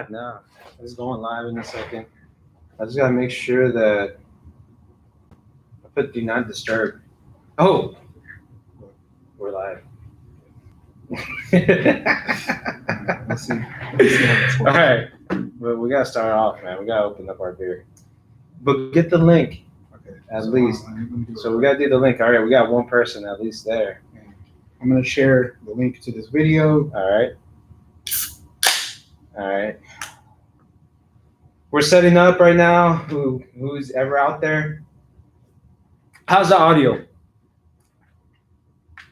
No, it's going live in a second. I just gotta make sure that I put do not disturb. Oh, we're live. Let's see. All All right, but we gotta start off, man. We gotta open up our beer, but get the link Okay. at least. So we gotta do the link. All right, we got one person at least there. I'm gonna share the link to this video. All right. All right. We're setting up right now. Who's ever out there? How's the audio?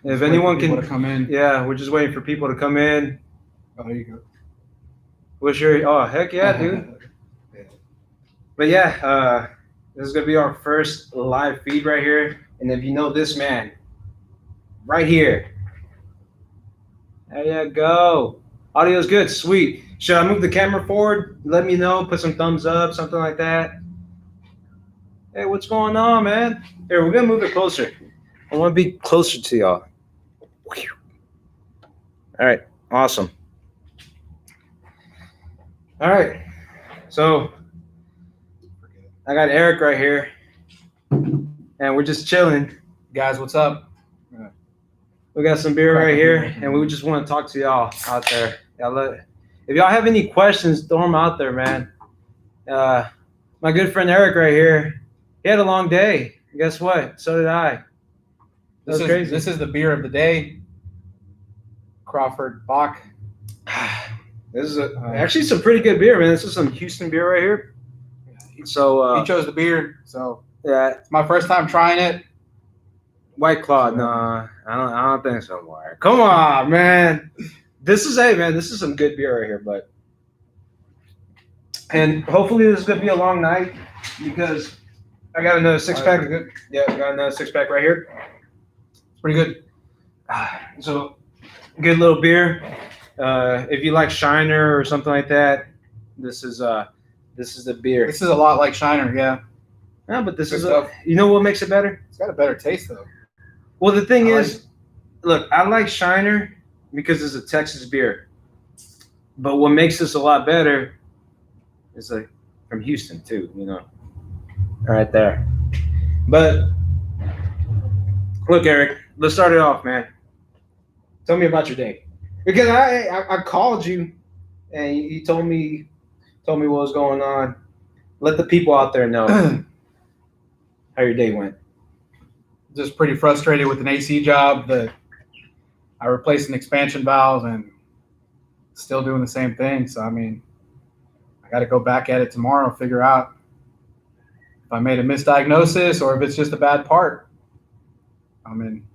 If anyone can come in. Yeah, we're just waiting for people to come in. Oh, there you go. What's your? Oh, heck yeah, dude. But yeah, this is gonna be our first live feed right here. And if you know this man, right here, there you go. Audio's good, sweet. Should I move the camera forward? Let me know. Put some thumbs up, something like that. Hey, what's going on, man? Here, we're gonna move it closer. I want to be closer to y'all. All right, awesome. All right, so I got Eric right here, and we're just chilling. Guys, what's up? We got some beer right here, and we just want to talk to y'all out there. If y'all have any questions, throw them out there, man. My good friend Eric right here, he had a long day. Guess what? So did I. This is the beer of the day. Crawford Bach. This is actually some pretty good beer, man. This is some Houston beer right here. So he chose the beer, so yeah, it's my first time trying it. White Claw. No, I don't think so. Mark. Come on, man. This is some good beer right here, but and hopefully this is gonna be a long night because I got another 6-pack. Good. Yeah, I got another 6-pack right here. It's pretty good. So good little beer. If you like Shiner or something like that, this is the beer. This is a lot like Shiner, yeah. No, but this Good is stuff. you know what makes it better? It's got a better taste though. Well, the thing I is, look, I like Shiner because it's a Texas beer. But what makes this a lot better is like from Houston too, you know, right there. But look, Eric, let's start it off, man. Tell me about your day, because I called you and you told me what was going on. Let the people out there know how your day went. Just pretty frustrated with an AC job that I replaced an expansion valve and still doing the same thing. So, I mean, I got to go back at it tomorrow and figure out if I made a misdiagnosis or if it's just a bad part. I mean,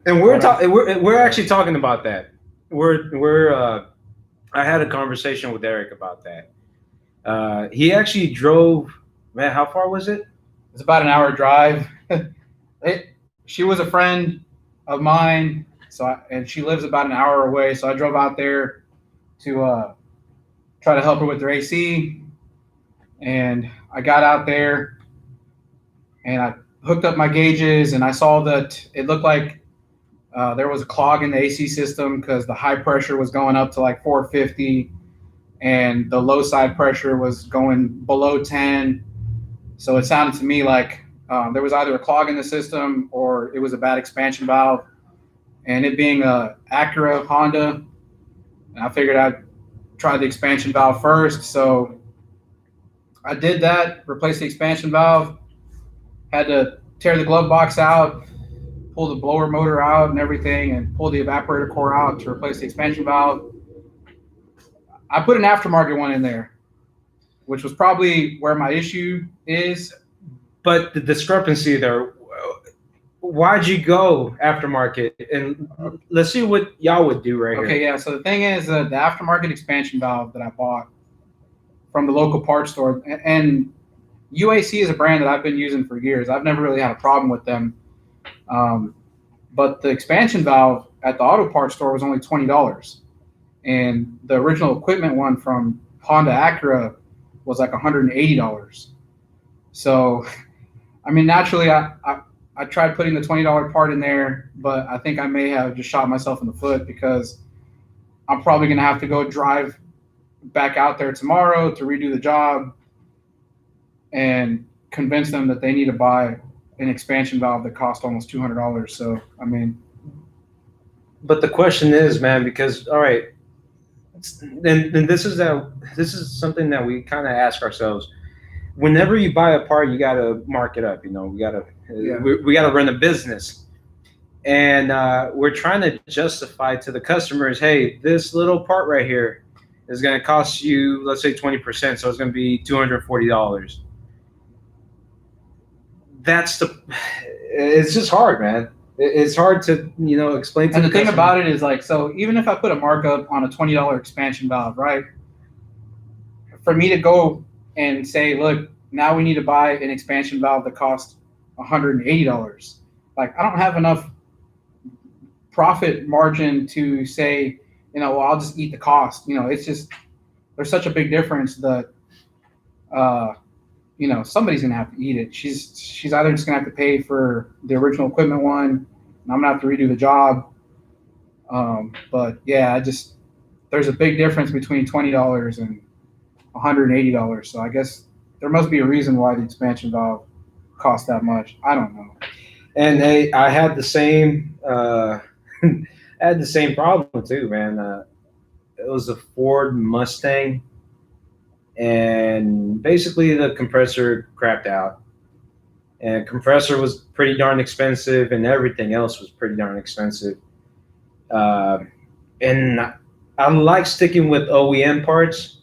and we're actually talking about that. I had a conversation with Eric about that. He actually drove. Man, how far was it? it's about an hour drive. She was a friend of mine, and she lives about an hour away. So I drove out there to try to help her with her AC. And I got out there and I hooked up my gauges, and I saw that it looked like there was a clog in the AC system because the high pressure was going up to like 450 and the low side pressure was going below 10. So it sounded to me like there was either a clog in the system or it was a bad expansion valve. And it being a Acura Honda, I figured I'd try the expansion valve first. So I did that, replaced the expansion valve, had to tear the glove box out, pull the blower motor out and everything, and pull the evaporator core out to replace the expansion valve. I put an aftermarket one in there, which was probably where my issue is. But the discrepancy there, why'd you go aftermarket? And let's see what y'all would do right here. Okay, yeah. So the thing is, the aftermarket expansion valve that I bought from the local parts store, and UAC is a brand that I've been using for years. I've never really had a problem with them. But the expansion valve at the auto parts store was only $20. And the original equipment one from Honda Acura was like $180. So, I mean, naturally, I tried putting the $20 part in there, but I think I may have just shot myself in the foot because I'm probably going to have to go drive back out there tomorrow to redo the job and convince them that they need to buy an expansion valve that cost almost $200. So, I mean, But the question is, man, because all right, then this is something that we kind of ask ourselves. Whenever you buy a part, you got to mark it up. You know, we got to run a business, and we're trying to justify to the customers, hey, this little part right here is going to cost you, let's say 20%, so it's going to be $240. It's just hard, man. It's hard to explain to and the thing customer. about it is like, so even if I put a markup on a $20 expansion valve, right? For me to go and say, look, now we need to buy an expansion valve that costs $180. Like, I don't have enough profit margin to say, well, I'll just eat the cost. It's just, there's such a big difference that, somebody's gonna have to eat it. She's either just gonna have to pay for the original equipment one, and I'm gonna have to redo the job. But yeah, there's a big difference between $20 and $180. So I guess there must be a reason why the expansion valve costs that much. I don't know. And I had the same problem too, man. It was a Ford Mustang, and basically the compressor crapped out. And compressor was pretty darn expensive, and everything else was pretty darn expensive. And I like sticking with OEM parts,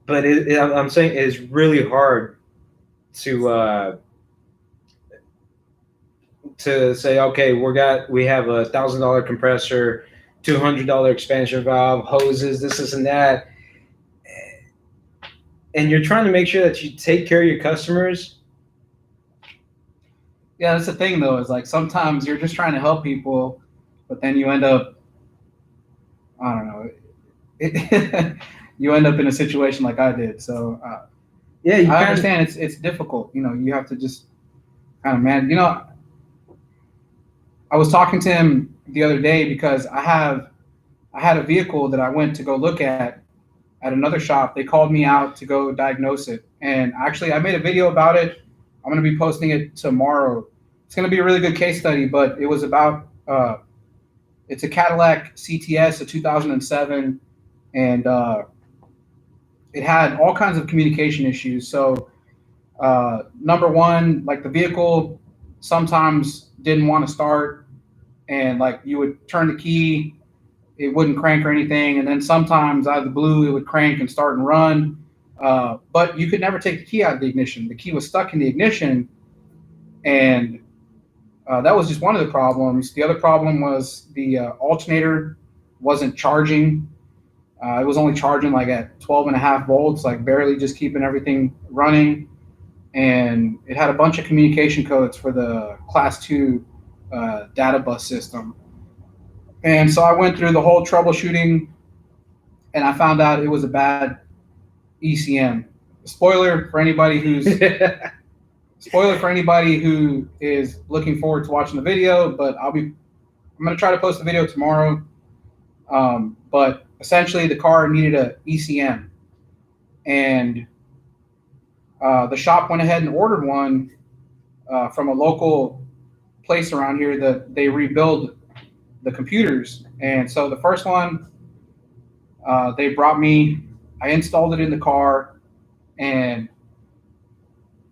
but I'm saying it's really hard to say, okay, we have $1,000 compressor, $200 expansion valve, hoses, this and that, and you're trying to make sure that you take care of your customers. Yeah, that's the thing though, is like sometimes you're just trying to help people, but then you end up, I don't know, you end up in a situation like I did. So yeah, I understand it's difficult. You have to just kind of manage. I was talking to him the other day because I had a vehicle that I went to go look at another shop. They called me out to go diagnose it, and actually I made a video about it. I'm going to be posting it tomorrow. It's going to be a really good case study, but it was about it's a Cadillac CTS, a 2007, and it had all kinds of communication issues. So number one, like the vehicle sometimes didn't want to start, and like you would turn the key, it wouldn't crank or anything, and then sometimes out of the blue it would crank and start and run, but you could never take the key out of the ignition. The key was stuck in the ignition, and that was just one of the problems. The other problem was the alternator wasn't charging. It was only charging like at 12.5 volts, like barely just keeping everything running. And it had a bunch of communication codes for the Class 2 data bus system. And so I went through the whole troubleshooting, and I found out it was a bad ECM. Spoiler for anybody who is looking forward to watching the video, but I'm going to try to post the video tomorrow. But essentially the car needed a ECM, and the shop went ahead and ordered one from a local place around here that they rebuild the computers. And so the first one they brought me, I installed it in the car, and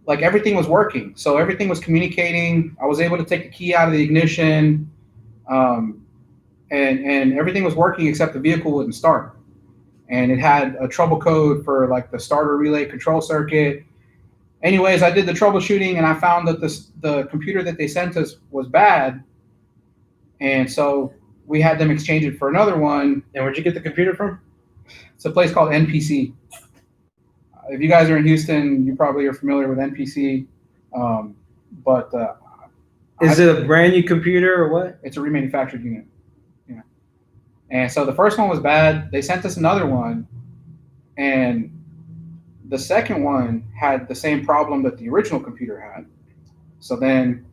like everything was working. So everything was communicating. I was able to take the key out of the ignition, and everything was working except the vehicle wouldn't start. And it had a trouble code for like the starter relay control circuit. Anyways, I did the troubleshooting, and I found that the computer that they sent us was bad. And so we had them exchange it for another one. And where'd you get the computer from? It's a place called NPC. If you guys are in Houston, you probably are familiar with NPC. Is it a brand new computer or what? It's a remanufactured unit. Yeah. And so the first one was bad. They sent us another one, and the second one had the same problem that the original computer had. So then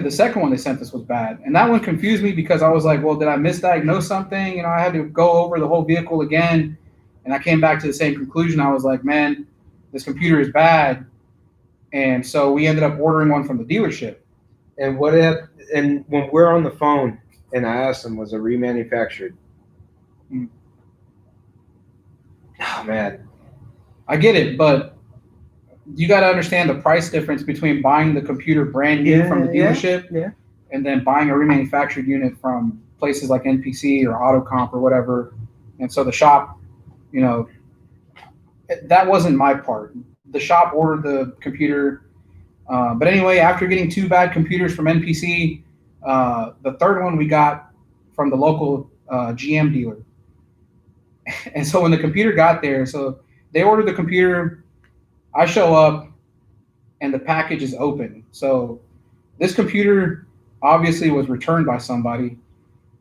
the second one they sent us was bad, and that one confused me because I was like, well, did I misdiagnose something? I had to go over the whole vehicle again, and I came back to the same conclusion. I was like, man, this computer is bad, and so we ended up ordering one from the dealership. And and when we're on the phone, and I asked them, was it remanufactured? Oh man, I get it, but you got to understand the price difference between buying the computer brand new from the dealership and then buying a remanufactured unit from places like NPC or AutoComp or whatever. And so the shop, that wasn't my part. The shop ordered the computer. But anyway, after getting 2 bad computers from NPC, the third one we got from the local GM dealer. And so when the computer got there, so they ordered the computer, I show up, and the package is open. So this computer obviously was returned by somebody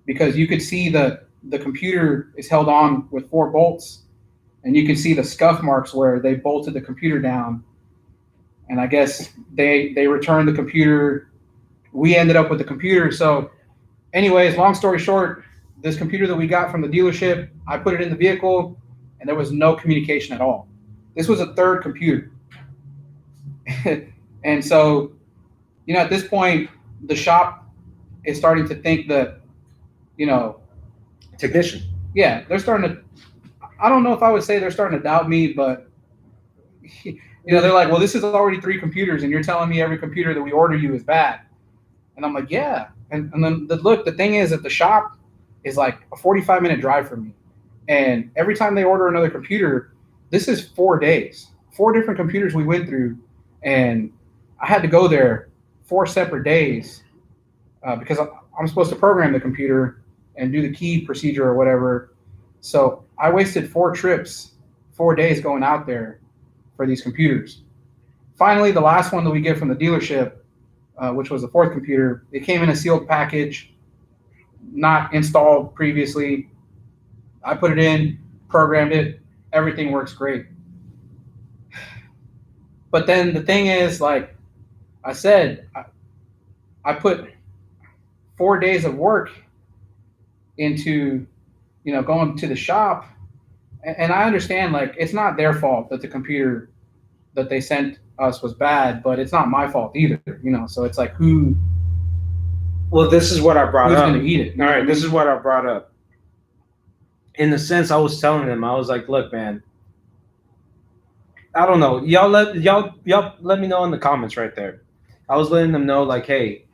because you could see that the computer is held on with 4 bolts, and you can see the scuff marks where they bolted the computer down. And I guess they returned the computer. We ended up with the computer. So anyways, long story short, this computer that we got from the dealership, I put it in the vehicle, and there was no communication at all. This was a third computer. And so, at this point, the shop is starting to think that, technician. Yeah, they're starting to, I don't know if I would say they're starting to doubt me, but, they're like, well, this is already 3 computers, and you're telling me every computer that we order you is bad. And I'm like, yeah. And then, the thing is that the shop is like a 45-minute drive from me. And every time they order another computer, this is 4 days. 4 different computers we went through, and I had to go there 4 separate days because I'm supposed to program the computer and do the key procedure or whatever. So I wasted 4 trips, 4 days going out there for these computers. Finally, the last one that we get from the dealership, which was the 4th computer, it came in a sealed package, not installed previously. I put it in, programmed it, everything works great. But then the thing is, like I said, I put 4 days of work into, going to the shop. And I understand, like, it's not their fault that the computer that they sent us was bad, but it's not my fault either, So it's like, Well, this is what I brought who's up. going to eat it? All right, this is what I brought up. In the sense, I was telling them, I was like, look, man, I don't know. Y'all let me know in the comments right there. I was letting them know, like, hey,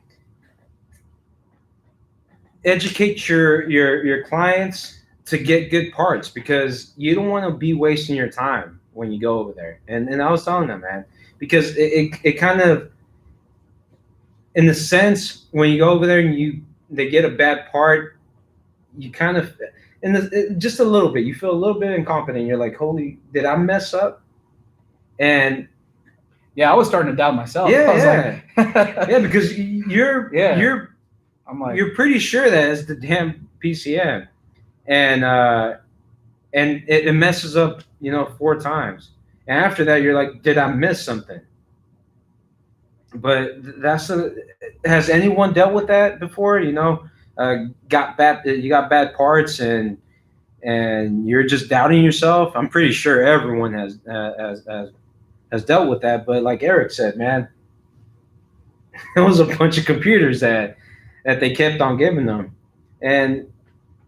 educate your clients to get good parts, because you don't want to be wasting your time when you go over there. And I was telling them, man, because it kind of, in the sense, when you go over there and they get a bad part, you kind of, just a little bit, you feel a little bit incompetent. You're like, holy, did I mess up? And yeah, I was starting to doubt myself. Yeah, yeah, because you're I'm like, you're pretty sure that it's the damn PCM, and it messes up, 4 times, and after that you're like, did I miss something? But has anyone dealt with that before? You got bad parts and you're just doubting yourself. I'm pretty sure everyone has dealt with that. But like Eric said, man, it was a bunch of computers that they kept on giving them, and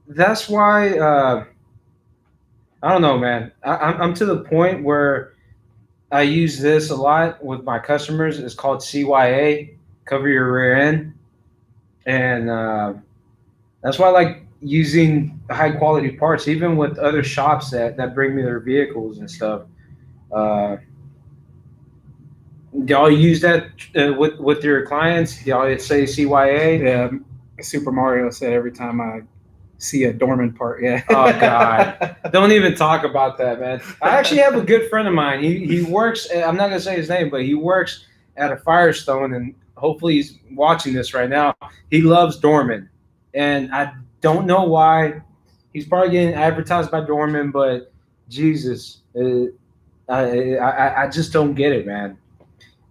that's why I don't know, man. I'm to the point where I use this a lot with my customers. It's called CYA, cover your rear end, and that's why I like using high quality parts, even with other shops that bring me their vehicles and stuff. Do y'all use that with your clients? Do y'all say CYA? Yeah, Super Mario said every time I see a dormant part. Yeah. Oh God! Don't even talk about that, man. I actually have a good friend of mine. He works. I'm not gonna say his name, but he works at a Firestone, and hopefully he's watching this right now. He loves Dorman, and I don't know why. He's probably getting advertised by Dorman, but Jesus, I just don't get it, man.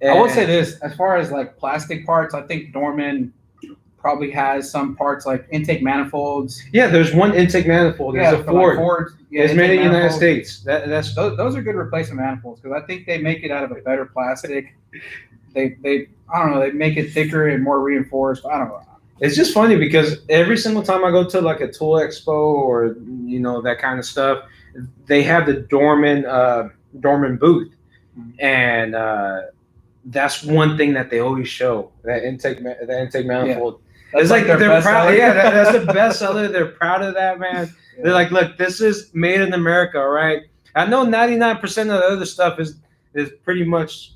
I would say this, as far as like plastic parts, I think Dorman probably has some parts like intake manifolds. Yeah, there's one intake manifold. There's a For like Ford. Ford. Yeah, It's made in the United manifolds. States. That's Those are good replacement manifolds because I think they make it out of a better plastic. They I don't know, they make it thicker and more reinforced. I don't know. It's just funny because every single time I go to like a tool expo or that kind of stuff, they have the Dorman booth, and that's one thing that they always show, that intake manifold. Yeah. It's like their they're best proud. seller. Yeah, that's the best seller. They're proud of that, man. Yeah. They're like, look, this is made in America, right? I know 99% of the other stuff is pretty much.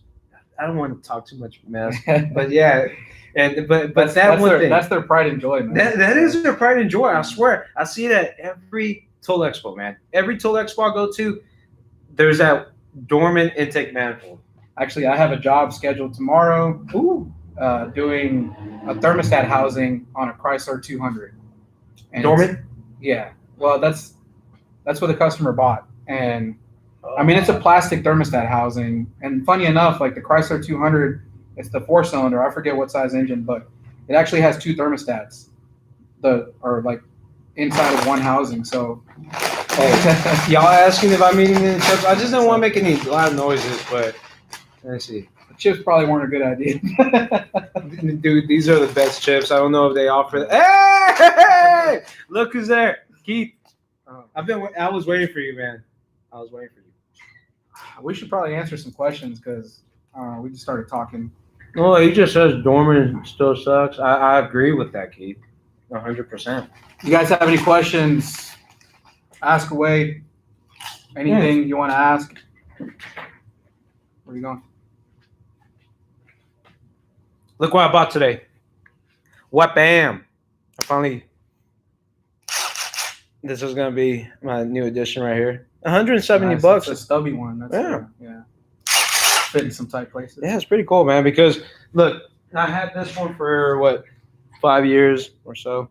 I don't want to talk too much mess, but yeah, but that's one thing, that's their pride and joy, man. that is their pride and joy. I swear, I see it at every tool expo, man. Every tool expo I go to, there's that Dorman intake manifold. Actually, I have a job scheduled tomorrow. Doing a thermostat housing on a Chrysler 200. And Dorman? Yeah. Well, that's what the customer bought, and I mean it's a plastic thermostat housing. And funny enough, like the Chrysler 200, it's the 4-cylinder. I forget what size engine, but it actually has 2 thermostats. Or like inside of one housing. So. Hey, y'all asking if I'm eating any chips? I just don't want to make any loud noises, but let's see. The chips probably weren't a good idea. Dude, these are the best chips. I don't know if they offer. Hey! Look who's there, Keith. I was waiting for you, man. I was waiting for you. We should probably answer some questions because we just started talking. No, he just says Dorman still sucks. I agree with that, Keith. 100%. You guys have any questions? Ask away. Anything you want to ask? Where are you going? Look what I bought today. What bam! I finally. This is gonna be my new addition right here. 170 bucks. It's a stubby one. That's yeah. Fit in some tight places. Yeah, it's pretty cool, man. Because look, I had this one for what, 5 years or so,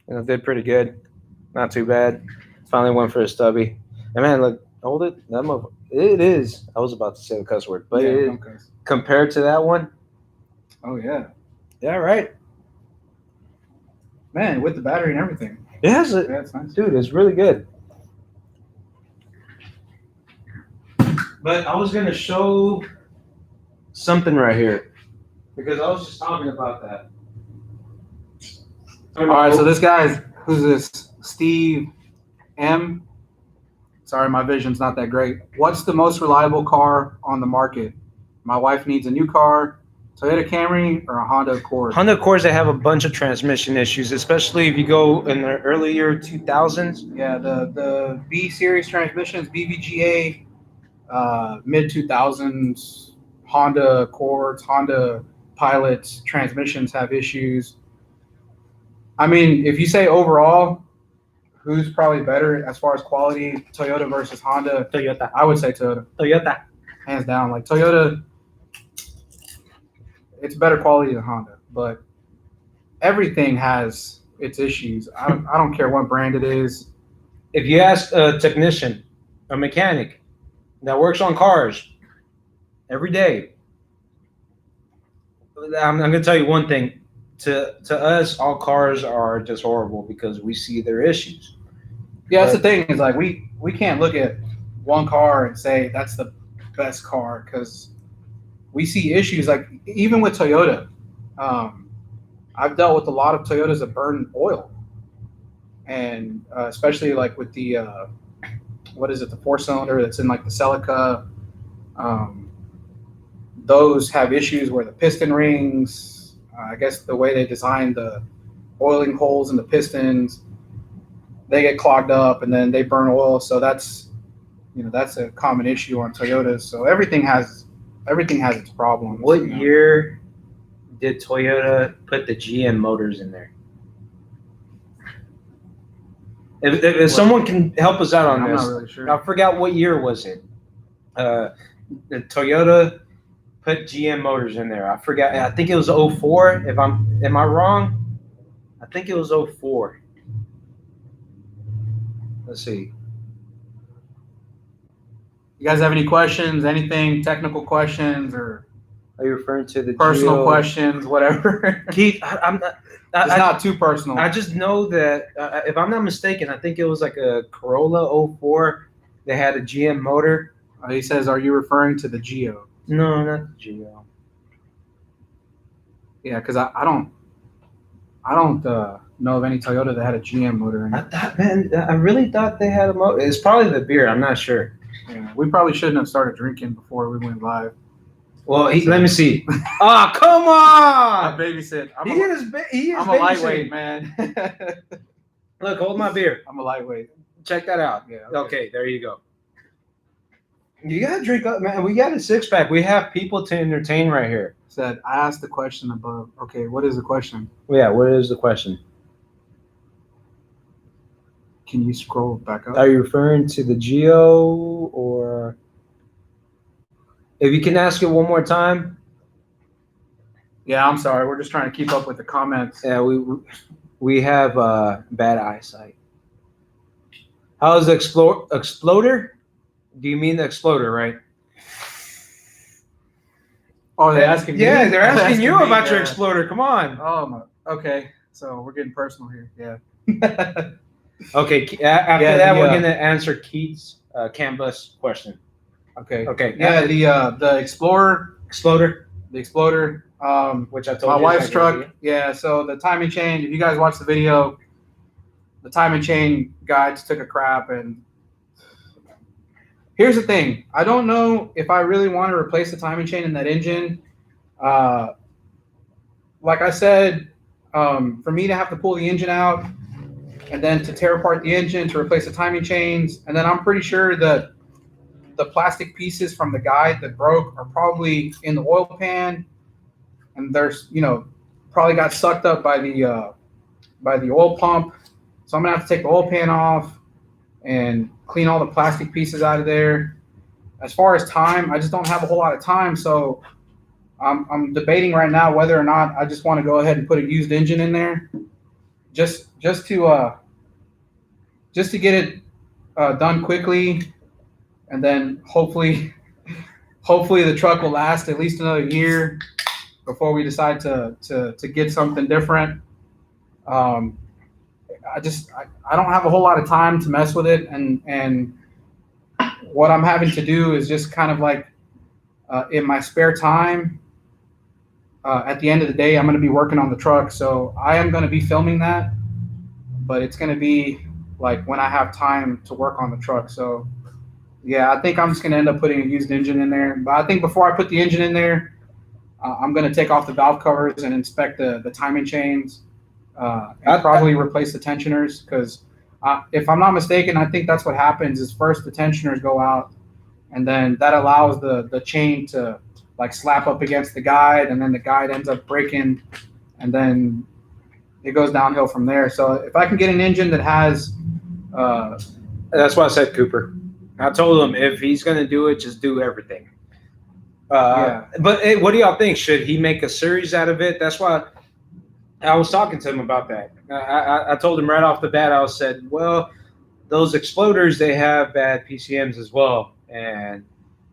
and it did pretty good. Not too bad. Finally went for a stubby. And man, look, hold it. It is. I was about to say the cuss word, but compared to that one. Oh yeah. Yeah, right. Man, with the battery and everything. Yes, yeah, it's nice. Dude, it's really good. But I was gonna show something right here because I was just talking about that. All right, so this guy's who's this? Steve M. Sorry, my vision's not that great. What's the most reliable car on the market? My wife needs a new car. Toyota Camry or a Honda Accord? Honda Accords, they have a bunch of transmission issues, especially if you go in the earlier 2000s. Yeah, the B series transmissions, BVGA, mid 2000s, Honda Accords, Honda Pilots transmissions have issues. I mean, if you say overall, who's probably better as far as quality, Toyota versus Honda? Toyota. I would say Toyota. Toyota. Hands down. Like Toyota, it's better quality than Honda, but everything has its issues. I don't care what brand it is. If you ask a technician, a mechanic that works on cars every day, I'm going to tell you one thing. To us, all cars are just horrible because we see their issues. Yeah, that's the thing. Is like we can't look at one car and say that's the best car because we see issues. Like even with Toyota, I've dealt with a lot of Toyotas that burn oil, and especially like with the what is it, the 4-cylinder that's in like the Celica. Those have issues where the piston rings. I guess the way they designed the oiling holes in the pistons, they get clogged up and then they burn oil. So that's a common issue on Toyotas. So everything has its problems. What year did Toyota put the GM motors in there? If someone can help us out on I'm this, not really sure. I forgot what year was it. The Toyota put GM motors in there. I forgot. I think it was 04. Am I wrong? I think it was 04. Let's see. You guys have any questions? Anything technical questions or Are you referring to the personal Geo? questions? Whatever. Keith, I'm not. It's not too personal. I just know that if I'm not mistaken, I think it was like a Corolla 04 that had a GM motor. He says, "Are you referring to the Geo?" No, not the Geo. Yeah, because I don't know of any Toyota that had a GM motor in I it. thought, man, I really thought they had a motor. It's probably the beer. I'm not sure. Yeah, we probably shouldn't have started drinking before we went live. Well, let me see. Oh, come I on! babysit. He is I'm a lightweight, man. Look, hold my beer. I'm a lightweight. Check that out. Yeah. Okay, there you go. You gotta drink up, man. We got a 6-pack. We have people to entertain right here. Said, I asked the question above. Okay, what is the question? Yeah, what is the question? Can you scroll back up? Are you referring to the Geo, or if you can ask it one more time? Yeah, I'm sorry. We're just trying to keep up with the comments. Yeah, we have bad eyesight. How's the Exploder? Do you mean the Exploder, right? Oh, they're asking me? Yeah, they're asking you me, about your yeah. Exploder. Come on. Oh, my. Okay. So we're getting personal here. Yeah. Okay, after Yeah, that, we're going to answer Keith's CAN bus question. Okay. Okay. Yeah, the Explorer, Exploder, the Exploder, which I told my you. wife's truck. Yeah, so the timing chain, if you guys watch the video, the timing chain guy just took a crap. And here's the thing. I don't know if I really want to replace the timing chain in that engine. Like I said, for me to have to pull the engine out and then to tear apart the engine to replace the timing chains, and then I'm pretty sure that the plastic pieces from the guide that broke are probably in the oil pan, and there's probably got sucked up by the oil pump. So I'm gonna have to take the oil pan off and clean all the plastic pieces out of there. As far as time, I just don't have a whole lot of time, so I'm debating right now whether or not I just want to go ahead and put a used engine in there, just to get it done quickly, and then hopefully the truck will last at least another year before we decide to get something different. I don't have a whole lot of time to mess with it, and what I'm having to do is just kind of like in my spare time. At the end of the day, I'm going to be working on the truck, so I am going to be filming that, but it's going to be like when I have time to work on the truck. So yeah, I think I'm just going to end up putting a used engine in there. But I think before I put the engine in there, I'm going to take off the valve covers and inspect the timing chains, and probably replace the tensioners, because if I'm not mistaken, I think that's what happens is first the tensioners go out, and then that allows the chain to like slap up against the guide, and then the guide ends up breaking, and then it goes downhill from there. So if I can get an engine that has that's why I said Cooper. I told him if he's going to do it, just do everything. Yeah. But hey, what do y'all think? Should he make a series out of it? That's why I was talking to him about that. I told him right off the bat, I said, well, those Exploders, they have bad PCMs as well. And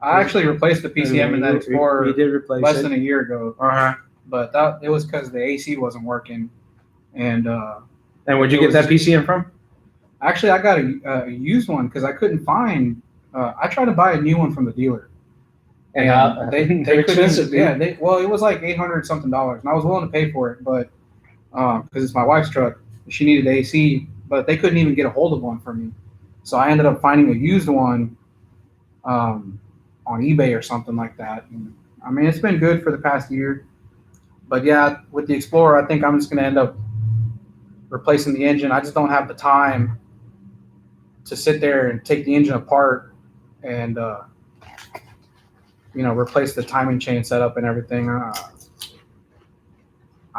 I actually replaced the PCM in that Explorer we did replace less it. than a year ago. Uh-huh. But it was because the AC wasn't working. And where'd you get that PCM from? Actually, I got a used one because I couldn't find. I tried to buy a new one from the dealer, and they expensive. Couldn't. Yeah, it was like $800 something, and I was willing to pay for it, but because it's my wife's truck, she needed AC, but they couldn't even get a hold of one for me. So I ended up finding a used one on eBay or something like that. And, I mean, it's been good for the past year, but yeah, with the Explorer, I think I'm just going to end up replacing the engine. I just don't have the time to sit there and take the engine apart and replace the timing chain setup and everything. I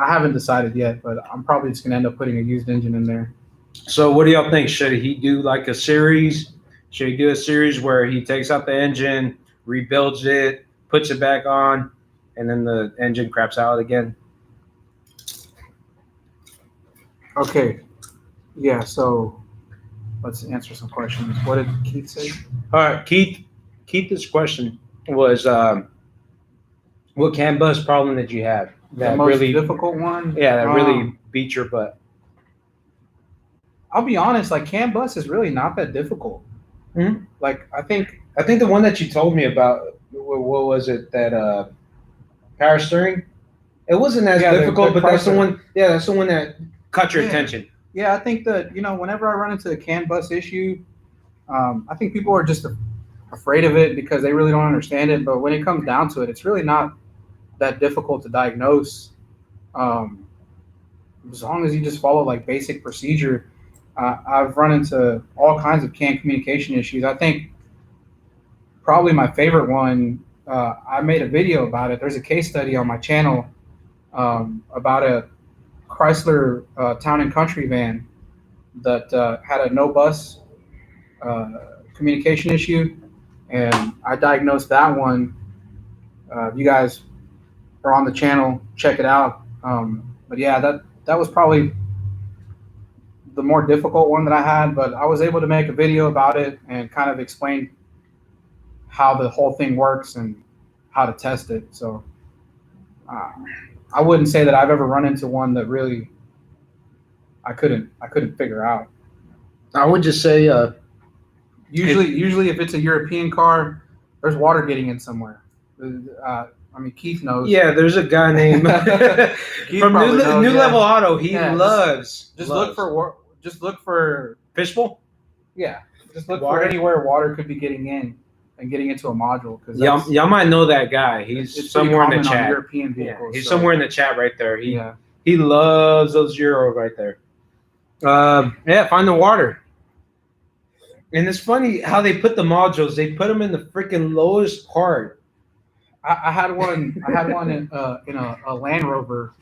haven't decided yet, but I'm probably just going to end up putting a used engine in there. So what do y'all think? Should he do like a series? Should he do a series where he takes out the engine, rebuilds it, puts it back on, and then the engine craps out again? Okay. Yeah, so let's answer some questions. What did Keith say? All right, Keith Keith's question was, what CAN bus problem did you have The that most really, difficult one. yeah, that really beat your butt? I'll be honest, like CAN bus is really not that difficult. Mhm. Like I think the one that you told me about, what was it, that power steering? It wasn't as difficult, but that's the one. Yeah, that's the one that caught your attention. Yeah, I think that whenever I run into a CAN bus issue, I think people are just afraid of it because they really don't understand it. But when it comes down to it, it's really not that difficult to diagnose. As long as you just follow like basic procedure. I've run into all kinds of CAN communication issues. I think probably my favorite one. I made a video about it. There's a case study on my channel about a Chrysler Town and Country van that had a no bus communication issue, and I diagnosed that one. You guys are on the channel, check it out. But yeah, that was probably the more difficult one that I had, but I was able to make a video about it and kind of explain how the whole thing works and how to test it. So I wouldn't say that I've ever run into one that really I couldn't figure out. I would just say, usually if it's a European car, there's water getting in somewhere. I mean, Keith knows. yeah, there's a guy named from New Level Auto. He loves. Look for fishbowl. Yeah, just look for anywhere water could be getting in and getting into a module. Because y'all might know that guy. He's somewhere in the chat. European vehicles. He's somewhere in the chat right there. He loves those Euro right there. Find the water. And it's funny how they put the modules. They put them in the freaking lowest part. I had one in a Land Rover,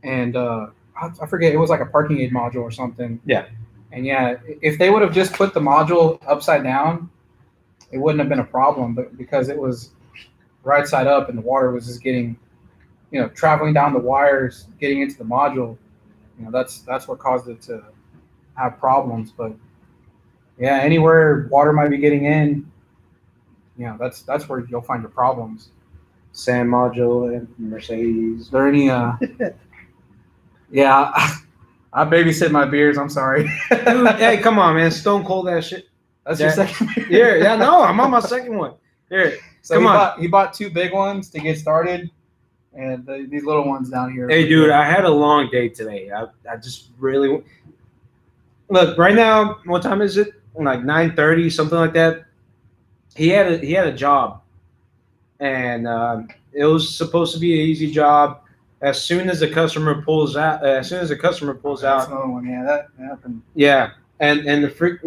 and I forget, it was like a parking aid module or something. Yeah. And yeah, if they would have just put the module upside down, it wouldn't have been a problem. But because it was right side up and the water was just getting, traveling down the wires, getting into the module, that's what caused it to have problems. But yeah, anywhere water might be getting in, that's where you'll find your problems. Sand module and Mercedes. Is there any? Yeah, I babysit my beers. I'm sorry. Dude, hey, come on, man! Stone cold that shit. That's your second beer. Yeah, no, I'm on my second one. Here, so he bought 2 big ones to get started, and these little ones down here. Hey, dude, I had a long day today. I just really look right now. What time is it? Like 9:30, something like that. He had a job, and it was supposed to be an easy job. As soon as the customer pulls out, That's another one. Yeah, that happened. Yeah, and the freak.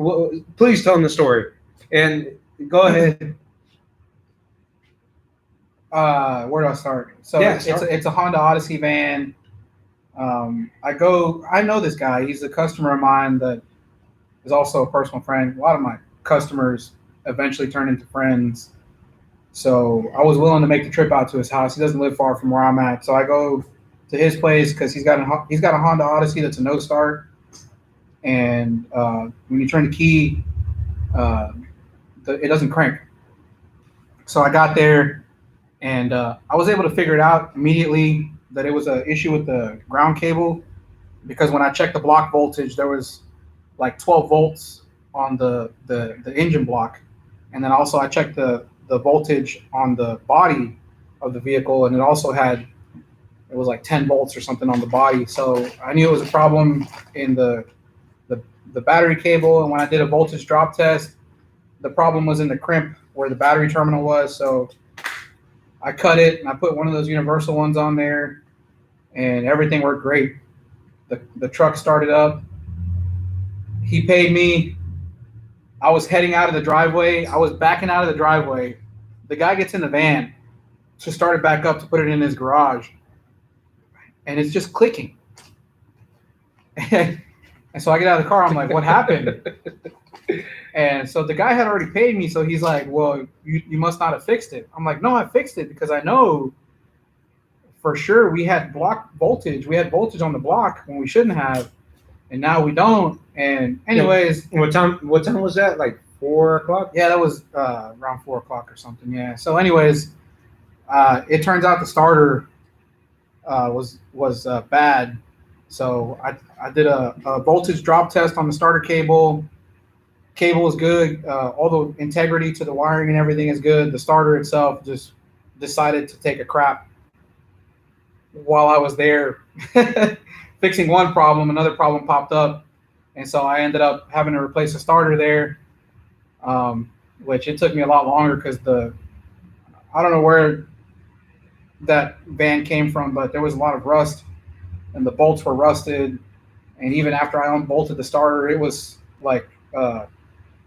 Please tell him the story, and go ahead. Where do I start? So it's a Honda Odyssey van. I know this guy. He's a customer of mine that is also a personal friend. A lot of my customers eventually turned into friends. So I was willing to make the trip out to his house. He doesn't live far from where I'm at. So I go to his place because he's got a Honda Odyssey that's a no start. And when you turn the key, it doesn't crank. So I got there and I was able to figure it out immediately that it was an issue with the ground cable, because when I checked the block voltage, there was like 12 volts on the engine block. And then also I checked the voltage on the body of the vehicle, and it was like 10 volts or something on the body. So I knew it was a problem in the battery cable. And when I did a voltage drop test, the problem was in the crimp where the battery terminal was. So I cut it and I put one of those universal ones on there, and everything worked great. The truck started up. He paid me. I was heading out of the driveway. I was backing out of the driveway. The guy gets in the van to start it back up to put it in his garage, and it's just clicking. And so I get out of the car. I'm like, what happened? And so the guy had already paid me. So he's like, well, you must not have fixed it. I'm like, no, I fixed it because I know for sure we had block voltage. We had voltage on the block when we shouldn't have. and now we don't. And anyways, What time was that? Like 4 o'clock? yeah, that was around 4 o'clock or something. Yeah. So anyways, it turns out the starter was bad. So I did a voltage drop test on the starter cable. Cable is good. All the integrity to the wiring and everything is good. The starter itself just decided to take a crap while I was there fixing one problem. Another problem popped up, and so I ended up having to replace the starter there, which it took me a lot longer because I don't know where that van came from, but there was a lot of rust, and the bolts were rusted. And even after I unbolted the starter, it was like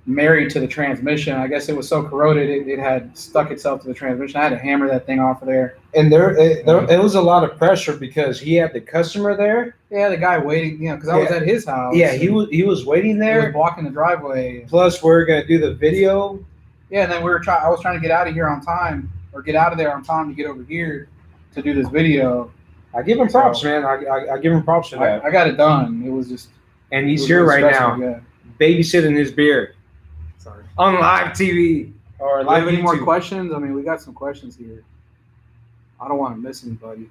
married to the transmission. I guess it was so corroded it had stuck itself to the transmission. I had to hammer that thing off of there. And it was a lot of pressure because he had the customer there. Yeah, the guy waiting, because I was at his house. Yeah, he was waiting He there. was blocking the driveway. Plus, we're gonna do the video. Yeah, and then I was trying to get out of here on time, or get out of there on time to get over here to do this video. I give him props, man. I give him props for that. I got it done. It was just. And he's here right now, babysitting his beer. Sorry. On live TV or Do you have live any more YouTube. questions? I mean, we got some questions here. I don't want to miss anybody.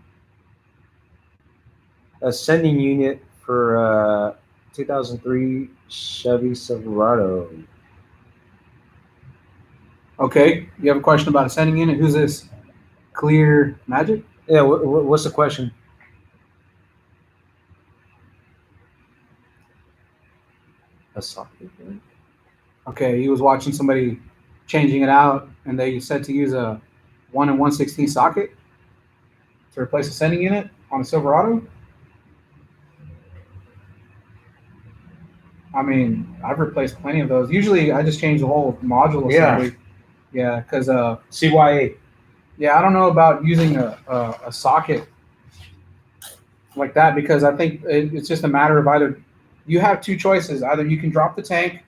A sending unit for 2003 Chevy Silverado. Okay, you have a question about a sending unit? Who's this? Clear Magic? Yeah, what's the question? A socket. Okay, he was watching somebody changing it out, and they said to use a 1 1/16 socket to replace a sending unit on a Silverado. I mean, I've replaced plenty of those. Usually, I just change the whole module assembly. Yeah, because CYA. yeah, I don't know about using a socket like that, because I think it's just a matter of either you have two choices. Either you can drop the tank,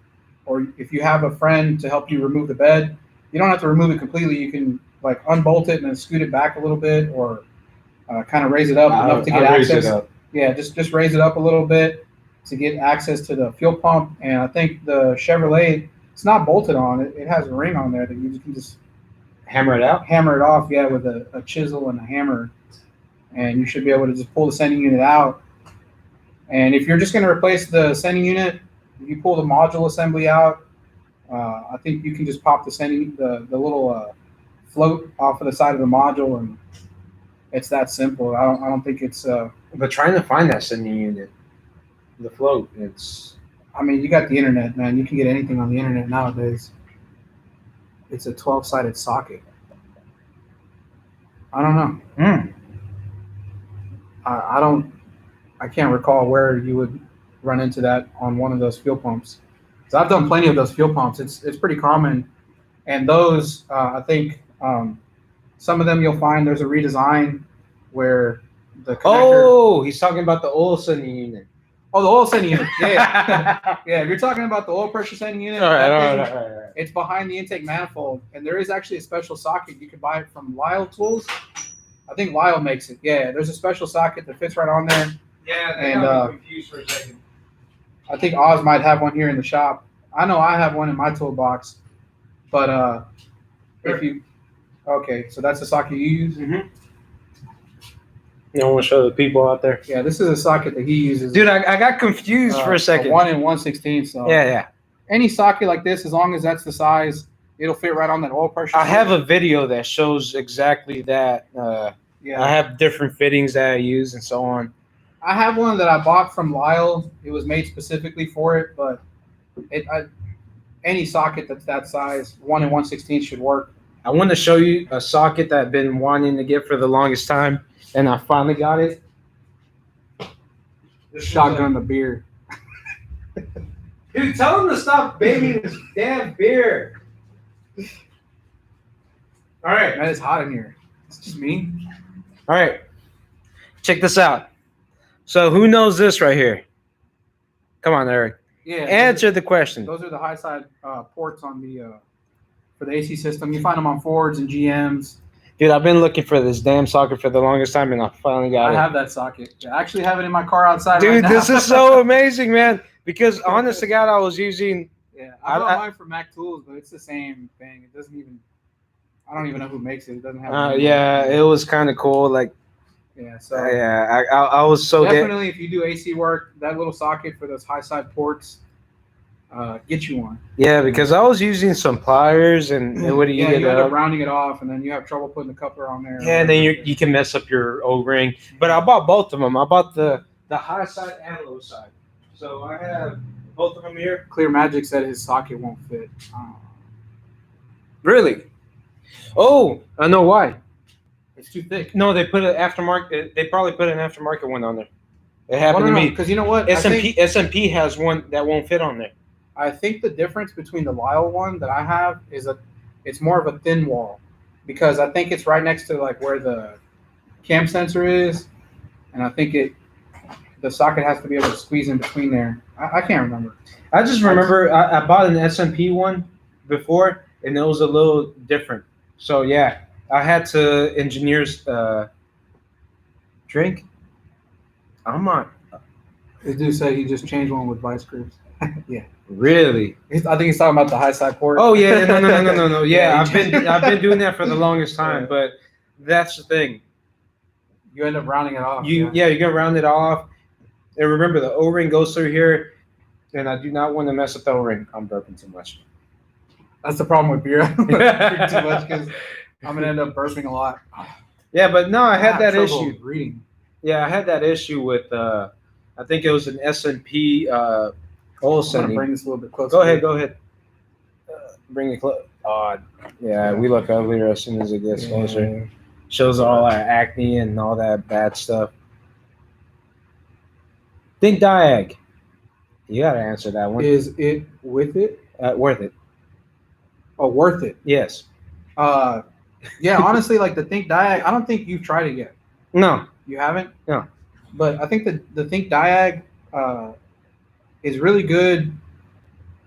or if you have a friend to help you remove the bed, you don't have to remove it completely. You can like unbolt it and then scoot it back a little bit, or kind of raise it up enough to get access. Yeah, just raise it up a little bit to get access to the fuel pump. And I think the Chevrolet, it's not bolted on. It has a ring on there that you can just Hammer it out. hammer it off, yeah, with a chisel and a hammer, and you should be able to just pull the sending unit out. And if you're just going to replace the sending unit, if you pull the module assembly out, I think you can just pop the little float off of the side of the module, and it's that simple. I don't think it's. But trying to find that sending unit, the float, it's. I mean, you got the internet, man. You can get anything on the internet nowadays. It's a 12-sided socket. I don't know. I can't recall where you would run into that on one of those fuel pumps. So I've done plenty of those fuel pumps. It's pretty common, and those I think some of them you'll find there's a redesign where the connector. Oh, he's talking about the oil sending unit. Oh, the oil sending unit. Yeah, yeah. If you're talking about the oil pressure sending unit, All right. it's behind the intake manifold, and there is actually a special socket. You can buy it from Lyle Tools. I think Lyle makes it. Yeah, there's a special socket that fits right on there. Yeah, And, got me confused for a second. I think Oz might have one here in the shop. I know I have one in my toolbox, but if you, okay, so that's the socket you use. Mm-hmm. You want to show the people out there? Yeah, this is a socket that he uses. Dude, I got confused for a second. 1 1/16. So Yeah. any socket like this, as long as that's the size, it'll fit right on that oil pressure. I have a video that shows exactly that. Yeah, I have different fittings that I use and so on. I have one that I bought from Lyle. It was made specifically for it, but any socket that's that size, 1 1/16 should work. I want to show you a socket that I've been wanting to get for the longest time, and I finally got it. Shotgun the beer. Dude, tell him to stop babying this damn beer. All right. Man, it's hot in here. It's just me. All right. Check this out. So who knows this right here? Come on, Eric. Yeah. Answer the question. Those are the high side ports on the for the AC system. You find them on Fords and GMs. Dude, I've been looking for this damn socket for the longest time, and I finally got I it. have that socket. Yeah, I actually have it in my car outside. Dude, right now. this is so amazing, man. Because honest to God, I was using. Yeah, I bought mine from Mac Tools, but it's the same thing. It doesn't even. I don't even know who makes it. It doesn't have. Yeah, it was kind of cool. Like, yeah. So yeah, I was so definitely if you do AC work, that little socket for those high side ports, get you one. Yeah, because I was using some pliers, and what do you you get end up rounding it off, and then you have trouble putting the coupler on there. Yeah, and then you can mess up your O-ring. But I bought both of them. I bought the high side and low side. So I have both of them here. Clear Magic said his socket won't fit. Really? Oh, I know why. It's too thick. No, they put an aftermarket. They probably put an aftermarket one on there. It happened to me. Because you know what? S&P has one that won't fit on there. I think the difference between the Lyle one that I have is that it's more of a thin wall, because I think it's right next to like where the cam sensor is, and I think the socket has to be able to squeeze in between there. I can't remember. I just remember I bought an S&P one before, and it was a little different. So yeah, I had to engineers drink. I'm not. This dude said he just changed one with vice grips. Yeah. Really? I think he's talking about the high side port. Oh yeah, no. Yeah, I've been doing that for the longest time, but that's the thing. You end up rounding it off. You gotta round it off. And remember, the O-ring goes through here, and I do not want to mess up the O-ring. I'm burping too much. That's the problem with beer. I don't drink too much because I'm gonna end up burping a lot. Yeah, but no, I had that issue. Reading. Yeah, I had that issue with. I think it was an S&P oil I'm sending. gonna bring this a little bit closer. Go ahead. Bring it close. Oh, yeah, we look uglier as soon as it gets closer. Shows all our acne and all that bad stuff. Think Diag. You gotta answer that one. Is it with it? Worth it. Oh, worth it. Yes. Yeah, honestly, like the Think Diag, I don't think you've tried it yet. No. You haven't? No. But I think the Think Diag is really good.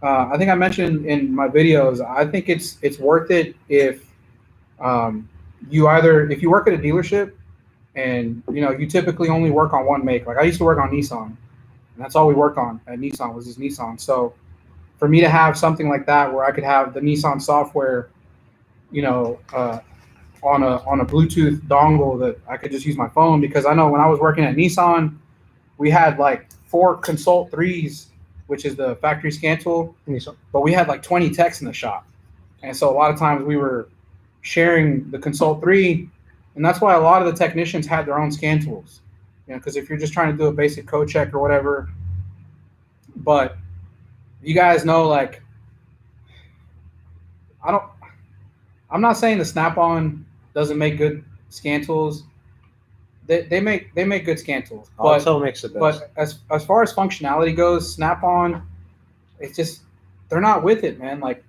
I think I mentioned in my videos, I think it's worth it if you work at a dealership and you typically only work on one make. Like I used to work on Nissan, and that's all we worked on at Nissan was just Nissan. So for me to have something like that where I could have the Nissan software, on a Bluetooth dongle that I could just use my phone, because I know when I was working at Nissan, we had like 4 Consult 3s, which is the factory scan tool, but we had like 20 techs in the shop. And so a lot of times we were sharing the Consult 3, and that's why a lot of the technicians had their own scan tools, because if you're just trying to do a basic code check or whatever. But you guys know, like, I'm not saying the Snap-on doesn't make good scan tools. They make good scan tools. Also makes the best. But as far as functionality goes, Snap-on, it's just they're not with it, man. Like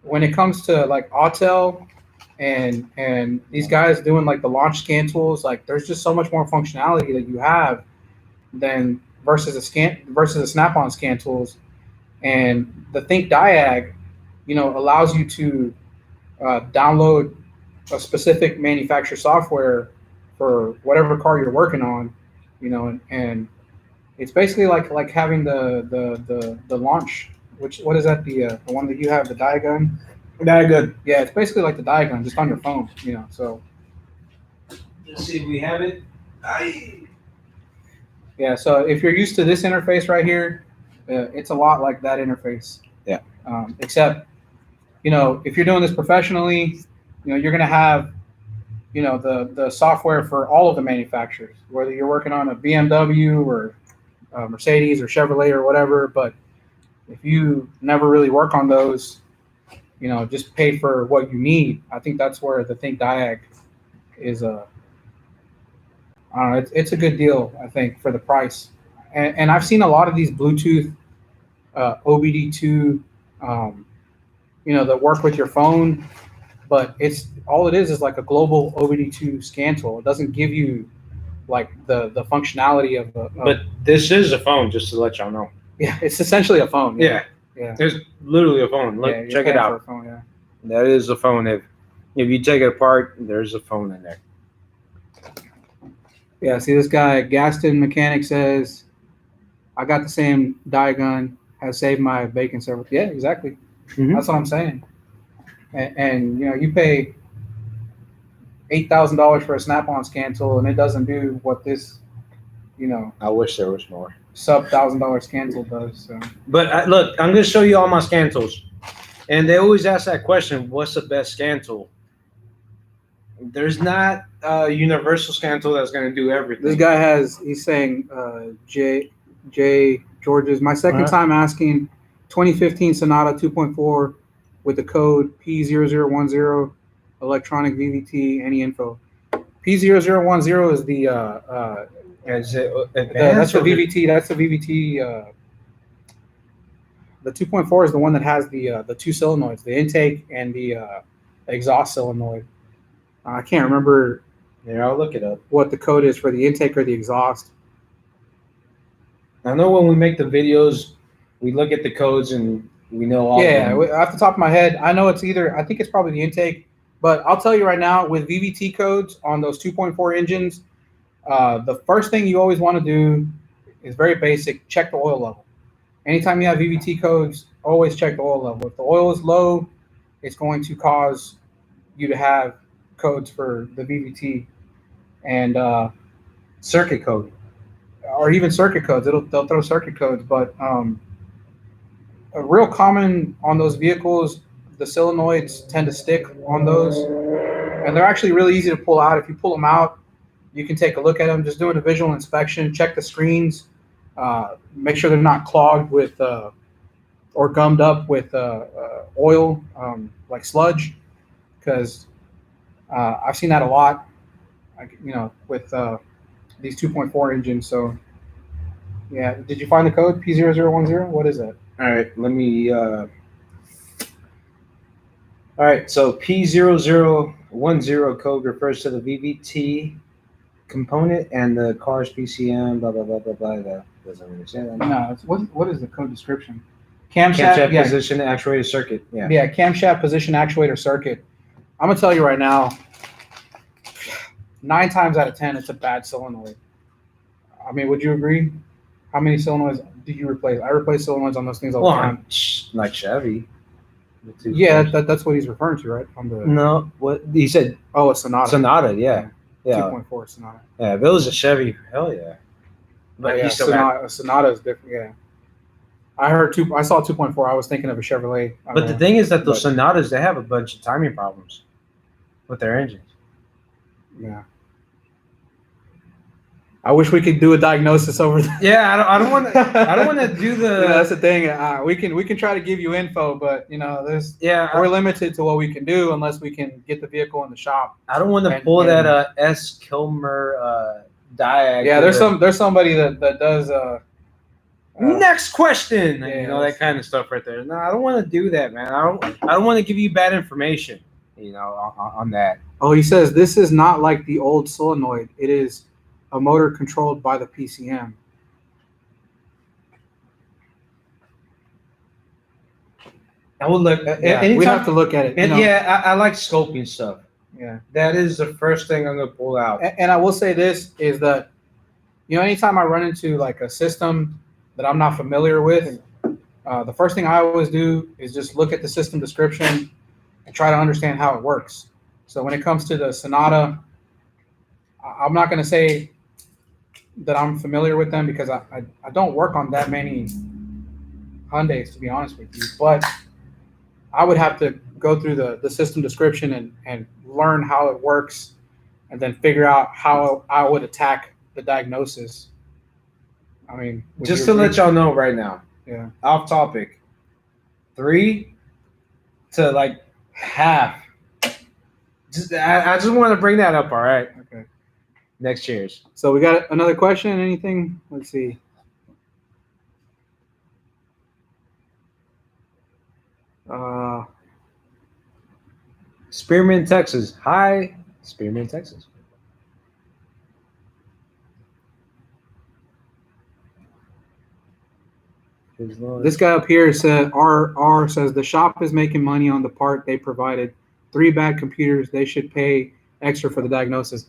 when it comes to like Autel and these guys doing like the launch scan tools, like there's just so much more functionality that you have than versus a Snap-on scan tools. And the Think Diag, allows you to download a specific manufacturer software for whatever car you're working on, and it's basically like having the launch. What is that? The one that you have, the Diagun? Diagun. Yeah, it's basically like the Diagun, just on your phone. So. Let's see if we have it. Yeah. So if you're used to this interface right here, it's a lot like that interface. Yeah. Except, if you're doing this professionally, you're going to have, the software for all of the manufacturers, whether you're working on a BMW or Mercedes or Chevrolet or whatever. But if you never really work on those, just pay for what you need. I think that's where the Think Diag is I don't know, it's a good deal, I think, for the price. And I've seen a lot of these Bluetooth OBD2, that work with your phone, but it's all it is like a global OBD2 scan tool. It doesn't give you like the functionality of But this is a phone, just to let y'all know. Yeah, it's essentially a phone. Yeah. It's literally a phone. Look, check it out. Phone, yeah. That is a phone. If If you take it apart, there's a phone in there. Yeah, see this guy, Gaston Mechanic says, I got the same die gun, has saved my bacon server. Yeah, exactly. Mhm. That's what I'm saying. And you know, you pay $8,000 for a Snap-on scan tool, and it doesn't do what this, you know, I wish there was more. sub $1,000 scan tool does. So. But look, I'm going to show you all my scan tools. And they always ask that question, what's the best scan tool? There's not a universal scan tool that's going to do everything. This guy he's saying, J George's, my second time asking 2015 Sonata 2.4 with the code P0010 electronic VVT, any info. P0010 is the, Is it that's the VVT, that's the VVT, the 2.4 is the one that has the two solenoids, the intake and the exhaust solenoid. I can't remember. Yeah, I'll look it up. What the code is for the intake or the exhaust. I know when we make the videos, we look at the codes and we know all. Yeah, off the top of my head, I know it's either. I think it's probably the intake, but I'll tell you right now, with VVT codes on those 2.4 engines, the first thing you always want to do is very basic: check the oil level. Anytime you have VVT codes, always check the oil level. If the oil is low, it's going to cause you to have codes for the VVT and circuit code, or even circuit codes. They'll throw circuit codes, but a real common on those vehicles, the solenoids tend to stick on those, and they're actually really easy to pull out. If you pull them out, you can take a look at them. Just doing a visual inspection, check the screens, make sure they're not clogged with or gummed up with oil, like sludge, because I've seen that a lot, you know, with these 2.4 engines. So, yeah. Did you find the code P0010? What is that? All right, let me. All right, so P0010 code refers to the VVT component and the car's PCM. Blah blah blah blah blah. That doesn't really say that. No. What is the code description? Camshaft position actuator circuit. Yeah. Yeah, camshaft position actuator circuit. I'm gonna tell you right now, 9 times out of 10, it's a bad solenoid. I mean, would you agree? How many solenoids do you replace? I replace solenoids on those things all the time. Like Chevy. Yeah, that's what he's referring to, right? On the No, what he said? Oh, a Sonata. Sonata, yeah. 2.4 Sonata. Yeah, if it was a Chevy, hell yeah. But yeah, Sonata is different. Yeah, I saw 2.4. I was thinking of a Chevrolet. But the thing is that those Sonatas, they have a bunch of timing problems with their engines. Yeah. I wish we could do a diagnosis over there. Yeah, I don't want to do the. You know, that's the thing. We can try to give you info, but you know, we're limited to what we can do unless we can get the vehicle in the shop. I don't want to pull that S. Kilmer diag. Yeah, there's somebody that does. Next question. Yeah, you know, that kind of stuff right there. No, I don't want to do that, man. I don't want to give you bad information. You know, on that. Oh, he says this is not like the old solenoid. It is a motor controlled by the PCM. I will look. We have to look at it. And yeah, I like scoping stuff. Yeah, that is the first thing I'm gonna pull out. And I will say this is that, you know, anytime I run into like a system that I'm not familiar with, the first thing I always do is just look at the system description and try to understand how it works. So when it comes to the Sonata, I'm not going to say that I'm familiar with them because I don't work on that many Hyundais, to be honest with you. But I would have to go through the system description and learn how it works and then figure out how I would attack the diagnosis. I mean, just to let y'all know right now, yeah, off topic, 3 to like half. I just want to bring that up. All right. Okay. Next, cheers. So we got another question. Anything? Let's see. Spearman, Texas. Hi, Spearman, Texas. This guy up here said, R says the shop is making money on the part they provided 3 bad computers, they should pay extra for the diagnosis.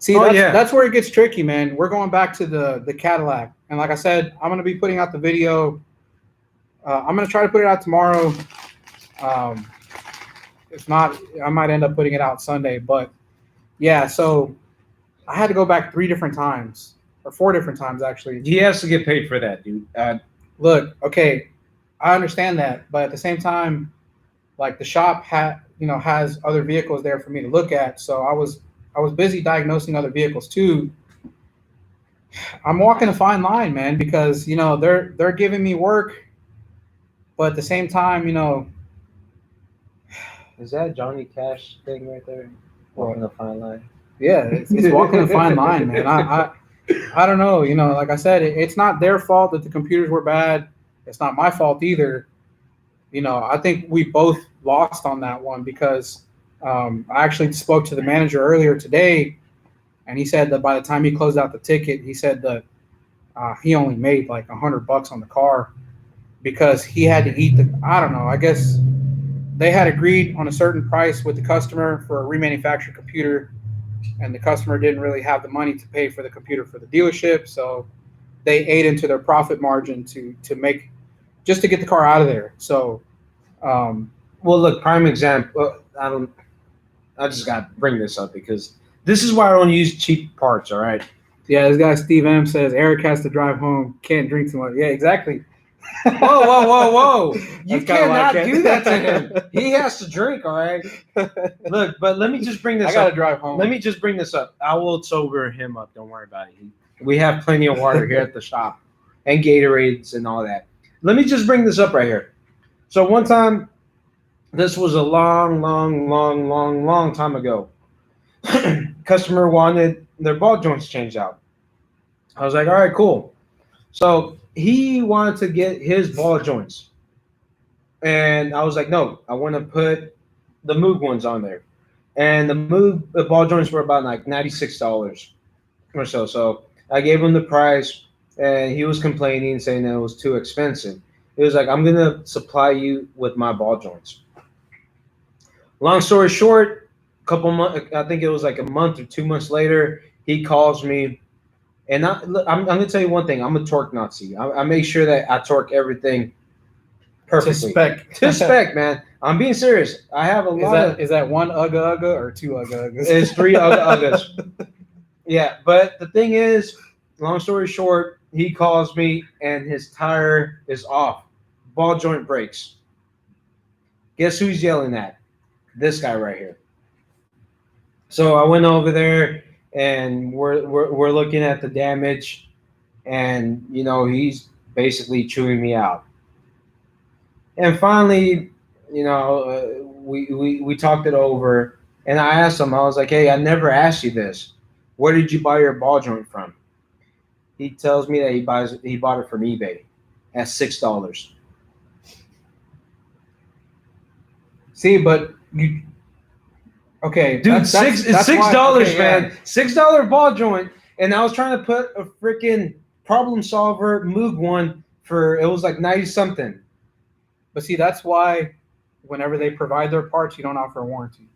See, Oh, that's where it gets tricky, man. We're going back to the Cadillac. And like I said, I'm going to be putting out the video. I'm going to try to put it out tomorrow. If not, I might end up putting it out Sunday. But, yeah, so I had to go back 3 different times. Or 4 different times, actually. He has to get paid for that, dude. Look, okay, I understand that. But at the same time, like the shop has other vehicles there for me to look at. So I was busy diagnosing other vehicles too. I'm walking a fine line, man, because they're giving me work, but at the same time, Is that Johnny Cash thing right there? Walking a fine line. Yeah, it's walking a fine line, man. I don't know. Like I said, it's not their fault that the computers were bad. It's not my fault either. I think we both lost on that one because I actually spoke to the manager earlier today, and he said that by the time he closed out the ticket, he said that he only made like $100 on the car because he had to eat I don't know. I guess they had agreed on a certain price with the customer for a remanufactured computer, and the customer didn't really have the money to pay for the computer for the dealership, so they ate into their profit margin to make just to get the car out of there. So, well, look, prime example. I just got to bring this up because this is why I don't use cheap parts. All right. Yeah, this guy Steve M says Eric has to drive home. Can't drink too much. Yeah, exactly. Whoa! You cannot like do that to him. He has to drink. All right. Look, but let me just bring this up. I gotta drive home. Let me just bring this up. I will sober him up. Don't worry about it. We have plenty of water here at the shop and Gatorades and all that. Let me just bring this up right here. So one time, this was a long time ago. Customer wanted their ball joints changed out. I was like, all right, cool. So he wanted to get his ball joints. And I was like, no, I want to put the Moog ones on there. And the ball joints were about like $96 or so. So I gave him the price, and he was complaining, saying that it was too expensive. He was like, I'm going to supply you with my ball joints. Long story short, couple months, I think it was like a month or 2 months later, he calls me. And I'm going to tell you one thing. I'm a torque Nazi. I make sure that I torque everything perfectly. To spec, man. I'm being serious. I have a lot. Is that 1 Ugga or 2 Ugga Uggas? It's 3 Uggas. Yeah, but the thing is, long story short, he calls me and his tire is off. Ball joint breaks. Guess who's yelling at? This guy right here. So I went over there and we're looking at the damage, and he's basically chewing me out. And finally, we talked it over, and I asked him. I was like, "Hey, I never asked you this. Where did you buy your ball joint from?" He tells me that he bought it from eBay at $6. See, but you. Okay, dude, it's $6, man. Yeah. $6 ball joint, and I was trying to put a freaking Problem Solver Moog one for it was like 90 something. But see, that's why whenever they provide their parts, you don't offer a warranty.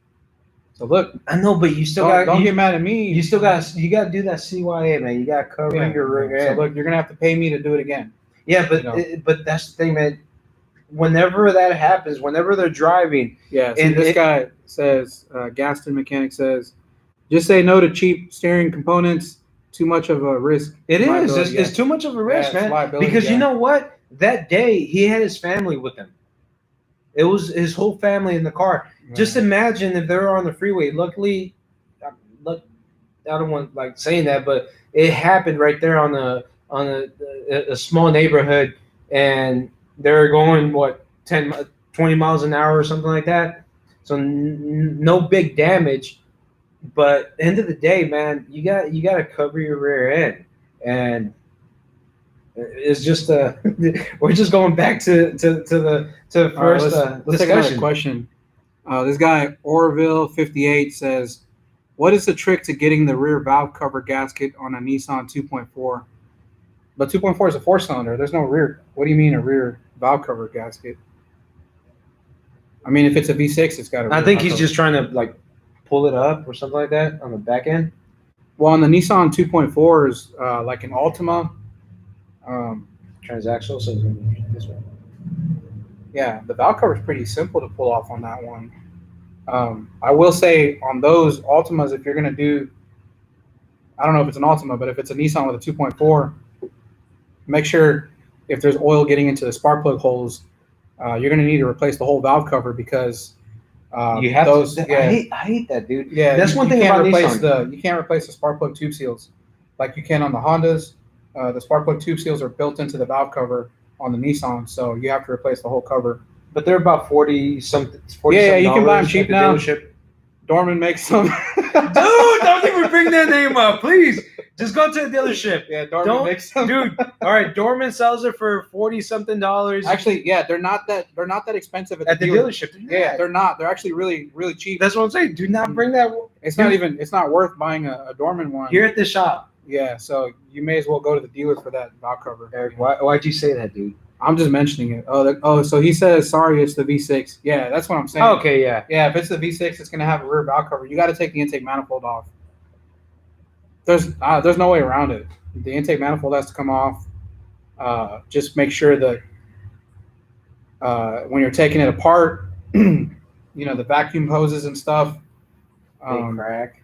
So look, I know, but you still don't get mad at me. You got to do that CYA, man. You got to cover your rear end. So look, you're gonna have to pay me to do it again. Yeah, but that's the thing, man. Whenever that happens, whenever they're driving, yeah. And this guy says, Gaston Mechanic says, just say no to cheap steering components. Too much of a risk. It is. It's too much of a risk, man. Because you know what? That day he had his family with him. It was his whole family in the car. Yeah. Just imagine if they were on the freeway. Luckily, look, I don't want like saying that, but it happened right there on a small neighborhood, and they're going 20 miles an hour or something like that. So no big damage, but end of the day, man, you got to cover your rear end, and it's just we're just going back to the first let's take another question. This guy Orville 58 says, "What is the trick to getting the rear valve cover gasket on a Nissan 2.4?" But 2.4 is a 4-cylinder. There's no rear. What do you mean a rear valve cover gasket? I mean, if it's a V6, it's got a. I think he's just trying to like pull it up or something like that on the back end. Well, on the Nissan 2.4 is like an Altima. Transaxle, so this one. Yeah, the valve cover is pretty simple to pull off on that one. I will say on those Altimas, if you're gonna do, I don't know if it's an Altima, but if it's a Nissan with a 2.4, make sure if there's oil getting into the spark plug holes, you're gonna need to replace the whole valve cover because You have those. to. Yeah, I hate that, dude. yeah. That's one thing you can't about replace Nissan. you can't replace the spark plug tube seals like you can on the Hondas. The spark plug tube seals are built into the valve cover on the Nissan, so you have to replace the whole cover. But they're about 40 something. Yeah, you can buy them cheap at the now. dealership. Dorman makes some. Dude, don't even bring that name up, please. Just go to the dealership. Yeah, Dorman makes some. Dude. All right, Dorman sells it for $40 something. Actually, yeah, they're not that expensive at the dealership. Yeah, they're not. They're actually really really cheap. That's what I'm saying. Do not bring that. It's not worth buying a Dorman one here at the shop. Yeah, so you may as well go to the dealer for that valve cover. Eric, why'd you say that, dude? I'm just mentioning it. So he says sorry, it's the V6. Yeah, that's what I'm saying. Okay, yeah. Yeah, if it's the V6, it's gonna have a rear valve cover. You got to take the intake manifold off. There's no way around it. The intake manifold has to come off. Just make sure that when you're taking it apart, the vacuum hoses and stuff. They crack.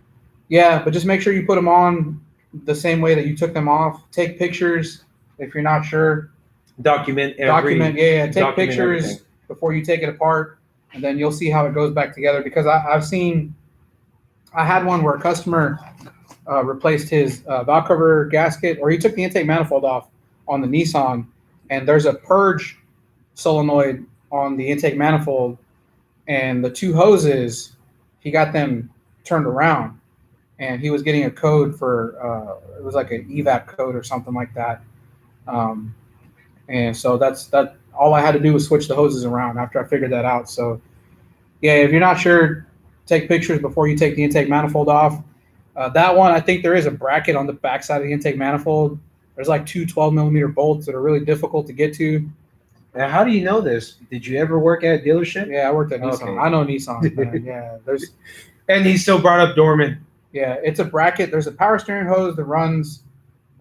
Yeah, but just make sure you put them on the same way that you took them off. Take pictures if you're not sure. Document. Take pictures everything before you take it apart, and then you'll see how it goes back together. Because I had one where a customer replaced his valve cover gasket, or he took the intake manifold off on the Nissan, and there's a purge solenoid on the intake manifold, and the two hoses, he got them turned around, and he was getting a code for it was like an evap code or something like that. And so that's all I had to do was switch the hoses around after I figured that out. So yeah, if you're not sure, take pictures before you take the intake manifold off. That one, I think there is a bracket on the backside of the intake manifold. There's like two 12mm bolts that are really difficult to get to. Now, how do you know this? Did you ever work at a dealership? Yeah, I worked at Nissan. I know Nissan, man. Yeah, and he still brought up Dorman. Yeah, it's a bracket. There's a power steering hose that runs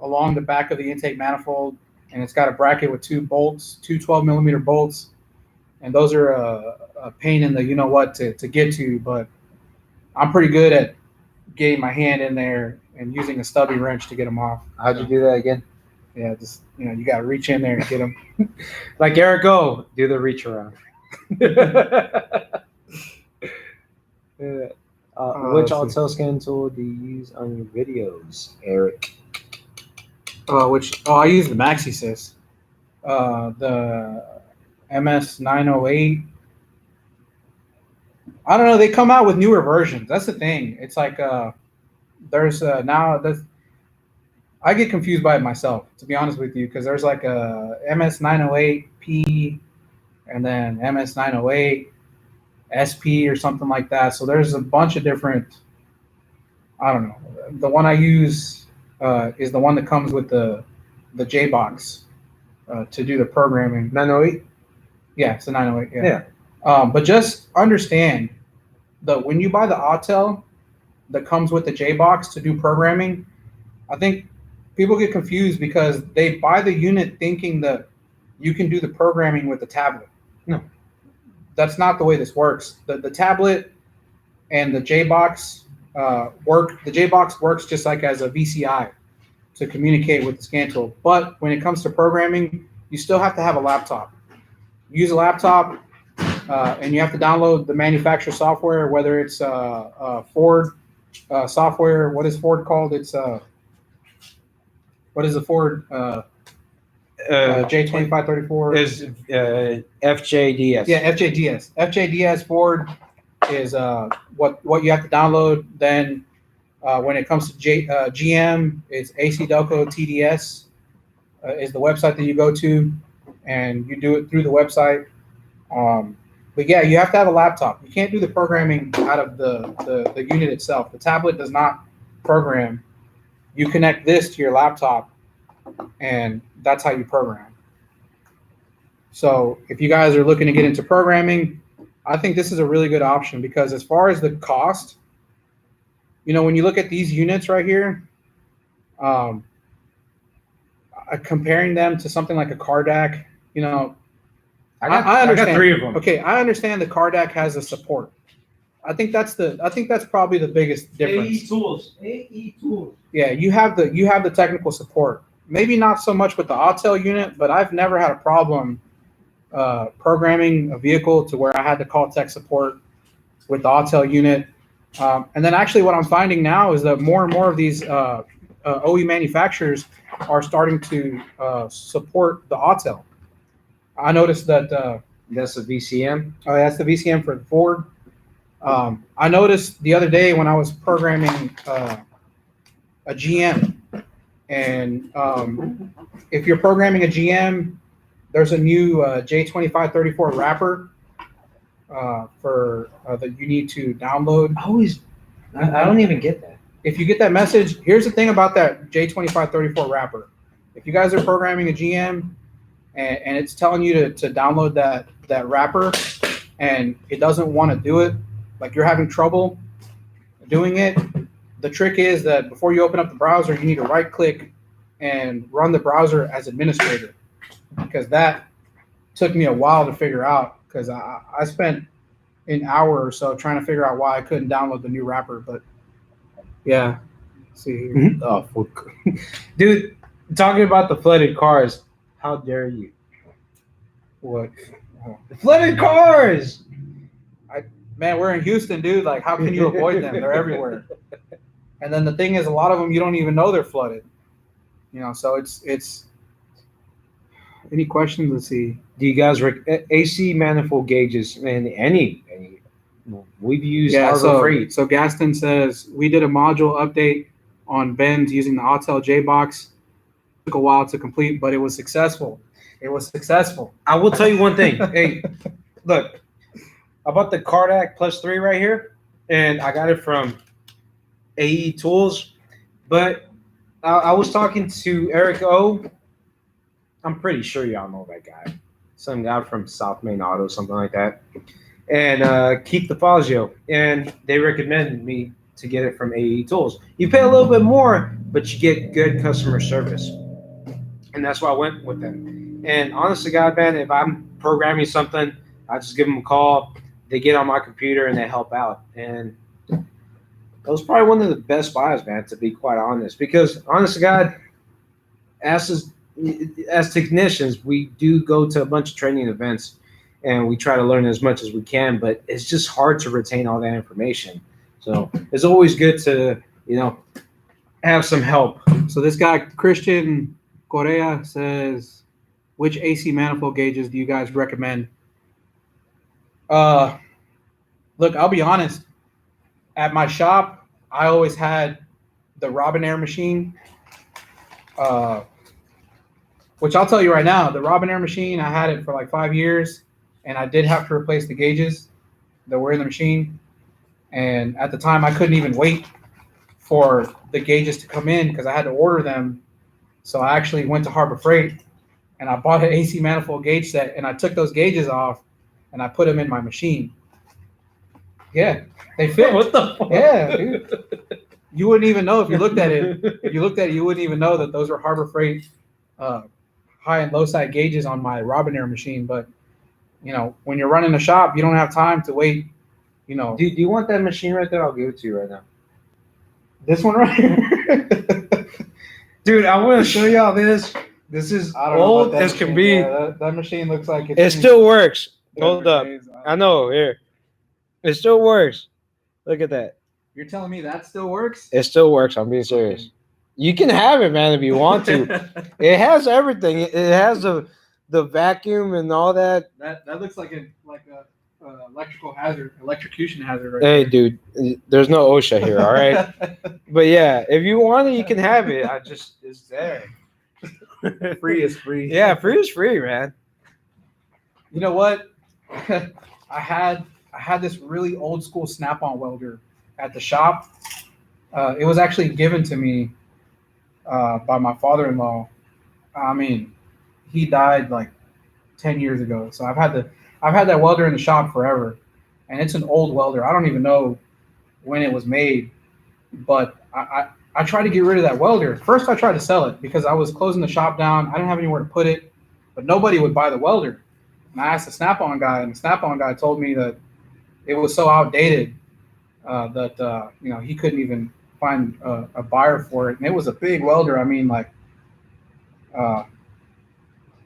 along the back of the intake manifold, and it's got a bracket with two bolts, two 12mm bolts, and those are a pain in the to get to. But I'm pretty good at getting my hand in there and using a stubby wrench to get them off. How'd you do that again? Yeah, just you got to reach in there and get them. Like Eric, go do the reach around. Which auto scan tool do you use on your videos, Eric? I use the MaxiSys, the MS908. I don't know. They come out with newer versions. That's the thing. It's like there's now. I get confused by it myself, to be honest with you, because there's like a MS908P and then MS908 SP or something like that. So there's a bunch of different. I don't know. The one I use is the one that comes with the J-Box to do the programming. 908? Yeah, it's a 908. Yeah. But just understand that when you buy the Autel that comes with the J-Box to do programming, I think people get confused because they buy the unit thinking that you can do the programming with the tablet. No. That's not the way this works. The tablet and the J-Box work. The J-Box works just like as a VCI to communicate with the scan tool. But when it comes to programming, you still have to have a laptop. Use a laptop, and you have to download the manufacturer software, whether it's Ford software. What is Ford called? It's what is the Ford J2534? Is FJDS. Yeah, FJDS. FJDS Ford is what you have to download. Then when it comes to GM, it's AC Delco TDS is the website that you go to, and you do it through the website. But yeah, you have to have a laptop. You can't do the programming out of the unit itself. The tablet does not program. You connect this to your laptop, and that's how you program. So if you guys are looking to get into programming, I think this is a really good option because as far as the cost, when you look at these units right here, um, comparing them to something like a Cardac, I understand. I got 3 of them. Okay, I understand the Cardac has a support. I think that's probably the biggest difference. AE tools. Yeah, you have the technical support. Maybe not so much with the Autel unit, but I've never had a problem programming a vehicle to where I had to call tech support with the Autel unit. And then actually what I'm finding now is that more and more of these OE manufacturers are starting to support the Autel. I noticed that That's a VCM. oh, that's the VCM for the Ford. I noticed the other day when I was programming a GM, and if you're programming a GM, there's a new J2534 wrapper that you need to download. I don't even get that. If you get that message, here's the thing about that J2534 wrapper. If you guys are programming a GM and it's telling you to download that wrapper and it doesn't want to do it, like you're having trouble doing it, the trick is that before you open up the browser, you need to right click and run the browser as administrator, because that took me a while to figure out, because I spent an hour or so trying to figure out why I couldn't download the new wrapper. But yeah, see here. Oh, dude, talking about the flooded cars, how dare you? What? The flooded cars! Man, we're in Houston, dude. Like, how can you avoid them? They're everywhere. And then the thing is, a lot of them you don't even know they're flooded. So it's. Any questions? Let's see. Do you guys AC manifold gauges and any we've used Harbor Freight? So Gaston says we did a module update on bends using the Autel J box. Took a while to complete, but it was successful. It was successful. I will tell you one thing. Hey, look, I bought the Cardac Plus 3 right here, and I got it from AE Tools. But I was talking to Eric O. I'm pretty sure y'all know that guy. Some guy from South Main Auto, something like that. And Keith DeFazio. And they recommended me to get it from AE Tools. You pay a little bit more, but you get good customer service. And that's why I went with them. And honestly, God, man, if I'm programming something, I just give them a call. They get on my computer and they help out. And that was probably one of the best buys, man, to be quite honest. Because, honestly, God, as technicians, we do go to a bunch of training events and we try to learn as much as we can, but it's just hard to retain all that information. So it's always good to, have some help. So this guy, Christian Correa, says, which AC manifold gauges do you guys recommend? Look, I'll be honest. At my shop, I always had the Robinair machine, which I'll tell you right now, the Robinair machine, I had it for like 5 years, and I did have to replace the gauges that were in the machine. And at the time, I couldn't even wait for the gauges to come in because I had to order them. So I actually went to Harbor Freight and I bought an AC manifold gauge set, and I took those gauges off and I put them in my machine. Yeah, they fit. What the fuck? Yeah, dude. You wouldn't even know if you looked at it. If you looked at it, you wouldn't even know that those were Harbor Freight high and low side gauges on my Robinair machine. But when you're running a shop, you don't have time to wait. Do you want that machine right there? I'll give it to you right now. This one right here. Dude, I want to show y'all this. This is old as can be. Yeah, that machine looks like it still works. Hold up. I know. Here. It still works. Look at that. You're telling me that still works? It still works. I'm being serious. You can have it, man, if you want to. It has everything. It has the vacuum and all that. That looks like a electrocution hazard right Hey, there. dude, there's no OSHA here, all right? But yeah, if you want it, you can have it. It's there. Free is free. Yeah, free is free, man. You know what? I had this really old school snap-on welder at the shop. It was actually given to me by my father-in-law. I mean, he died like 10 years ago, so I've had that welder in the shop forever. and it's an old welder. I don't even know when it was made, but I tried to get rid of that welder. First, I tried to sell it because I was closing the shop down. I didn't have anywhere to put it, but nobody would buy the welder. And I asked the Snap-on guy, and the Snap-on guy told me that it was so outdated that he couldn't even find a buyer for it. And it was a big welder. I mean, like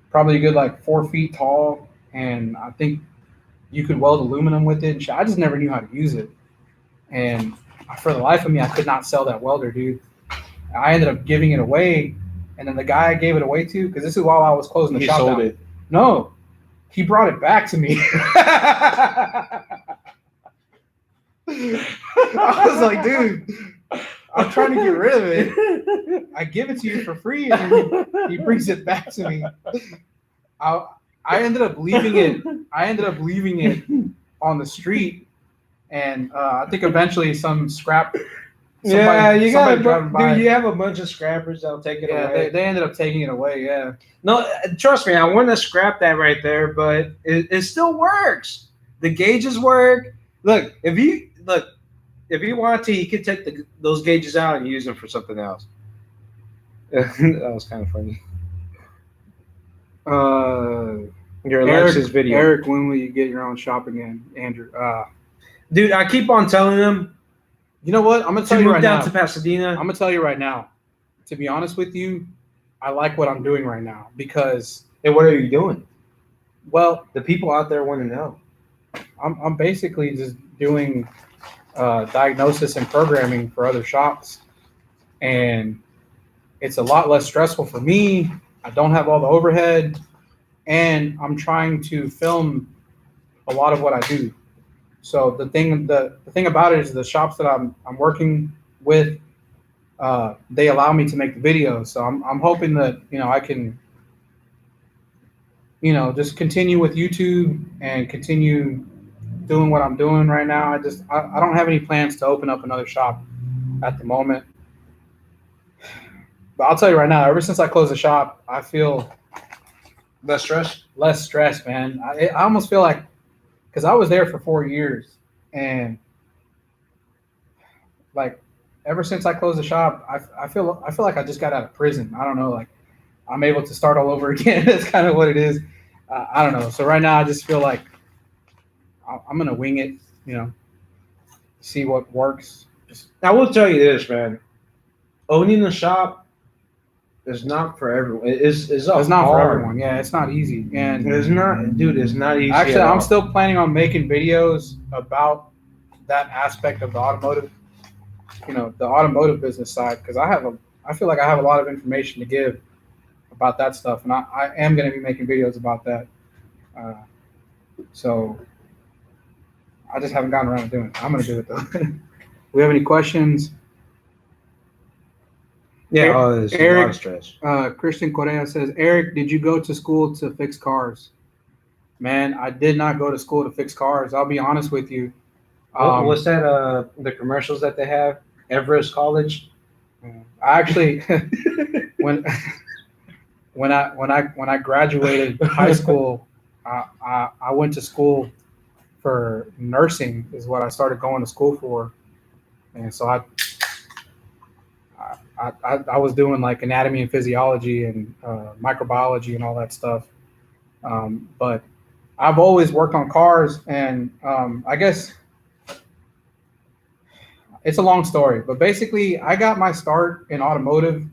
probably a good like 4 feet tall, and I think you could weld aluminum with it. And I just never knew how to use it, and for the life of me, I could not sell that welder, dude. I ended up giving it away, and then the guy I gave it away to, because this is while I was closing the shop down. He sold it. No, he brought it back to me. I was like, dude, I'm trying to get rid of it. I give it to you for free, and he brings it back to me. I ended up leaving it. On the street, and I think eventually some scrap. You have a bunch of scrappers that'll take it away. They ended up taking it away. Yeah. No, trust me, I want to scrap that right there, but it still works. The gauges work. Look, if you want to, you can take those gauges out and use them for something else. That was kind of funny. Your Alexa's video. Eric, when will you get your own shop again, Andrew? Dude, I keep on telling them. You know what? I'm gonna tell you right now. To Pasadena. I'm gonna tell you right now. To be honest with you, I like what I'm doing right now because. And what are you doing? Well, the people out there want to know. I'm basically just doing diagnosis and programming for other shops, and it's a lot less stressful for me. I don't have all the overhead, and I'm trying to film a lot of what I do. So the thing about it is the shops that I'm working with, they allow me to make the videos. So I'm hoping that I can just continue with YouTube and continue doing what I'm doing right now. I don't have any plans to open up another shop at the moment. But I'll tell you right now, ever since I closed the shop, I feel less stress. Less stress, man. I almost feel like, because I was there for 4 years, and like ever since I closed the shop, I feel like I just got out of prison. I don't know, like I'm able to start all over again. That's kind of what it is. I don't know. So right now, I just feel like I'm gonna wing it. See what works. I will tell you this, man. Owning a shop is not for everyone. It's not for everyone. Yeah, it's not easy. And it's not, dude. It's not easy. Actually, I'm still planning on making videos about that aspect of the automotive, the automotive business side, because I feel like I have a lot of information to give about that stuff, and I am going to be making videos about that. So I just haven't gotten around to doing it. I'm going to do it though. We have any questions? Yeah, there's a lot of stress. Christian Correa says, Eric, did you go to school to fix cars? Man, I did not go to school to fix cars. I'll be honest with you. What's that? The commercials that they have? Everest College. I actually, when I graduated high school, I went to school for nursing. Is what I started going to school for, and so I was doing like anatomy and physiology and microbiology and all that stuff. But I've always worked on cars, and I guess it's a long story, but basically I got my start in automotive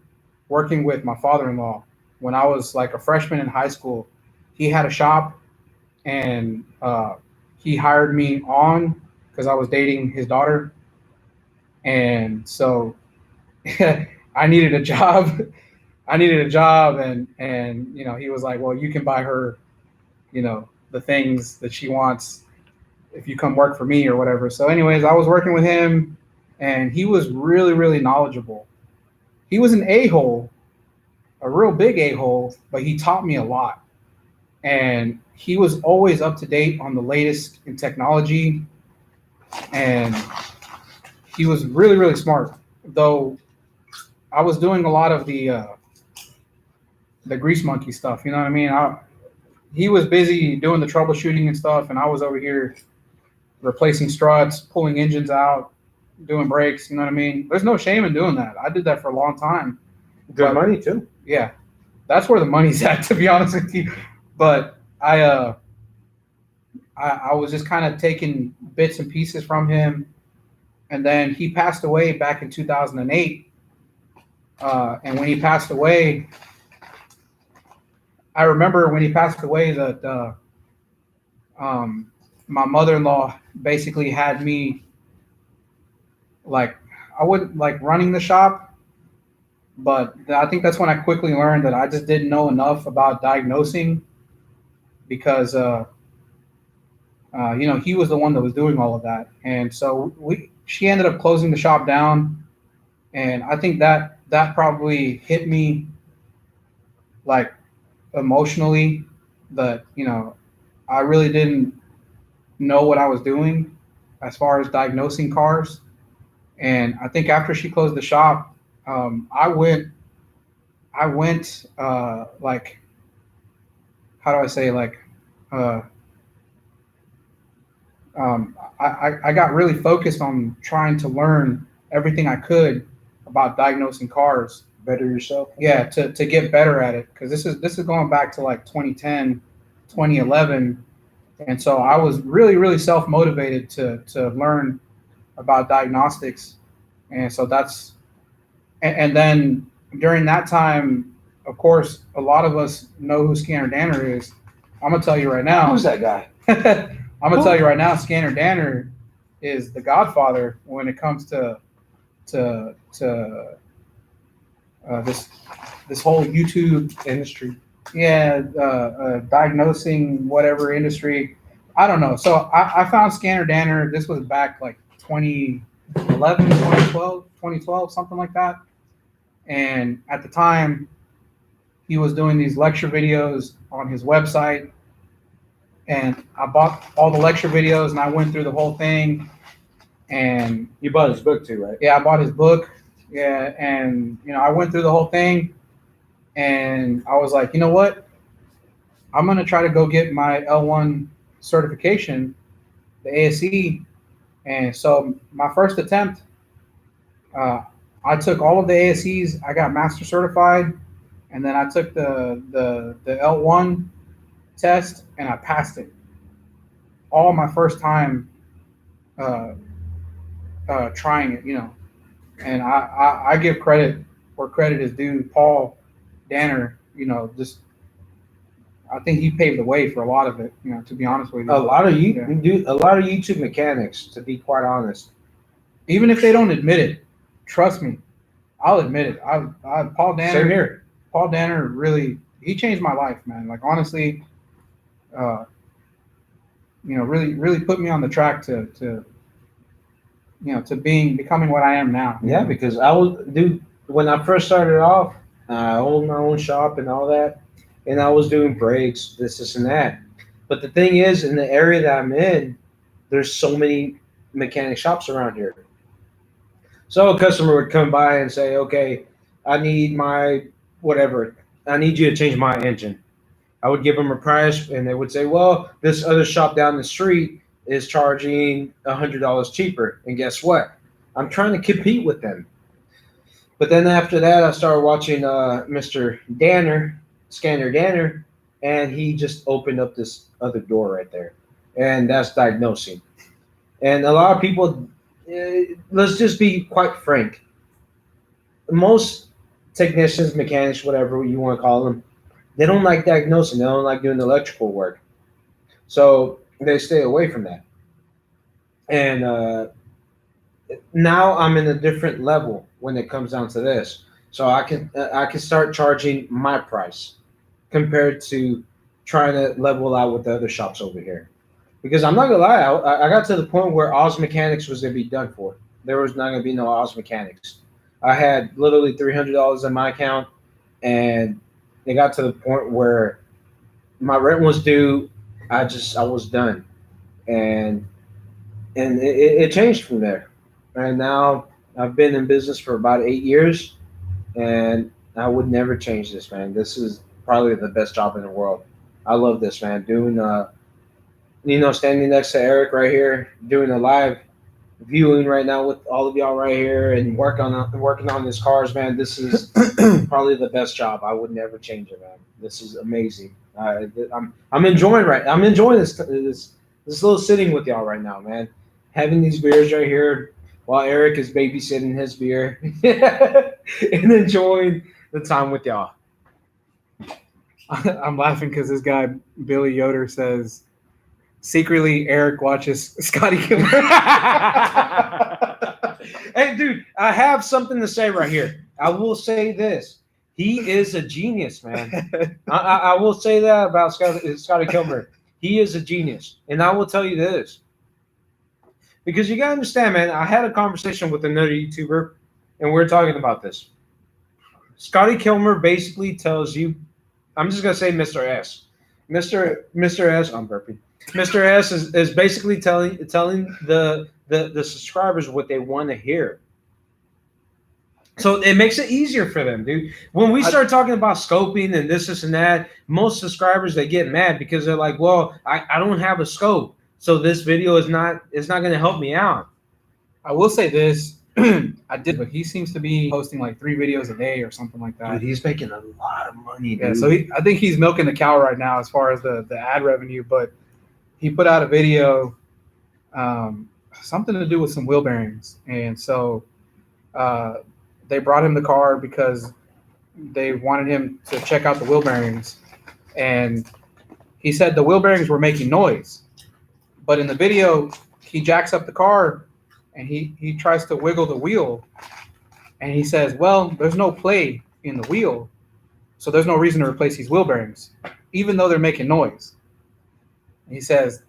working with my father-in-law when I was like a freshman in high school. He had a shop, and he hired me on because I was dating his daughter. And so I needed a job. And he was like, well, you can buy her, the things that she wants if you come work for me or whatever. So anyways, I was working with him, and he was really, really knowledgeable. He was an a-hole, a real big a-hole, but he taught me a lot. And he was always up to date on the latest in technology. And he was really, really smart, though. I was doing a lot of the grease monkey stuff. You know what I mean? He was busy doing the troubleshooting and stuff, and I was over here replacing struts, pulling engines out, doing brakes. You know what I mean? There's no shame in doing that. I did that for a long time. Good But- money too. Yeah, that's where the money's at, to be honest with you. But I was just kind of taking bits and pieces from him, and then he passed away back in 2008. And when he passed away, I remember when he passed away that my mother-in-law basically had me like, I wouldn't like running the shop, but I think that's when I quickly learned that I just didn't know enough about diagnosing because he was the one that was doing all of that, and so she ended up closing the shop down, and I think that probably hit me like emotionally, that I really didn't know what I was doing as far as diagnosing cars. And I think after she closed the shop, I went like, how do I say, like I got really focused on trying to learn everything I could about diagnosing cars. Better yourself. Yeah, to get better at it, because this is going back to like 2010, 2011, and so I was really self-motivated to learn about diagnostics, and so and then during that time, of course, a lot of us know who Scanner Danner is. I'm gonna tell you right now. Who's that guy? I'm gonna tell you right now, Scanner Danner is the godfather when it comes to this whole YouTube Industry. yeah, diagnosing whatever industry. I don't know. So I found Scanner Danner. This was back like 2011, 2012, something like that. And at the time, he was doing these lecture videos on his website. And I bought all the lecture videos and I went through the whole thing. And You bought his book too, right? yeah, I bought his book. Yeah, and I went through the whole thing, and I was like, you know what? I'm gonna try to go get my L1 certification, the ASE. And so my first attempt, I took all of the ASEs. I got master certified, and then I took the L1 test, and I passed it. All my first time trying it, and I give credit where credit is due. Paul Danner, just I think he paved the way for a lot of it. To be honest with you, A lot of YouTube mechanics, to be quite honest. even if they don't admit it, trust me, I'll admit it. Paul Danner. Same here. Paul Danner really, he changed my life, man. Like honestly, really put me on the track to becoming what I am now. Yeah, because when I first started off, I owned my own shop and all that, and I was doing brakes, this and that. But the thing is, in the area that I'm in, there's so many mechanic shops around here. So a customer would come by and say, okay, I need my whatever. I need you to change my engine. I would give them a price, and they would say, well, this other shop down the street is charging $100 cheaper. And guess what? I'm trying to compete with them. But then after that, I started watching Mr. Danner, Scanner Danner, and he just opened up this other door right there. And that's diagnosing. And a lot of people, let's just be quite frank. Most technicians, mechanics, whatever you want to call them, they don't like diagnosing. They don't like doing electrical work. So they stay away from that. And now I'm in a different level when it comes down to this. So I can start charging my price compared to trying to level out with the other shops over here. Because I'm not gonna lie, I got to the point where Oz Mechanics was gonna be done for. There was not gonna be no Oz Mechanics. I had literally $300 in my account, and it got to the point where my rent was due. I was done, and it changed from there. And now I've been in business for about 8 years, and I would never change this, man. This is probably the best job in the world. I love this, man. Doing standing next to Eric right here, doing a live viewing right now with all of y'all right here, and working on his cars, man. This is probably the best job. I would never change it, man. This is amazing. I'm enjoying this little sitting with y'all right now, man. Having these beers right here while Eric is babysitting his beer and enjoying the time with y'all. I'm laughing because this guy Billy Yoder says secretly Eric watches Scotty Kilmer. Hey, dude, I have something to say right here. I will say this: he is a genius, man. I will say that about Scotty Kilmer. He is a genius, and I will tell you this because you gotta understand, man. I had a conversation with another YouTuber, and we are talking about this. Scotty Kilmer basically tells you. I'm just gonna say Mr. S. Mr. S. I'm burping. Mr. S is basically telling the subscribers what they want to hear. So it makes it easier for them, dude. When we start talking about scoping and this and that, most subscribers they get mad because they're like, "Well, I don't have a scope, so this video is not going to help me out." I will say this. I did, but he seems to be posting like 3 videos a day or something like that. Dude, he's making a lot of money, dude. Yeah, so I think he's milking the cow right now as far as the ad revenue. But he put out a video, something to do with some wheel bearings, and so they brought him the car because they wanted him to check out the wheel bearings, and he said the wheel bearings were making noise, but in the video he jacks up the car. And he tries to wiggle the wheel, and he says, "Well, there's no play in the wheel, so there's no reason to replace these wheel bearings, even though they're making noise." And he says,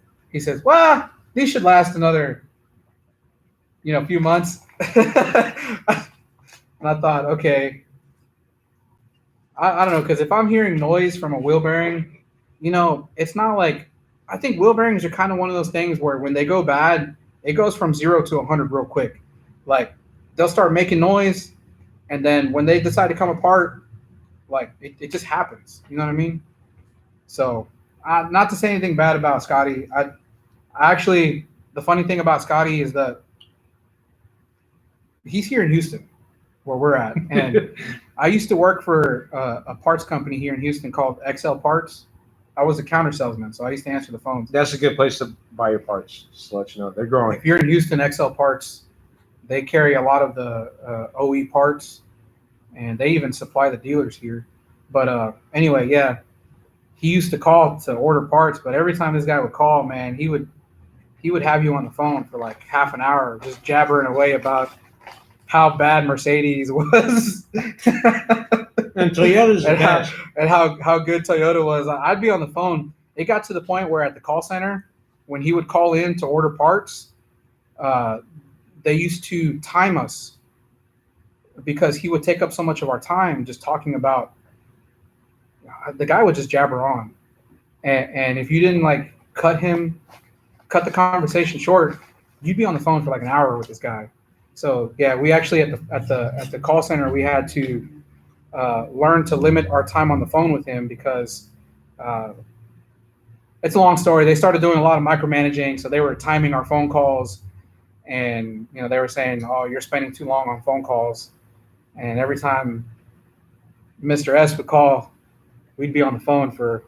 "Well, these should last another, few months." And I thought, okay, I don't know, because if I'm hearing noise from a wheel bearing, it's not like I think wheel bearings are kind of one of those things where when they go bad. It goes from 0 to 100 real quick. Like they'll start making noise, and then when they decide to come apart, like it just happens. You know what I mean? So, not to say anything bad about Scotty. I actually, the funny thing about Scotty is that he's here in Houston, where we're at, and I used to work for a parts company here in Houston called XL Parts. I was a counter salesman, so I used to answer the phones. That's a good place to buy your parts, just to let you know. They're growing. If you're in Houston, XL Parts, they carry a lot of the OE parts, and they even supply the dealers here. But anyway, yeah, he used to call to order parts, but every time this guy would call, man, he would have you on the phone for like half an hour just jabbering away about how bad Mercedes was. And Toyota's and how good Toyota was. I'd be on the phone. It got to the point where at the call center, when he would call in to order parts, they used to time us because he would take up so much of our time just talking about. The guy would just jabber on, and if you didn't like cut the conversation short, you'd be on the phone for like an hour with this guy. So yeah, we actually at the call center we had to learn to limit our time on the phone with him because it's a long story. They started doing a lot of micromanaging, so they were timing our phone calls, and they were saying, "Oh, you're spending too long on phone calls," and every time Mr. S would call, we'd be on the phone for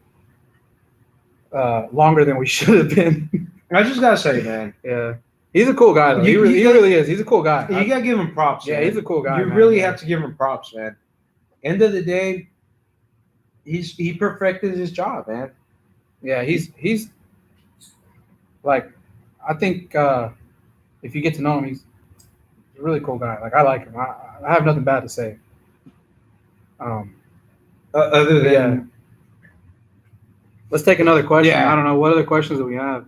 longer than we should have been. I just gotta say, man, yeah. He's a cool guy, though. He really is. He's a cool guy. You gotta give him props. Yeah, man. He's a cool guy. You really have to give him props, man. End of the day, he perfected his job, man. Yeah, he's like, I think if you get to know him, he's a really cool guy. Like I like him. I have nothing bad to say. Other than, yeah. Let's take another question. Yeah. I don't know what other questions do we have.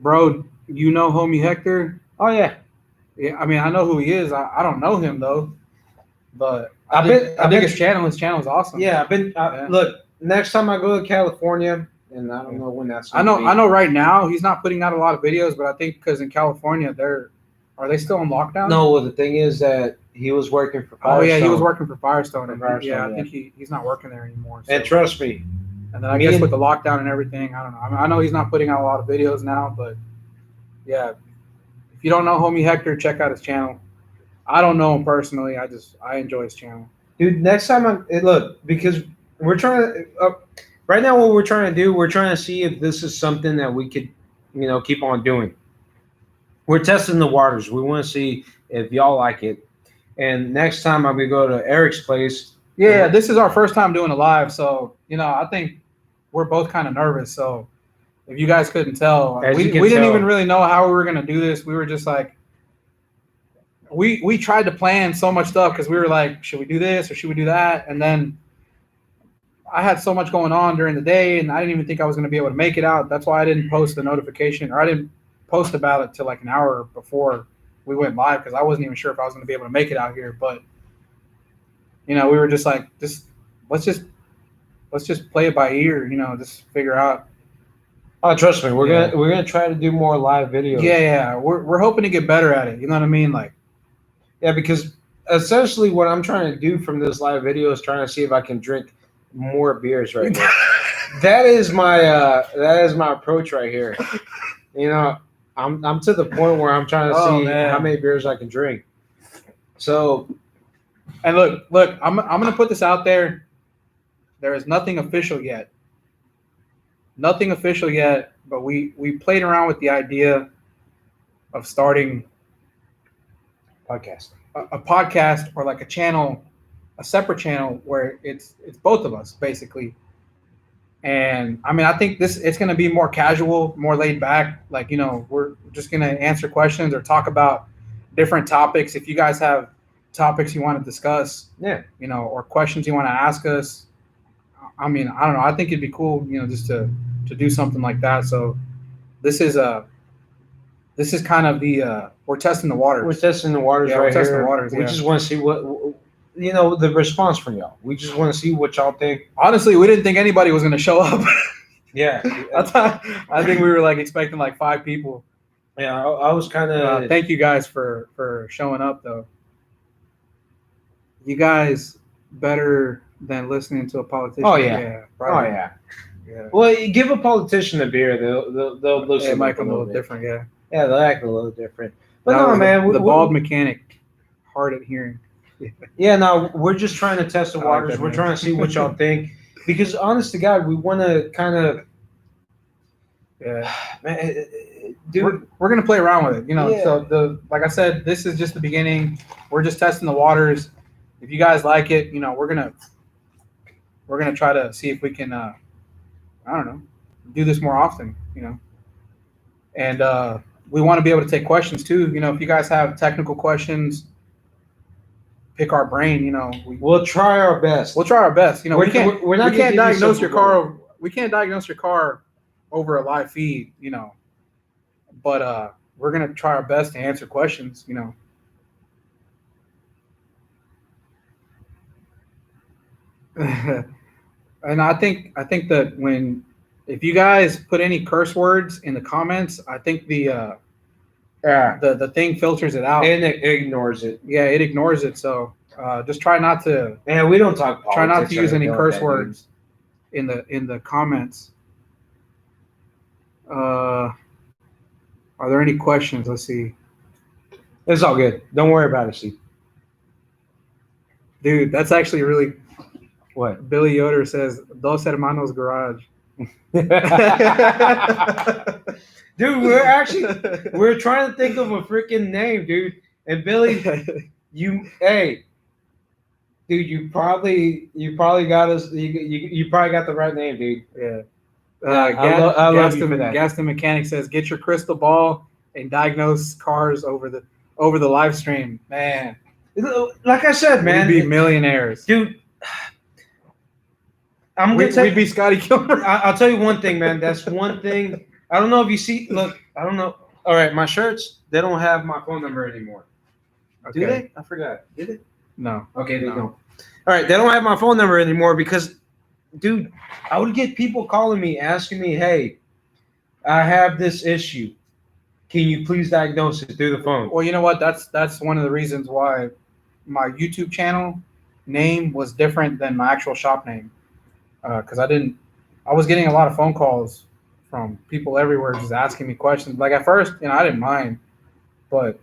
Bro, you know homie Hector? Oh yeah. Yeah, I mean I know who he is. I don't know him though, but I think his channel is awesome. Yeah, look. Next time I go to California, and I don't know when that's. I know. Right now he's not putting out a lot of videos, but I think because in California are they still in lockdown? No. Well, the thing is that he was working for Firestone. Oh yeah, he was working for Firestone. I think he's not working there anymore. So. And trust me, And then I guess with the lockdown and everything, I don't know. I know he's not putting out a lot of videos now, but yeah. If you don't know Homie Hector, check out his channel. I don't know him personally. I enjoy his channel. Dude, next time look, because we're trying to right now what we're trying to do, we're trying to see if this is something that we could, keep on doing. We're testing the waters. We want to see if y'all like it. And next time I'm gonna go to Eric's place. Yeah, this is our first time doing a live, so I think we're both kind of nervous. So if you guys couldn't tell, we didn't even really know how we were gonna do this. We were just like, we tried to plan so much stuff because we were like, should we do this or should we do that? And then I had so much going on during the day, and I didn't even think I was gonna be able to make it out. That's why I didn't post the notification, or I didn't post about it till like an hour before we went live, because I wasn't even sure if I was gonna be able to make it out here. But we were just like, let's just play it by ear, just figure out. Oh, trust me, we're gonna try to do more live videos. Yeah, we're hoping to get better at it. You know what I mean? Like, yeah, because essentially what I'm trying to do from this live video is trying to see if I can drink more beers right now. that is my approach right here. I'm to the point where I'm trying to see how many beers I can drink. So, and look, I'm gonna put this out there. There is nothing official yet. Nothing official yet, but we played around with the idea of starting a podcast or like a channel, a separate channel where it's both of us basically. And I mean, I think it's going to be more casual, more laid back. Like, we're just going to answer questions or talk about different topics. If you guys have topics you want to discuss, or questions you want to ask us, I mean, I don't know. I think it'd be cool, just to do something like that. So this is kind of the we're testing the waters. We're testing the waters right testing here. The waters. We just want to see what the response from y'all. We just want to see what y'all think. Honestly, we didn't think anybody was going to show up. Yeah, I think we were like expecting like 5 people. Yeah, I was kind of. Thank you guys for showing up, though. You guys better than listening to a politician. Oh yeah, yeah. Well, you give a politician a beer, they'll listen. It might come a little different, yeah. Yeah, they'll act a little different. But no, man, the bald mechanic, hard at hearing. Yeah, no, we're just trying to test the waters. We're trying to see what y'all think, because honest to God, we want to kind of. Yeah, man, dude, we're gonna play around with it, Yeah. So like I said, this is just the beginning. We're just testing the waters. If you guys like it, we're gonna try to see if we can, I don't know, do this more often, And we want to be able to take questions too. If you guys have technical questions, pick our brain. We'll try our best. We can't diagnose your car. We can't diagnose your car over a live feed, But we're gonna try our best to answer questions, And I think that if you guys put any curse words in the comments, I think the thing filters it out and it ignores it. Yeah, it ignores it. So just try not to. And we don't talk politics. Try not to use any curse words in the comments. Are there any questions? Let's see. It's all good. Don't worry about it, Steve. Dude, that's actually really. What? Billy Yoder says, Dos Hermanos Garage. Dude, we're trying to think of a freaking name, dude. And Billy, you probably got us. You probably got the right name, dude. Yeah. I love you for that. Gaston Mechanic says, get your crystal ball and diagnose cars over the live stream. Man, like I said, man, we'd be millionaires, dude. We'd be Scotty Kilmer. I'll tell you one thing, man. That's one thing. I don't know if you see. Look, I don't know. All right, my shirts, they don't have my phone number anymore. Okay. Do they? I forgot. Did it? No. Okay, they don't. All right, they don't have my phone number anymore because, dude, I would get people calling me, asking me, hey, I have this issue. Can you please diagnose it through the phone? Well, you know what? That's one of the reasons why my YouTube channel name was different than my actual shop name. Because I didn't I was getting a lot of phone calls from people everywhere just asking me questions. Like at first, I didn't mind, but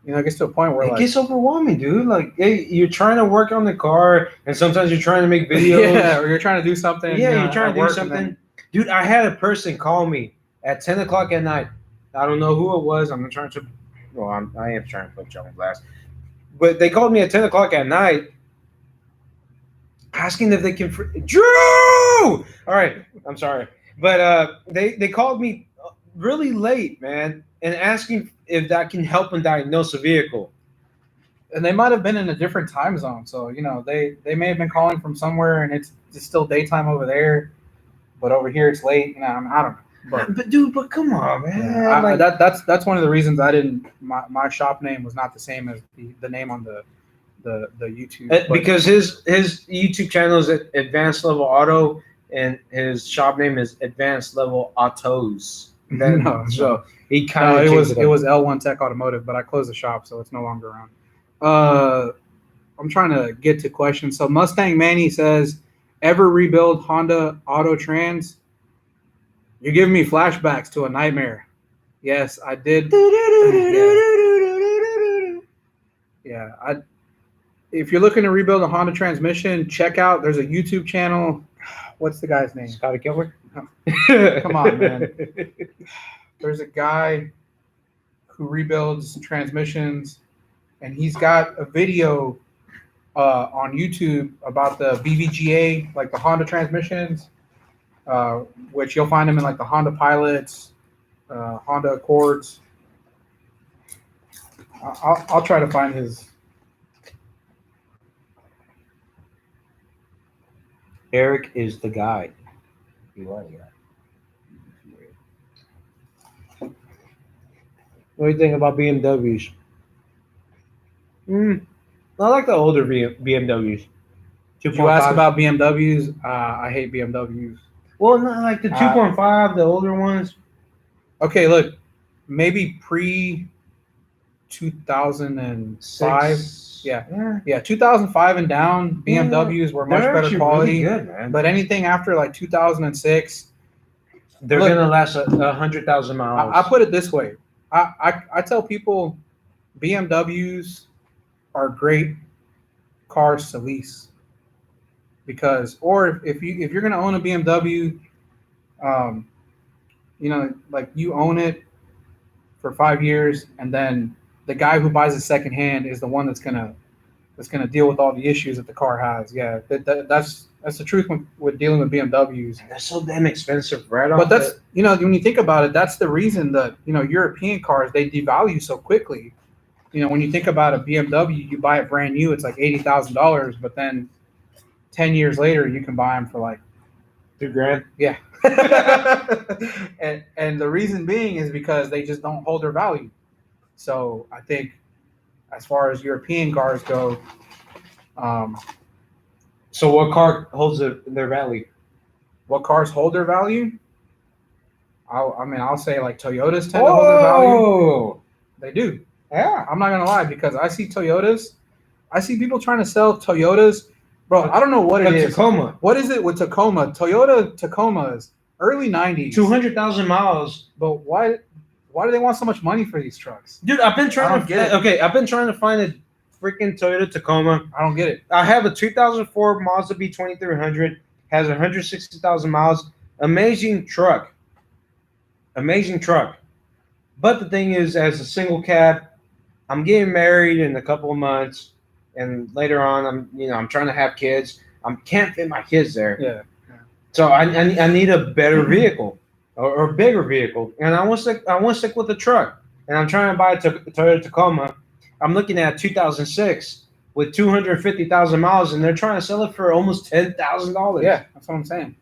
it gets to a point where It gets overwhelming, dude. Like, hey, you're trying to work on the car, and sometimes you're trying to make videos. yeah, or you're trying to do something. Yeah, you're trying to do work, something. Dude, I had a person call me at 10 o'clock at night. I don't know who it was. I'm not trying to. Well, I am trying to put you on blast. But they called me at 10 o'clock at night, asking if they can. Drew! All right, I'm sorry, but they called me really late, man, and asking if that can help them diagnose a vehicle. And they might have been in a different time zone, so they may have been calling from somewhere, and it's still daytime over there, but over here it's late. I don't know. But come on, man. Yeah, that's one of the reasons I didn't. My shop name was not the same as the name on the YouTube. Because his YouTube channel is Advanced Level Auto, and his shop name is Advanced Level Autos. So he kind of it was L1 Tech Automotive, but I closed the shop, so it's no longer around. I'm trying to get to questions. So Mustang Manny says, ever rebuild Honda Auto Trans? You're giving me flashbacks to a nightmare. Yes, I did. Yeah. If you're looking to rebuild a Honda transmission, check out. There's a YouTube channel. What's the guy's name? Scotty Gilbert. Come on, man. There's a guy who rebuilds transmissions, and he's got a video on YouTube about the BVGA, like the Honda transmissions, which you'll find them in like the Honda Pilots, Honda Accords. I'll try to find his. Eric is the guy. You are the guy. What do you think about BMWs? I like the older BMWs. You ask about BMWs. I hate BMWs. Well, not like the 2.5, the older ones. Okay, look, maybe pre 2005. Yeah, 2005 and down, BMWs were much better quality. Really good, man. But anything after like 2006, they're gonna last 100,000 miles. I put it this way: I tell people BMWs are great cars to lease, because, or if you're gonna own a BMW, like you own it for 5 years, and then the guy who buys it secondhand is the one that's gonna deal with all the issues that the car has. Yeah, that's the truth with dealing with BMWs. They're so damn expensive, right? But that's when you think about it, that's the reason that European cars, they devalue so quickly. When you think about a BMW, you buy it brand new, it's like $80,000, but then 10 years later you can buy them for like $2,000. Yeah. and the reason being is because they just don't hold their value. So I think as far as European cars go, so what car holds their value? What cars hold their value? I'll say like Toyotas tend to hold their value. They do. Yeah. I'm not gonna lie, because I see Toyotas. I see people trying to sell Toyotas. Bro, I don't know what it is. Tacoma. What is it with Tacoma? Toyota Tacomas, early 90s. 200,000 miles. But why do they want so much money for these trucks? Dude, I've been trying to find a freaking Toyota Tacoma. I don't get it. I have a 2004 Mazda B2300, has 160,000 miles. Amazing truck. But the thing is, as a single cab, I'm getting married in a couple of months, and later on, I'm trying to have kids. I can't fit my kids there. Yeah. So I need a better vehicle or a bigger vehicle, and I want to stick with the truck. And I'm trying to buy a Toyota Tacoma. I'm looking at 2006 with 250,000 miles, and they're trying to sell it for almost $10,000. Yeah, that's what I'm saying.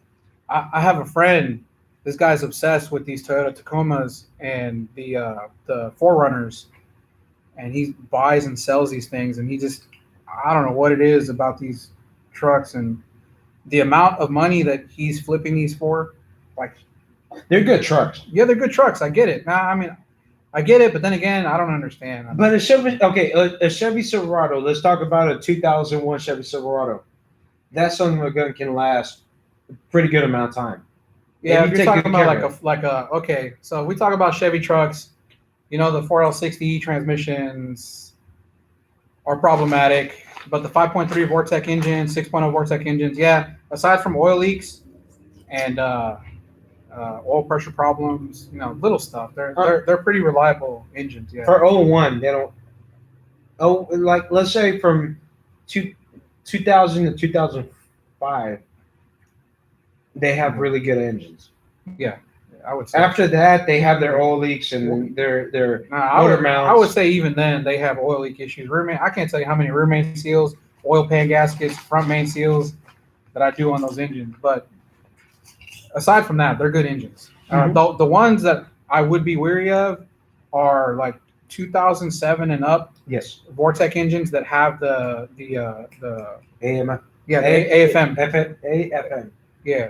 I have a friend. This guy's obsessed with these Toyota Tacomas and the 4Runners, and he buys and sells these things. And I don't know what it is about these trucks and the amount of money that he's flipping these for. Like, they're good trucks. Yeah, they're good trucks. I get it. I get it, but then again, I don't understand. But a Chevy Silverado. Let's talk about a 2001 Chevy Silverado. That son of a gun can last a pretty good amount of time. Yeah, Maybe if you're take talking good about care of it. okay, so we talk about Chevy trucks, the 4L60 transmissions are problematic, but the 5.3 Vortec engine, 6.0 Vortec engines, yeah, aside from oil leaks and oil pressure problems, little stuff, they're pretty reliable engines, yeah. For '01, they don't. Oh, like let's say from two, 2000 to 2005, they have really good engines. Yeah, I would say. After that, they have their oil leaks and their Nah, motor I would mounts. say even then they have oil leak issues. I can't tell you how many rear main seals, oil pan gaskets, front main seals that I do on those engines. But aside from that, they're good engines. Mhm. The ones that I would be weary of are like 2007 and up Yes. Vortec engines that have the AMF. yeah the AFM AFM. yeah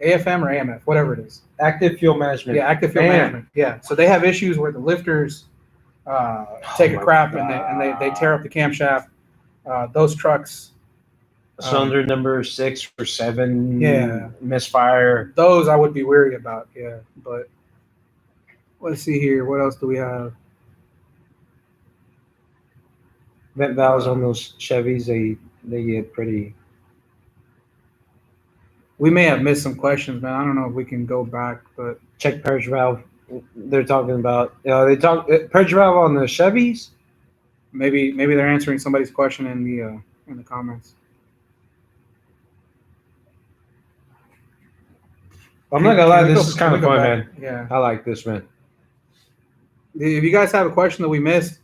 AFM or AMF, whatever it is. Active fuel management. Yeah, active fuel Man. management. Yeah, so they have issues where the lifters take a my crap and they tear up the camshaft. Those trucks, Cylinder number 6 or 7. Yeah. Misfire. those I would be weary about. Yeah, but let's see here. What else do we have? Vent valves on those Chevys, they get pretty. We may have missed some questions, man. I don't know if we can go back, but Check purge valve. They're talking about. They talk purge valve on the Chevys. maybe they're answering somebody's question in the comments. I'm not gonna lie, Can we this go- is can kind we of go fun, back? man. Yeah. I like this, man. If you guys have a question that we missed,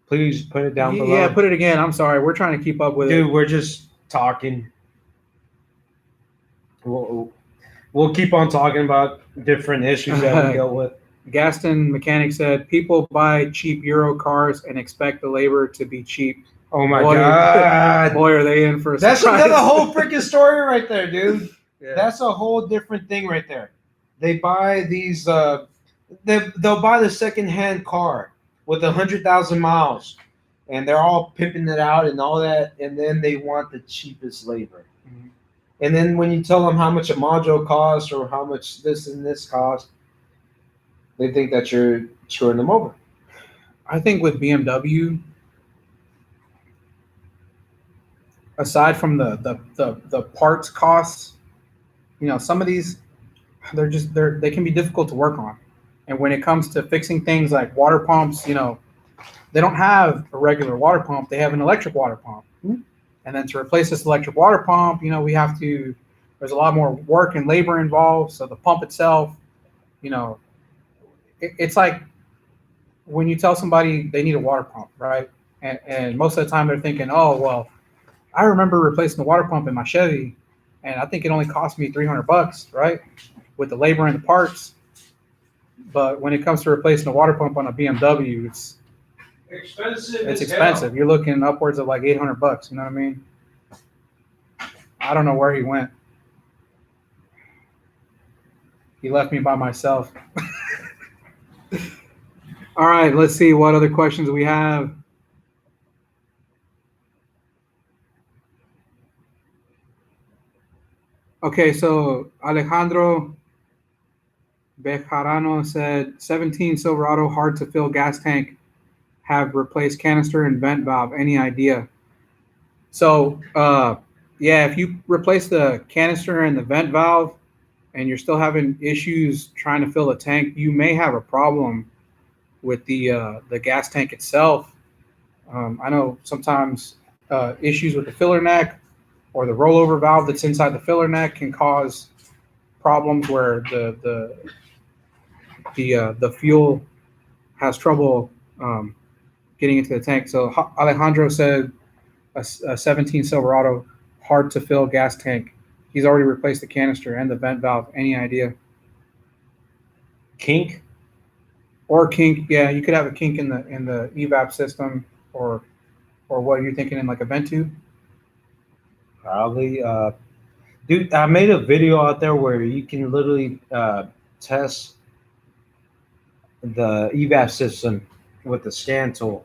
Please put it down below. yeah, put it again. I'm sorry, we're trying to keep up with Dude, it. we're just talking. We'll keep on talking about different issues that we dealt with. Gaston Mechanic said, "People buy cheap Euro cars and expect the labor to be cheap. Oh my Boy, god. Boy, are they in for a That's surprise." another whole freaking story right there, dude. Yeah. That's a whole different thing right there. They buy these they'll buy the secondhand car with 100,000 miles and they're all pimping it out and all that, and then they want the cheapest labor. Mhm. And then when you tell them how much a module costs or how much this and this costs, they think that you're screwing them over. I think with BMW, aside from the parts costs, some of these they can be difficult to work on. And when it comes to fixing things like water pumps, they don't have a regular water pump, they have an electric water pump. Mhm. And then to replace this electric water pump, there's a lot more work and labor involved. So the pump itself, it's like when you tell somebody they need a water pump, right? And most of the time they're thinking, oh, well, I remember replacing the water pump in my Chevy, and I think it only cost me $300, right? With the labor and the parts. But when it comes to replacing a water pump on a BMW, it's expensive. You're looking upwards of like $800. You know what I mean? I don't know where he went. He left me by myself. All right, let's see what other questions we have. Okay, so Alejandro Bejarano said 17 Silverado hard to fill gas tank have replaced canister and vent valve. Any idea? So, yeah, if you replace the canister and the vent valve and you're still having issues trying to fill the tank, you may have a problem with the gas tank itself. I know sometimes issues with the filler neck or the rollover valve that's inside the filler neck can cause problems where the fuel has trouble getting into the tank. So Alejandro said a 17 Silverado hard to fill gas tank. He's already replaced the canister and the vent valve. Any idea? Kink? Or kink? Yeah, you could have a kink in the evap system, or what are you thinking, in like a vent tube? Probably. Dude, I made a video out there where you can literally test the evap system with the scan tool.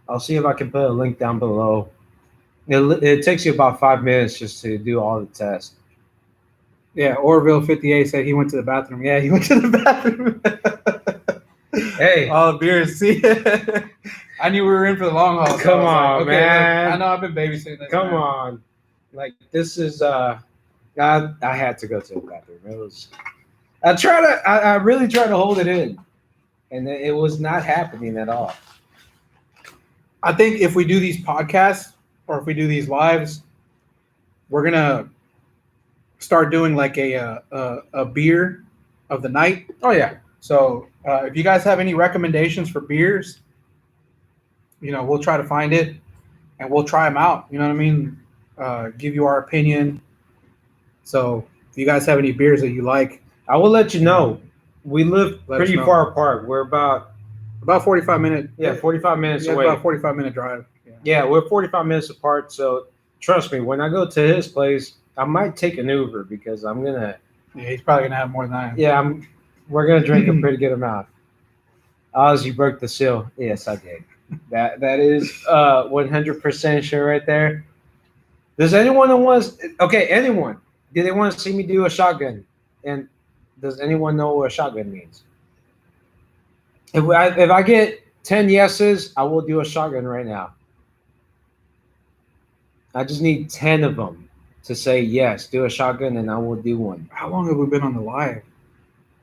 I'll see if I can put a link down below. It takes you about 5 minutes just to do all the tests. Yeah, Orville 58 said he went to the bathroom. Yeah, he went to the bathroom. Hey. All the beers. See, I knew we were in for the long haul. So Come I was on, like, man. Look, I know I've been babysitting this. Come man. on. Like, this is, I had to go to the bathroom. It was, I really tried to hold it in. And it was not happening at all. I think if we do these podcasts or if we do these lives, we're gonna start doing like a beer of the night. Oh, yeah. So if you guys have any recommendations for beers, we'll try to find it and we'll try them out. You know what I mean? Give you our opinion. So if you guys have any beers that you like, I will let you know. We live Let us pretty know. far apart. We're about 45 minutes. 45 minutes away. About 45-minute drive. Yeah, we're 45 minutes apart. So trust me, when I go to his place, I might take an Uber because I'm gonna. Yeah, he's probably gonna have more than I am. Yeah, we're gonna drink a pretty good amount. Oz, you broke the seal. Yes, I did. That is 100% sure right there. Does anyone that wants? Okay, anyone? Do they want to see me do a shotgun? And does anyone know what a shotgun means? If I get 10 yeses, I will do a shotgun right now. I just need 10 of them to say yes, do a shotgun, and I will do one. How long have we been on the live? Is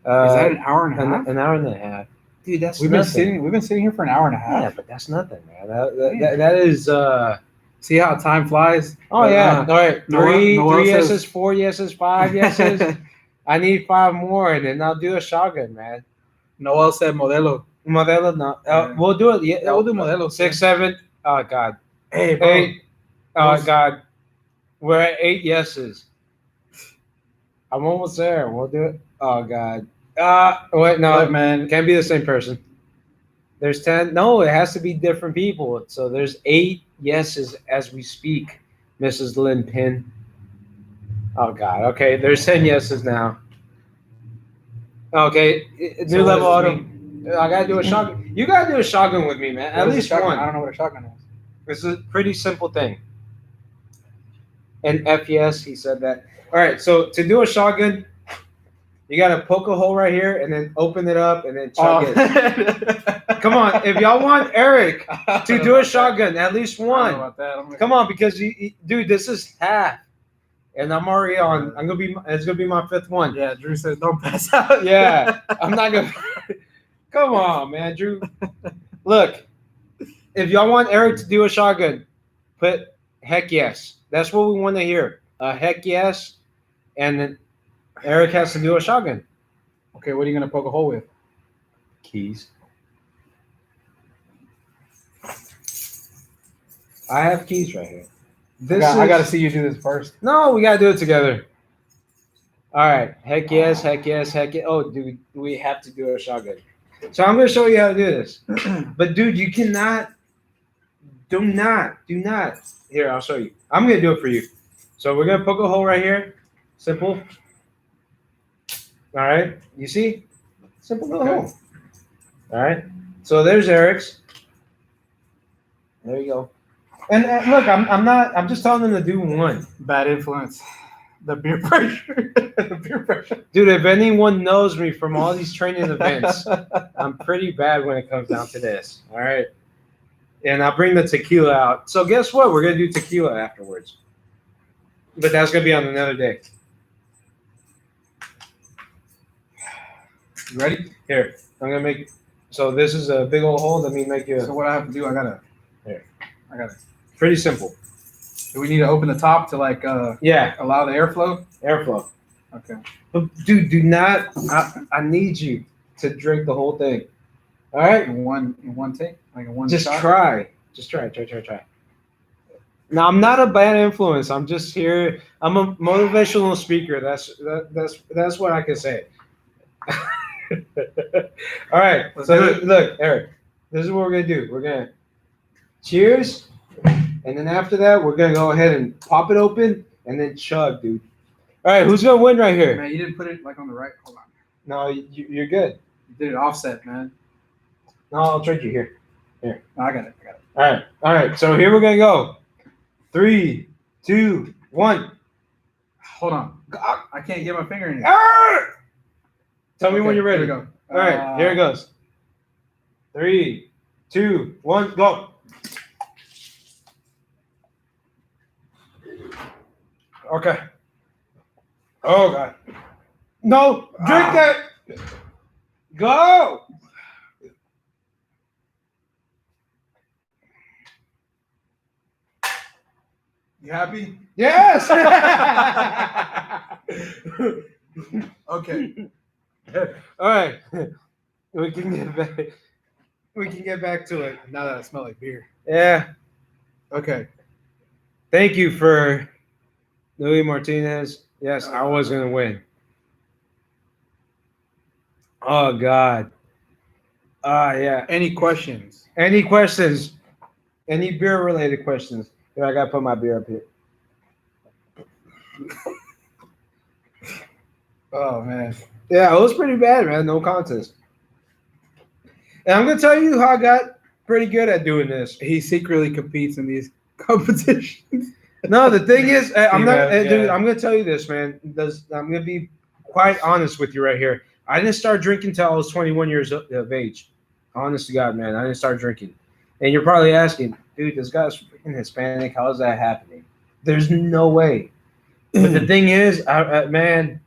that an hour and a half? An hour and a half. Dude, that's We've nothing. been sitting here for an hour and a half. Yeah, but that's nothing, man. That is. See how time flies? Oh yeah. All right. Three Noel yeses, says- 4 yeses, 5 yeses. I need 5 more, and then I'll do a shotgun, man. Noel said Modelo. Modelo, no. Yeah. We'll do it. Yeah, We'll do Modelo. 6, 7. Oh God. Hey, bro. 8. Oh Those- God. We're at 8 yeses. I'm almost there. We'll do it. Oh God. Wait, no, Look, man. it can't be the same person. There's 10. No, it has to be different people. So there's 8 yeses as we speak, Mrs. Lynn Pin. Oh God. Okay, there's 10 yeses now. Okay, new So what level does auto. this I gotta do a shotgun. You gotta do a shotgun with me, man. At What is a least shotgun? one. I don't know what a shotgun is. It's a pretty simple thing. And FES, he said that. All right, so to do a shotgun, you gotta poke a hole right here and then open it up and then chug it. Come on, if y'all want Eric to do a shotgun, at least I don't know one. about that. Come on, because dude, this is half, and I'm already on. It's gonna be my 5th one. Yeah, Drew says don't pass out. Yeah, I'm not gonna. Come on, man, Drew. Look, if y'all want Eric to do a shotgun, put heck yes. That's what we want to hear. A heck yes, and then Eric has to do a shotgun. Okay, what are you gonna poke a hole with? Keys. I have keys right here. I gotta see you do this first. No, we gotta do it together. All right. Heck yes, heck yes, heck yes. Oh, dude, we have to do a shotgun. So I'm gonna show you how to do this. But dude, you cannot. Do not. Here, I'll show you. I'm gonna do it for you. So we're gonna poke a hole right here. Simple. All right. You see? Simple little hole. All right. So there's Eric's. There you go. And look, I'm just telling them to do one. Bad influence. The beer pressure. The beer pressure. Dude, if anyone knows me from all these training events, I'm pretty bad when it comes down to this. All right. And I'll bring the tequila out. So guess what? We're going to do tequila afterwards. But that's going to be on another day. You ready? Here, I'm going to make. So this is a big old hole. Let me make you. So what I have to do, I gotta. Pretty simple. Do we need to open the top to like Yeah, allow the airflow? airflow. Okay. But dude, do not. I need you to drink the whole thing. All right. In one take, like in one Just shot? try. Just try. Now I'm not a bad influence. I'm just here. I'm a motivational speaker. That's what I can say. All right. Let's So do it. look, Eric. This is what we're gonna do. We're gonna cheers, and then after that, we're gonna go ahead and pop it open and then chug, dude. All right. Who's gonna win right here? Man, you didn't put it like on the right. Hold on. No, you're good. You did it offset, man. No, I'll trade you here. No, I got it. All right. So here we're gonna go. 3, 2, 1. Hold on. I can't get my finger in here. Tell me when you're ready. Here we go. All right, here it goes. 3, 2, 1, go. Okay. Oh God. No, drink that. Go. You happy? Yes. Okay. All right. We can get back. We can get back to it. Now that I smell like beer. Yeah. Okay. Thank you for Louis Martinez. Yes, I was gonna win. Oh God. Yeah. Any questions? Any questions? Any beer related questions? Here, I gotta put my beer up here. Oh man. Yeah, it was pretty bad, man. No contest. And I'm gonna tell you how I got pretty good at doing this. He secretly competes in these competitions. No, the thing is, I'm not, Yeah. dude. I'm gonna tell you this, man. I'm gonna be quite honest with you right here. I didn't start drinking until I was 21 years of age. Honest to God, man, I didn't start drinking. And you're probably asking, dude, this guy's freaking Hispanic. How is that happening? There's no way. But the thing is, man,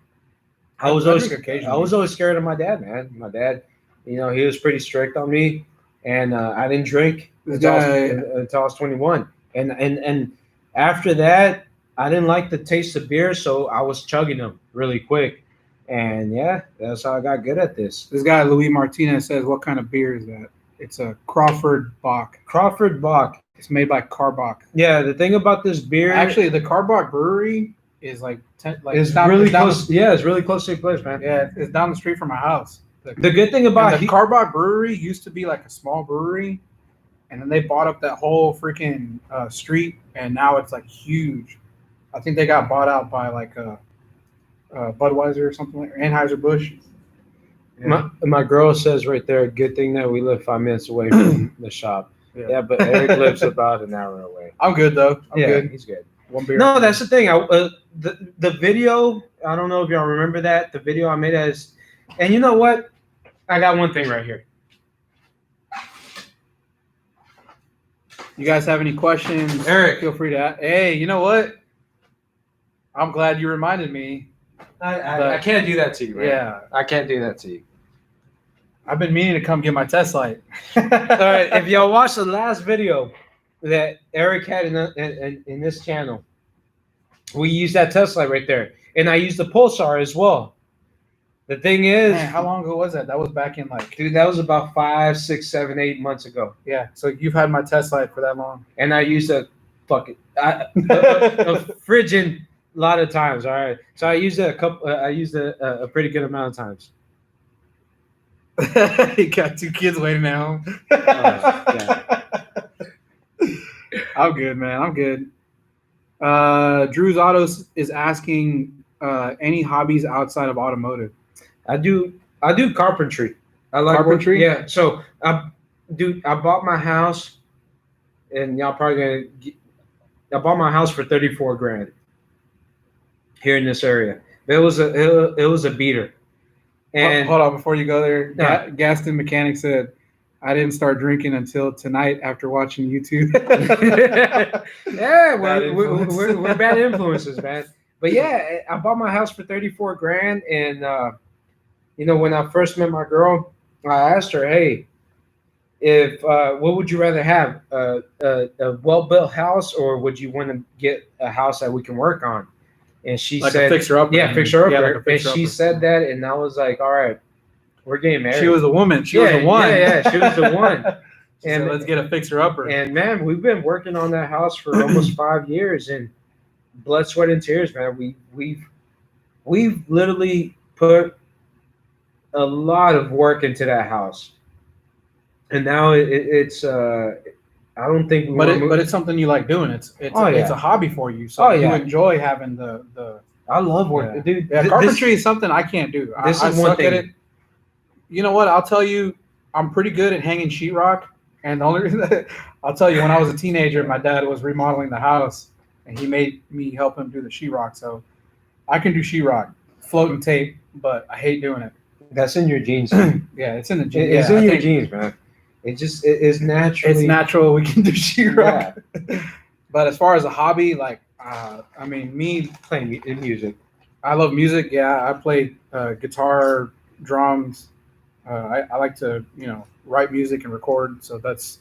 I was always scared of my dad, man. My dad, he was pretty strict on me, and I didn't drink until I was 21. And after that, I didn't like the taste of beer, so I was chugging them really quick. And yeah, that's how I got good at this. This guy Louis Martinez says, "What kind of beer is that?" It's a Crawford Bock. Crawford Bock. It's made by Carbach. Yeah, the thing about this beer, actually, the Carbach Brewery is it's really close. Yeah, it's really close to your place, man. Yeah, it's down the street from my house. The good thing about the Carbach Brewery used to be like a small brewery, and then they bought up that whole freaking street, and now it's like huge. I think they got bought out by like Budweiser or something like Anheuser-Busch. Yeah. My girl says right there, good thing that we live 5 minutes away from the shop. Yeah, but Eric lives about an hour away. I'm good though. I'm good. He's good. One beer. No, that's the thing. The video, I don't know if y'all remember that. The video I made as, and you know what? I got one thing right here. You guys have any questions? Eric, feel free to ask. Hey, you know what? I'm glad you reminded me. I can't do that to you, man. Yeah. I can't do that to you. I've been meaning to come get my test light. All right, if y'all watched the last video that Eric had in this channel, we used that test light right there. And I used the Pulsar as well. The thing is... Man, how long ago was that? That was back in like... Dude, that was about 5, 6, 7, 8 months ago. Yeah, so you've had my test light for that long. And I used a frigid lot of times, all right? So I used it a pretty good amount of times. You got 2 kids waiting at home. I'm good, man. I'm good. Drew's Autos is asking any hobbies outside of automotive. I do carpentry. I like carpentry. Yeah. So I bought my house, and y'all probably I bought my house for $34,000 here in this area. It was a beater. And hold on, before you go there, Gaston Mechanic said, "I didn't start drinking until tonight after watching YouTube." Yeah, we're bad influences, man. But yeah, I bought my house for $34,000, and when I first met my girl, I asked her, "Hey, if what would you rather have, a well-built house, or would you want to get a house that we can work on?" And she said, a fixer-upper. Yeah, fixer-upper. Yeah, like a fixer-upper. And she said that, and I was like, all right, we're getting married. She was a woman. She was the one. Yeah, she was the one. And said, let's get a fixer-upper. And, man, we've been working on that house for almost 5 years, and blood, sweat, and tears, man. We've literally put a lot of work into that house. And now it's I don't think but it's something you like doing. It's a hobby for you. So you enjoy having the I love work, dude. Yeah, carpentry is something I can't do. I suck at it. You know what? I'll tell you, I'm pretty good at hanging sheetrock. And the only reason I'll tell you, when I was a teenager, my dad was remodeling the house, and he made me help him do the sheetrock. So I can do sheetrock, floating tape, but I hate doing it. That's in your genes. Yeah, it's in the genes. It's in your genes, man. It is naturally. It's natural. We can do sheetrock. Yeah. But as far as a hobby, like, I mean, me playing music. I love music. Yeah, I play guitar, drums. I like to, write music and record. So that's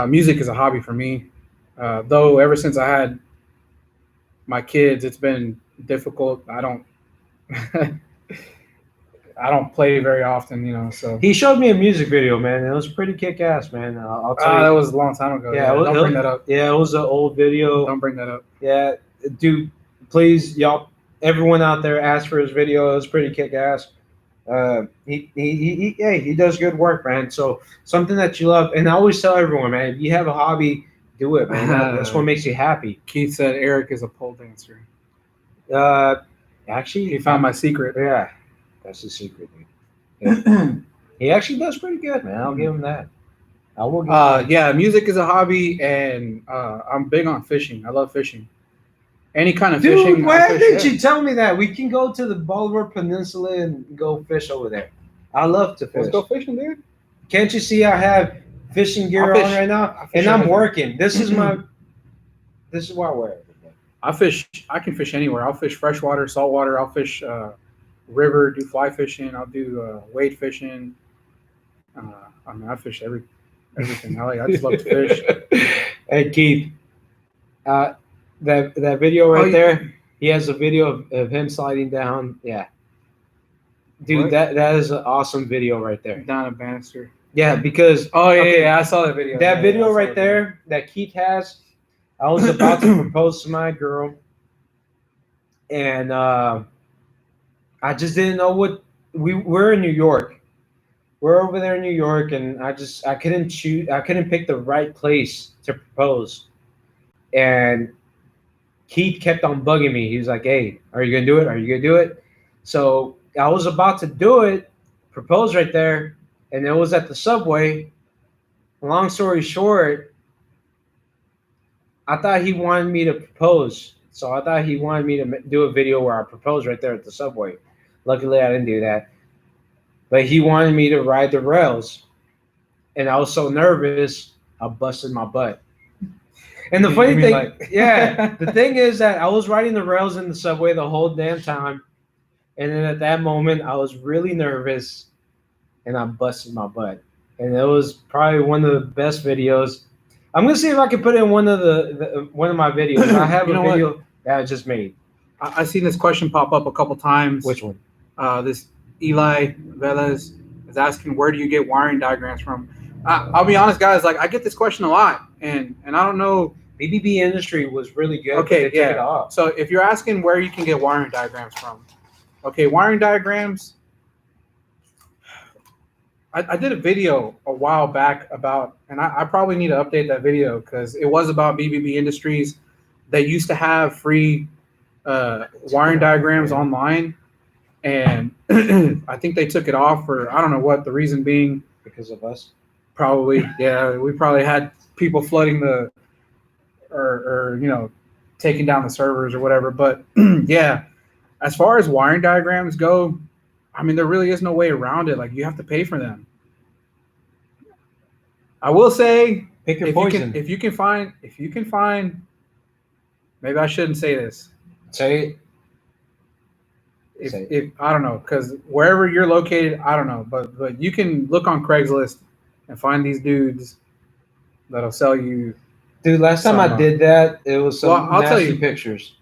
music is a hobby for me. Though ever since I had my kids, it's been difficult. I don't play very often, So he showed me a music video, man. It was pretty kick-ass, man. I'll tell you. That was a long time ago. Yeah, don't bring that up. Yeah, it was an old video. Don't bring that up. Yeah, dude, please, y'all, everyone out there, ask for his video. It was pretty kick-ass. He does good work, man. So something that you love, and I always tell everyone, man, if you have a hobby, do it, man. That's what makes you happy. Keith said Eric is a pole dancer. Actually, he found my secret. Yeah, that's the secret, dude. Yeah. He actually does pretty good, man. I'll give him that. I will. Yeah, music is a hobby, and I'm big on fishing. I love fishing. Any kind of fishing. Dude, why didn't you tell me that? We can go to the Bolivar Peninsula and go fish over there. I love to fish. Let's go fishing, dude. Can't you see I have fishing gear on right now? And I'm working. This is why I wear it. I can fish anywhere. I'll fish freshwater, saltwater. I'll fish river, do fly fishing. I'll do wade fishing. I fish everything. I just love to fish. Hey, Keith. That video right there, he has a video of him sliding down. Yeah. Dude, that is an awesome video right there. Down a banister. Yeah, because... yeah, I saw that video. That video right there that Keith has, I was about to propose to my girl, and I just didn't know what... We're in New York. We're over there in New York, and I couldn't choose... I couldn't pick the right place to propose. And... Keith kept on bugging me. He was like, hey, are you going to do it? Are you going to do it? So I was about to do it, propose right there, and it was at the subway. Long story short, I thought he wanted me to propose. So I thought he wanted me to do a video where I proposed right there at the subway. Luckily, I didn't do that. But he wanted me to ride the rails. And I was so nervous, I busted my butt. And the funny thing, the thing is that I was riding the rails in the subway the whole damn time. And then at that moment, I was really nervous and I busted my butt. And it was probably one of the best videos. I'm going to see if I can put in one of my videos. I have a video that I just made. I've seen this question pop up a couple times. Which one? This Eli Velez is asking, where do you get wiring diagrams from? I'll be honest, guys. Like, I get this question a lot, and I don't know. BBB Industry was really good. Okay, yeah. So if you're asking where you can get wiring diagrams from, okay, wiring diagrams. I did a video a while back about, and I probably need to update that video because it was about BBB Industries. They used to have free wiring diagrams online, and I think they took it off for, I don't know what the reason being. Because of us? Probably, yeah. We probably had people flooding or taking down the servers or whatever. But yeah, as far as wiring diagrams go, I mean, there really is no way around it. Like, you have to pay for them. I will say, pick your poison. If you can find, maybe I shouldn't say this. Say it. If I don't know, because wherever you're located, I don't know, but you can look on Craigslist and find these dudes that'll sell you. Dude, last time I did that, it was some nasty pictures.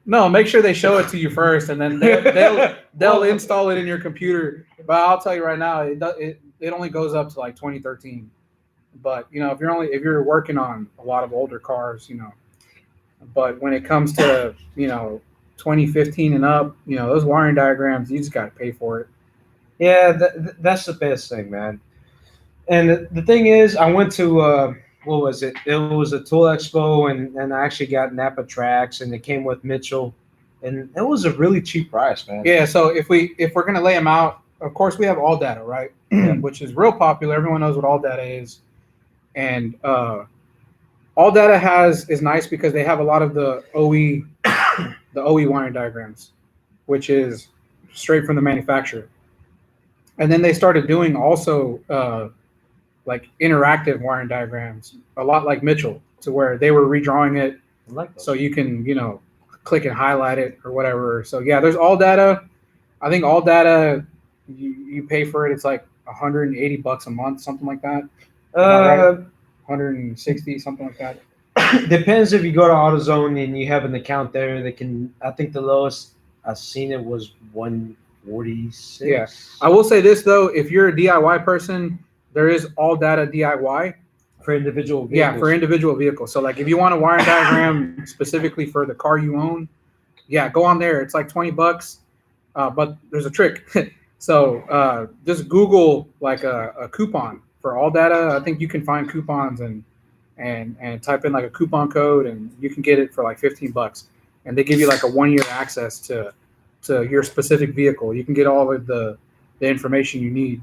No, make sure they show it to you first, and then they'll install it in your computer. But I'll tell you right now, it only goes up to like 2013. But if you're working on a lot of older cars, But when it comes to 2015 and up, those wiring diagrams, you just got to pay for it. Yeah, that's the best thing, man. And the thing is, I went to what was it? It was a Tool Expo, and I actually got Napa tracks, and it came with Mitchell, and it was a really cheap price, man. Yeah. So if we're gonna lay them out, of course we have All Data, right? Which is real popular. Everyone knows what All Data is, and All All Data is nice because they have a lot of the OE wiring diagrams, which is straight from the manufacturer. And then they started doing also like interactive wiring diagrams, a lot like Mitchell, to where they were redrawing it I like those. so you can, click and highlight it or whatever. So yeah, there's All Data. I think All Data, you pay for it. It's like $180 a month, something like that. Right? 160, something like that. Depends if you go to AutoZone and you have an account there. They can. I think the lowest I've seen it was 146. Yeah. I will say this though, if you're a DIY person, there is All Data DIY. For individual vehicles. Yeah, for individual vehicles. So like if you want a wiring diagram specifically for the car you own, yeah, go on there. It's like $20. But there's a trick. So just Google like a coupon for All Data. I think you can find coupons and type in like a coupon code and you can get it for like $15. And they give you like a 1-year access to your specific vehicle. You can get all of the information you need.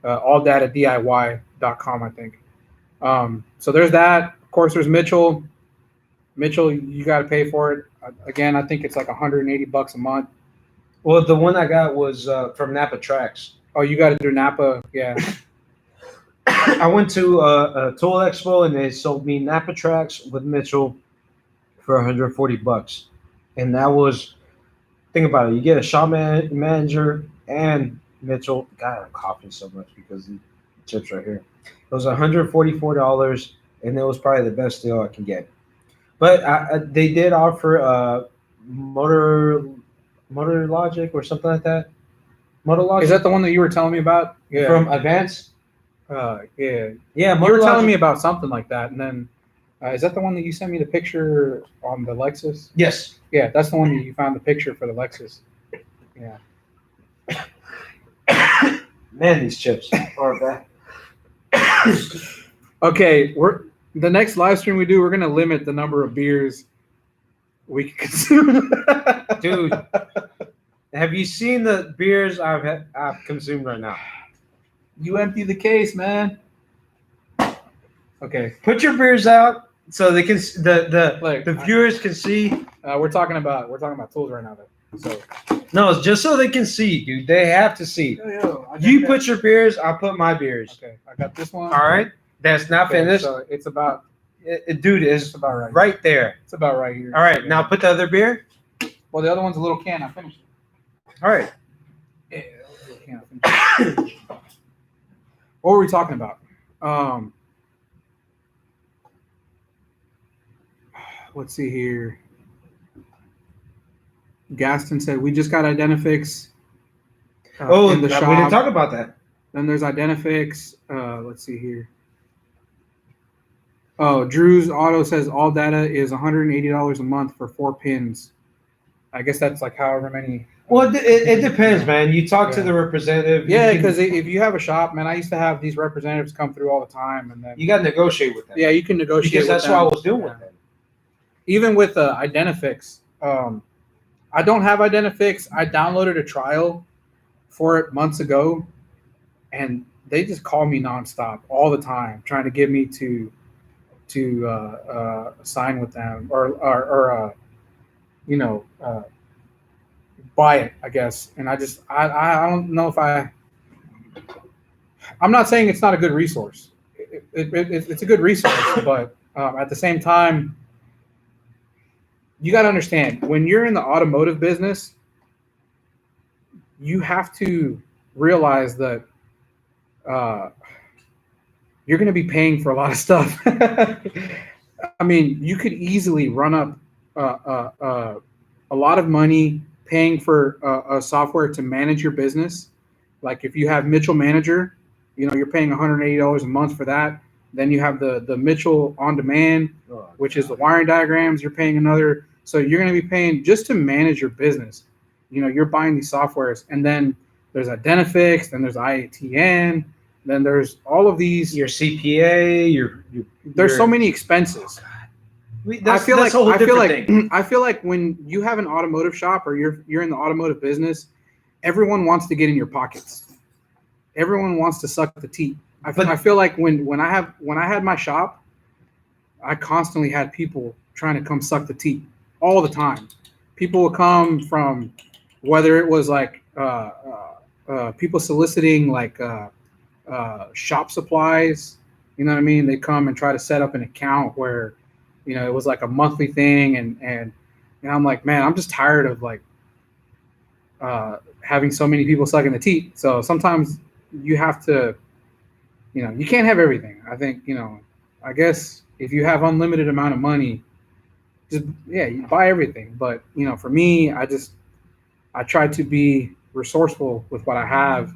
AllDataDIY.com, I think. So there's that. Of course, there's Mitchell. Mitchell, you got to pay for it. Again, I think it's like $180 a month. Well, the one I got was from Napa Tracks. Oh, you got to do Napa, yeah. I went to a Tool Expo and they sold me Napa Tracks with Mitchell for $140, and that was. Think about it. You get a shop manager and Mitchell. God, I'm coughing so much because the chips right here. It was $144, and it was probably the best deal I can get. But they did offer Motor Logic or something like that. Motor Logic. Is that the one that you were telling me about? Yeah. From Advance? Yeah. Yeah, You Motor were telling Logic. me about something like that, and then is that the one that you sent me the picture on the Lexus? Yes. Yeah, that's the one that you found the picture for the Lexus. Yeah. Man, these chips are bad. Okay, the next live stream we do, we're gonna limit the number of beers we can consume. Dude, have you seen the beers I've consumed right now? You empty the case, man. Okay. Put your beers out so they can Look, the viewers can see. We're talking about tools right now, though. So No, it's just so they can see, dude. They have to see. You put your beers, I'll put my beers. Okay, I got this one. All right, that's not Okay, finished. so it's about Dude, it's about right. there. It's about right here. All right, now put the other beer. Well, the other one's a little can. I finished it. All right. Yeah, that was a little can. I finished it. What were we talking about? Let's see here. Gaston said we just got Identifix. In the shop. We didn't talk about that. Then there's Identifix. Let's see here. Oh, Drew's Auto says All Data is $180 a month for 4 pins. I guess that's like however many. Well, it depends, man. You talk to the representative. Yeah, because if you have a shop, man, I used to have these representatives come through all the time, and then you got to negotiate with them. Yeah, you can negotiate because that's with what I them. was doing with them. Even with Identifix, I don't have Identifix. I downloaded a trial for it months ago, and they just call me nonstop all the time, trying to get me to sign with them or buy it, I guess. And I don't know if I'm not saying it's not a good resource. It's a good resource, but at the same time, you got to understand, when you're in the automotive business, you have to realize that you're going to be paying for a lot of stuff. I mean, you could easily run up a lot of money paying for a software to manage your business. Like if you have Mitchell Manager, you're paying $180 a month for that. Then you have the Mitchell On Demand, which is the wiring diagrams. You're paying another. So you're going to be paying just to manage your business. You're buying these softwares, and then there's Identifix, then there's IATN, then there's all of these. Your CPA, there's so many expenses. I feel like when you have an automotive shop or you're in the automotive business, everyone wants to get in your pockets. Everyone wants to suck the teat. I feel like when I had my shop, I constantly had people trying to come suck the teat all the time. People would come from whether it was like people soliciting like shop supplies. You know what I mean? They come and try to set up an account where, it was like a monthly thing, and I'm like, man, I'm just tired of like having so many people sucking the teat. So sometimes you have to, you can't have everything. I think, I guess if you have unlimited amount of money, just you buy everything. But for me, I try to be resourceful with what I have,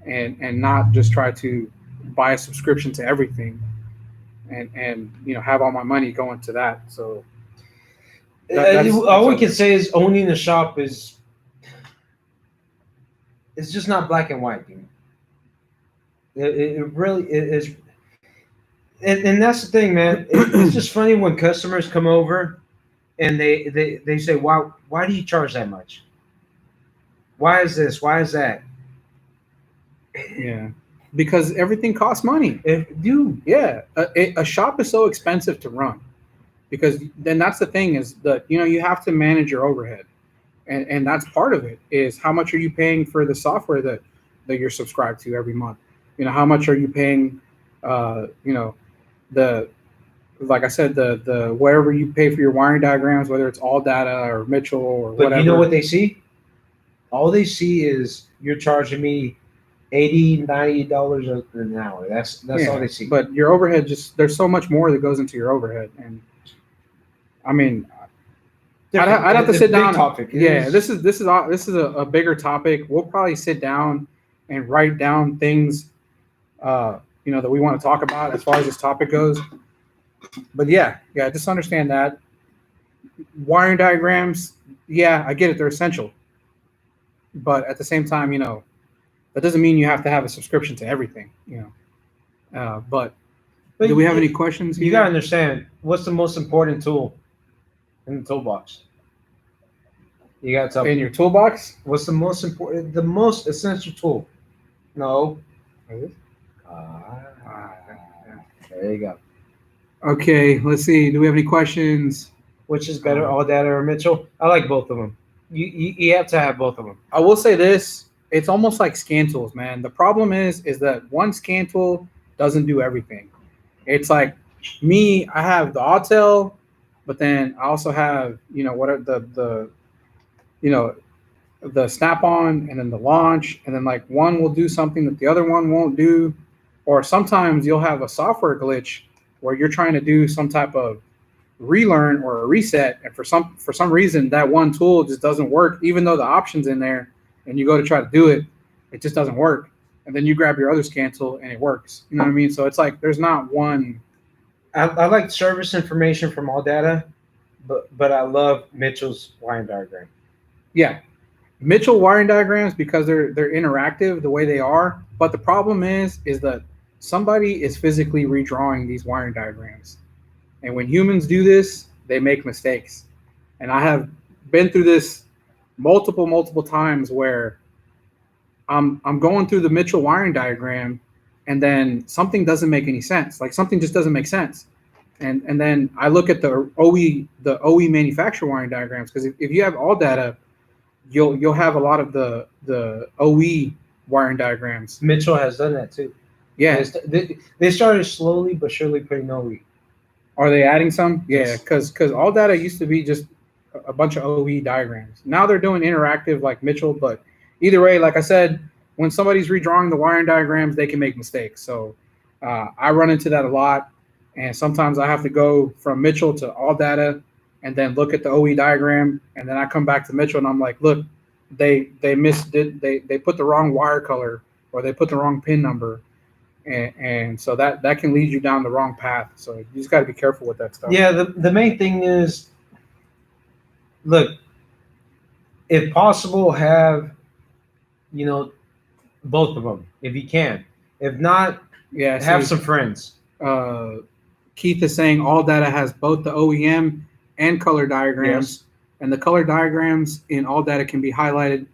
and not just try to buy a subscription to everything, and have all my money going to that. So all we can say is owning a shop is it's just not black and white, dude. It really is, and that's the thing, man. It's just funny when customers come over and they say, why do you charge that much? Why is this? Why is that? Yeah, because everything costs money. Dude, yeah, a shop is so expensive to run, because then that's the thing is that you have to manage your overhead, and that's part of it. Is how much are you paying for the software that you're subscribed to every month? How much are you paying? The like I said, the wherever you pay for your wiring diagrams, whether it's All Data or Mitchell or but whatever. you know what they see? All they see is you're charging me $80-$90 an hour. That's all they see. But your overhead, there's so much more that goes into your overhead, and I mean, I'd have to sit down. Topic. This is a bigger topic. We'll probably sit down and write down things, that we want to talk about as far as this topic goes. But just understand that wiring diagrams. Yeah, I get it; they're essential. But at the same time, that doesn't mean you have to have a subscription to everything. But do we have any questions? You gotta understand, what's the most important tool in the toolbox? You gotta tell me. In your toolbox? What's the most important, the most essential tool? No. There you go. Okay, let's see. Do we have any questions? Which is better, All Data or Mitchell? I like both of them. You have to have both of them. I will say this. It's almost like scan tools, man. The problem is that one scan tool doesn't do everything. It's like me, I have the Autel, but then I also have, what are the Snap-on, and then the Launch, and then like one will do something that the other one won't do. Or sometimes you'll have a software glitch where you're trying to do some type of relearn or a reset, and for some reason that one tool just doesn't work, even though the option's in there, and you go to try to do it, it just doesn't work. And then you grab your other scan tool and it works. You know what I mean? So it's like there's not one. I like service information from All Data, but I love Mitchell's wiring diagram. Yeah, Mitchell wiring diagrams, because they're interactive the way they are. But the problem is that somebody is physically redrawing these wiring diagrams, and when humans do this, they make mistakes. And I have been through this multiple times where I'm going through the Mitchell wiring diagram, and then something doesn't make any sense. Like something just doesn't make sense. And then I look at the OE manufacturer wiring diagrams, because if you have All Data, you'll have a lot of the OE wiring diagrams. Mitchell has done that too. Yeah, they started slowly but surely putting OE. Are they adding some? Yeah, because All Data used to be just a bunch of OE diagrams. Now they're doing interactive like Mitchell, but either way, like I said, when somebody's redrawing the wiring diagrams, they can make mistakes. So I run into that a lot, and sometimes I have to go from Mitchell to All Data and then look at the OE diagram, and then I come back to Mitchell and I'm like, look, they missed it. They put the wrong wire color, or they put the wrong pin number. And so that can lead you down the wrong path. So you just got to be careful with that stuff. Yeah, the main thing is, look, if possible, have, both of them if you can. If not, have some friends. Keith is saying All Data has both the OEM and color diagrams, yes. And the color diagrams in All Data can be highlighted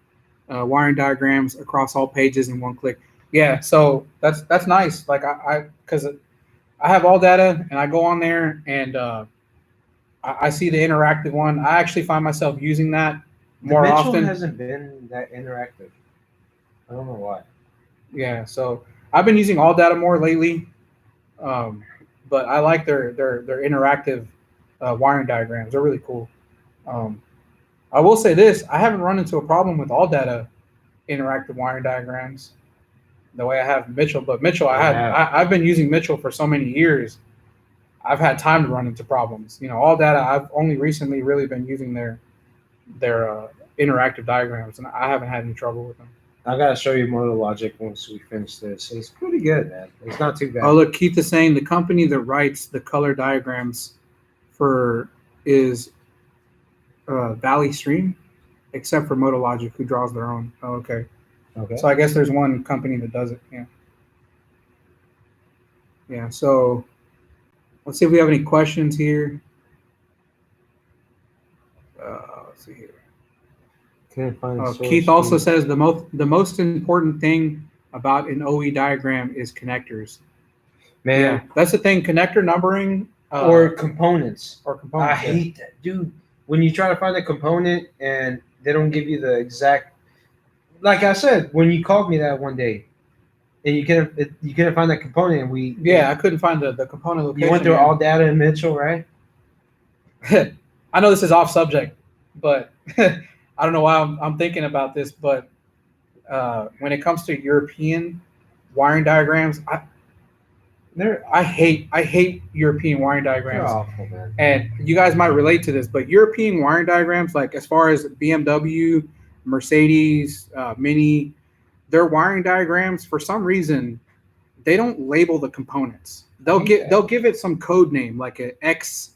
wiring diagrams across all pages in one click. Yeah, so that's nice. Like because I have all data, and I go on there, and I see the interactive one. I actually find myself using that The more Mitchell often. hasn't been that interactive. I don't know why. Yeah, so I've been using all data more lately, um, but I like their interactive wiring diagrams. They're really cool. Um, I will say this: I haven't run into a problem with all data interactive wiring diagrams the way I have Mitchell. But Mitchell, I've been using Mitchell for so many years. I've had time to run into problems. All data. I've only recently really been using their interactive diagrams, and I haven't had any trouble with them. I gotta show you more of the logic once we finish this. It's pretty good, man. It's not too bad. Oh, look, Keith is saying the company that writes the color diagrams for is Valley Stream, except for Motologic, who draws their own. Oh, okay. Okay. So I guess there's one company that does it. Yeah. Yeah. So let's see if we have any questions here. Let's see here. Can't find the source Keith also code. says the most important thing about an OE diagram is connectors. Man, Yeah, that's the thing. Connector numbering or components. or components. I hate that, dude. When you try to find a component and they don't give you the exact, like I said, when you called me that one day, and you couldn't find that component, and I couldn't find the component location. You went through all data in Mitchell, right? I know this is off subject, but I don't know why I'm thinking about this. But when it comes to European wiring diagrams, I hate European wiring diagrams. They're awful, man. And you guys might relate to this, but European wiring diagrams, like as far as BMW, Mercedes, Mini, their wiring diagrams, for some reason, they don't label the components. They'll give it some code name, like a X.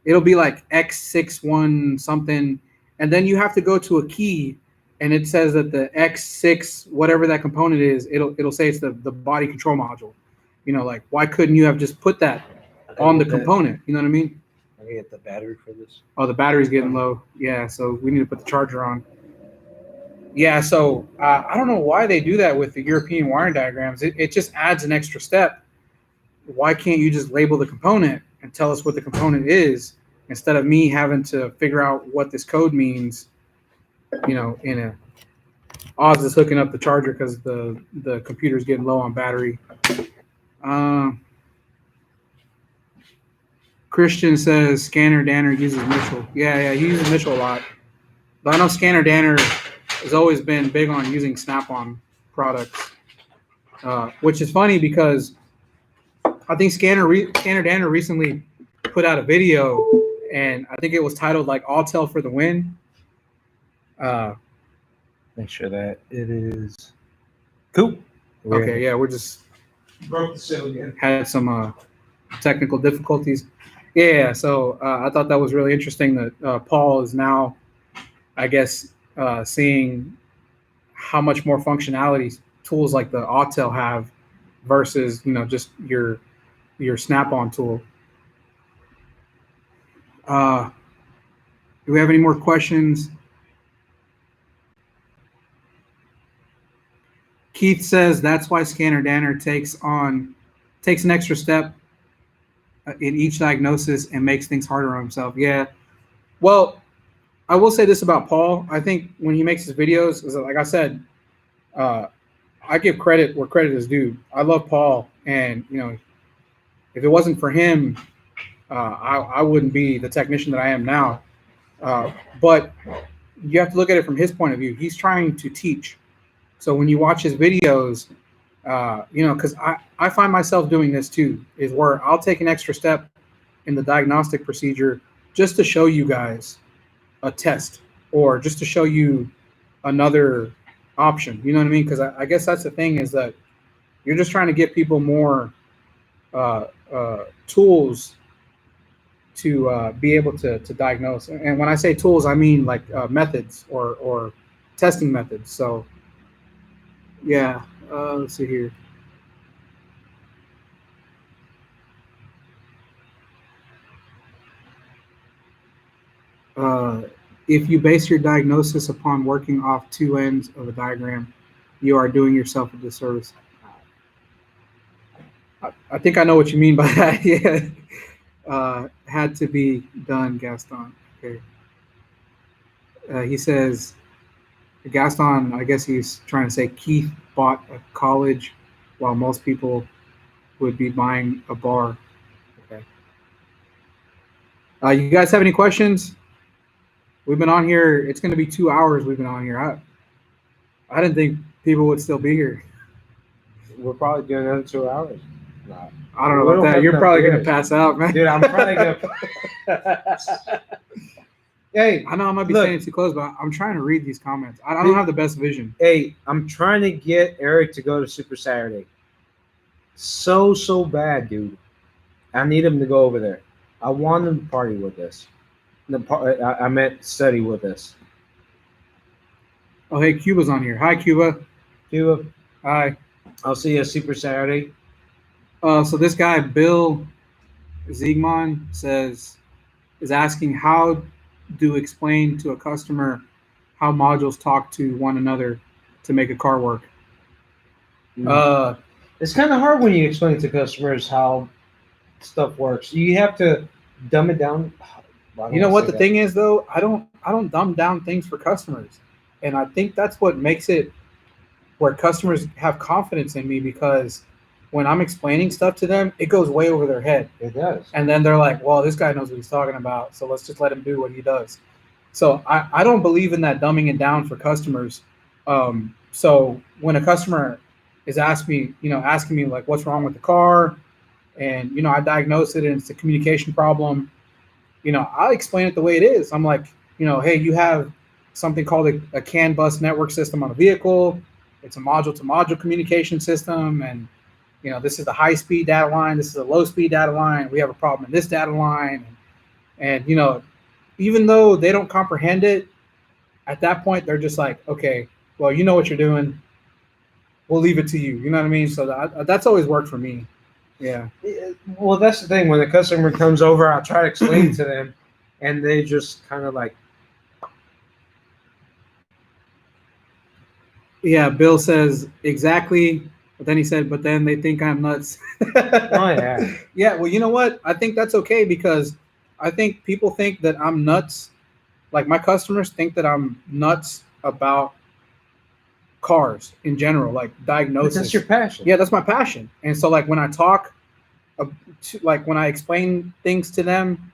It'll be like X61 something, and then you have to go to a key, and it says that the X6 whatever that component is, it'll say it's the body control module. Like why couldn't you have just put that on the component? You know what I mean? I can get the battery for this. Oh, the battery's getting low. Yeah, so we need to put the charger on. Yeah, so I don't know why they do that with the European wiring diagrams. It just adds an extra step. Why can't you just label the component and tell us what the component is instead of me having to figure out what this code means? Oz is hooking up the charger because the computer's getting low on battery. Christian says Scanner Danner uses Mitchell. Yeah, he uses Mitchell a lot. But I know Scanner Danner has always been big on using Snap-on products, which is funny because I think Scanner Danner recently put out a video, and I think it was titled like "All-Tell for the Win." Make sure that it is cool. Okay, yeah, we're just Broke the seal again. had some technical difficulties. Yeah, so I thought that was really interesting that Paul is now, I guess, seeing how much more functionality tools like the Autel have versus just your Snap-on tool. Do we have any more questions? Keith says that's why Scanner Danner takes an extra step in each diagnosis and makes things harder on himself. Yeah. Well, I will say this about Paul. I think when he makes his videos, is that, like I said, I give credit where credit is due. I love Paul, and if it wasn't for him, I wouldn't be the technician that I am now. But you have to look at it from his point of view. He's trying to teach. So when you watch his videos, because I find myself doing this too, is where I'll take an extra step in the diagnostic procedure just to show you guys a test or just to show you another option. You know what I mean? Because I guess that's the thing, is that you're just trying to give people more tools to be able to diagnose. And when I say tools, I mean like methods or testing methods. So yeah, let's see here. If you base your diagnosis upon working off two ends of a diagram, you are doing yourself a disservice. I think I know what you mean by that. Yeah. Had to be done, Gaston. Okay. He says, Gaston, I guess he's trying to say Keith bought a college while most people would be buying a bar. Okay. You guys have any questions? We've been on here. It's going to be 2 hours we've been on here. I didn't think people would still be here. We're probably doing another 2 hours. No. I don't know about that. You're probably going to pass out, man. Dude, I'm probably going to. Hey, I know I might be saying it too close, but I'm trying to read these comments. I don't have the best vision. Hey, I'm trying to get Eric to go to Super Saturday. So bad, dude. I need him to go over there. I want him to party with us. I meant study with us. Oh, hey, Cuba's on here. Hi, Cuba. Cuba. Hi. I'll see you at Super Saturday. So this guy, Bill Ziegman, is asking how do explain to a customer how modules talk to one another to make a car work. It's kind of hard when you explain to customers how stuff works. You have to dumb it down. You know what the thing is, though? I don't dumb down things for customers, and I think that's what makes it where customers have confidence in me, because when I'm explaining stuff to them, it goes way over their head. It does. And then they're like, well, this guy knows what he's talking about, so let's just let him do what he does. So I don't believe in that dumbing it down for customers. So when a customer is asking me like, what's wrong with the car? And, I diagnose it and it's a communication problem. I'll explain it the way it is. I'm like, hey, you have something called a CAN bus network system on a vehicle. It's a module-to-module communication system. And, this is the high-speed data line. This is a low-speed data line. We have a problem in this data line. And even though they don't comprehend it, at that point, they're just like, okay, well, you know what you're doing. We'll leave it to you. You know what I mean? So that's always worked for me. Yeah. Well, that's the thing. When the customer comes over, I'll try to explain to them, and they just kind of like. Yeah, Bill says exactly, but then he said, but then they think I'm nuts. Oh, yeah. Yeah, well, you know what? I think that's okay, because I think people think that I'm nuts. Like, my customers think that I'm nuts about cars in general, like diagnosis. But that's your passion. Yeah, that's my passion. And so, like, when I talk, when I explain things to them,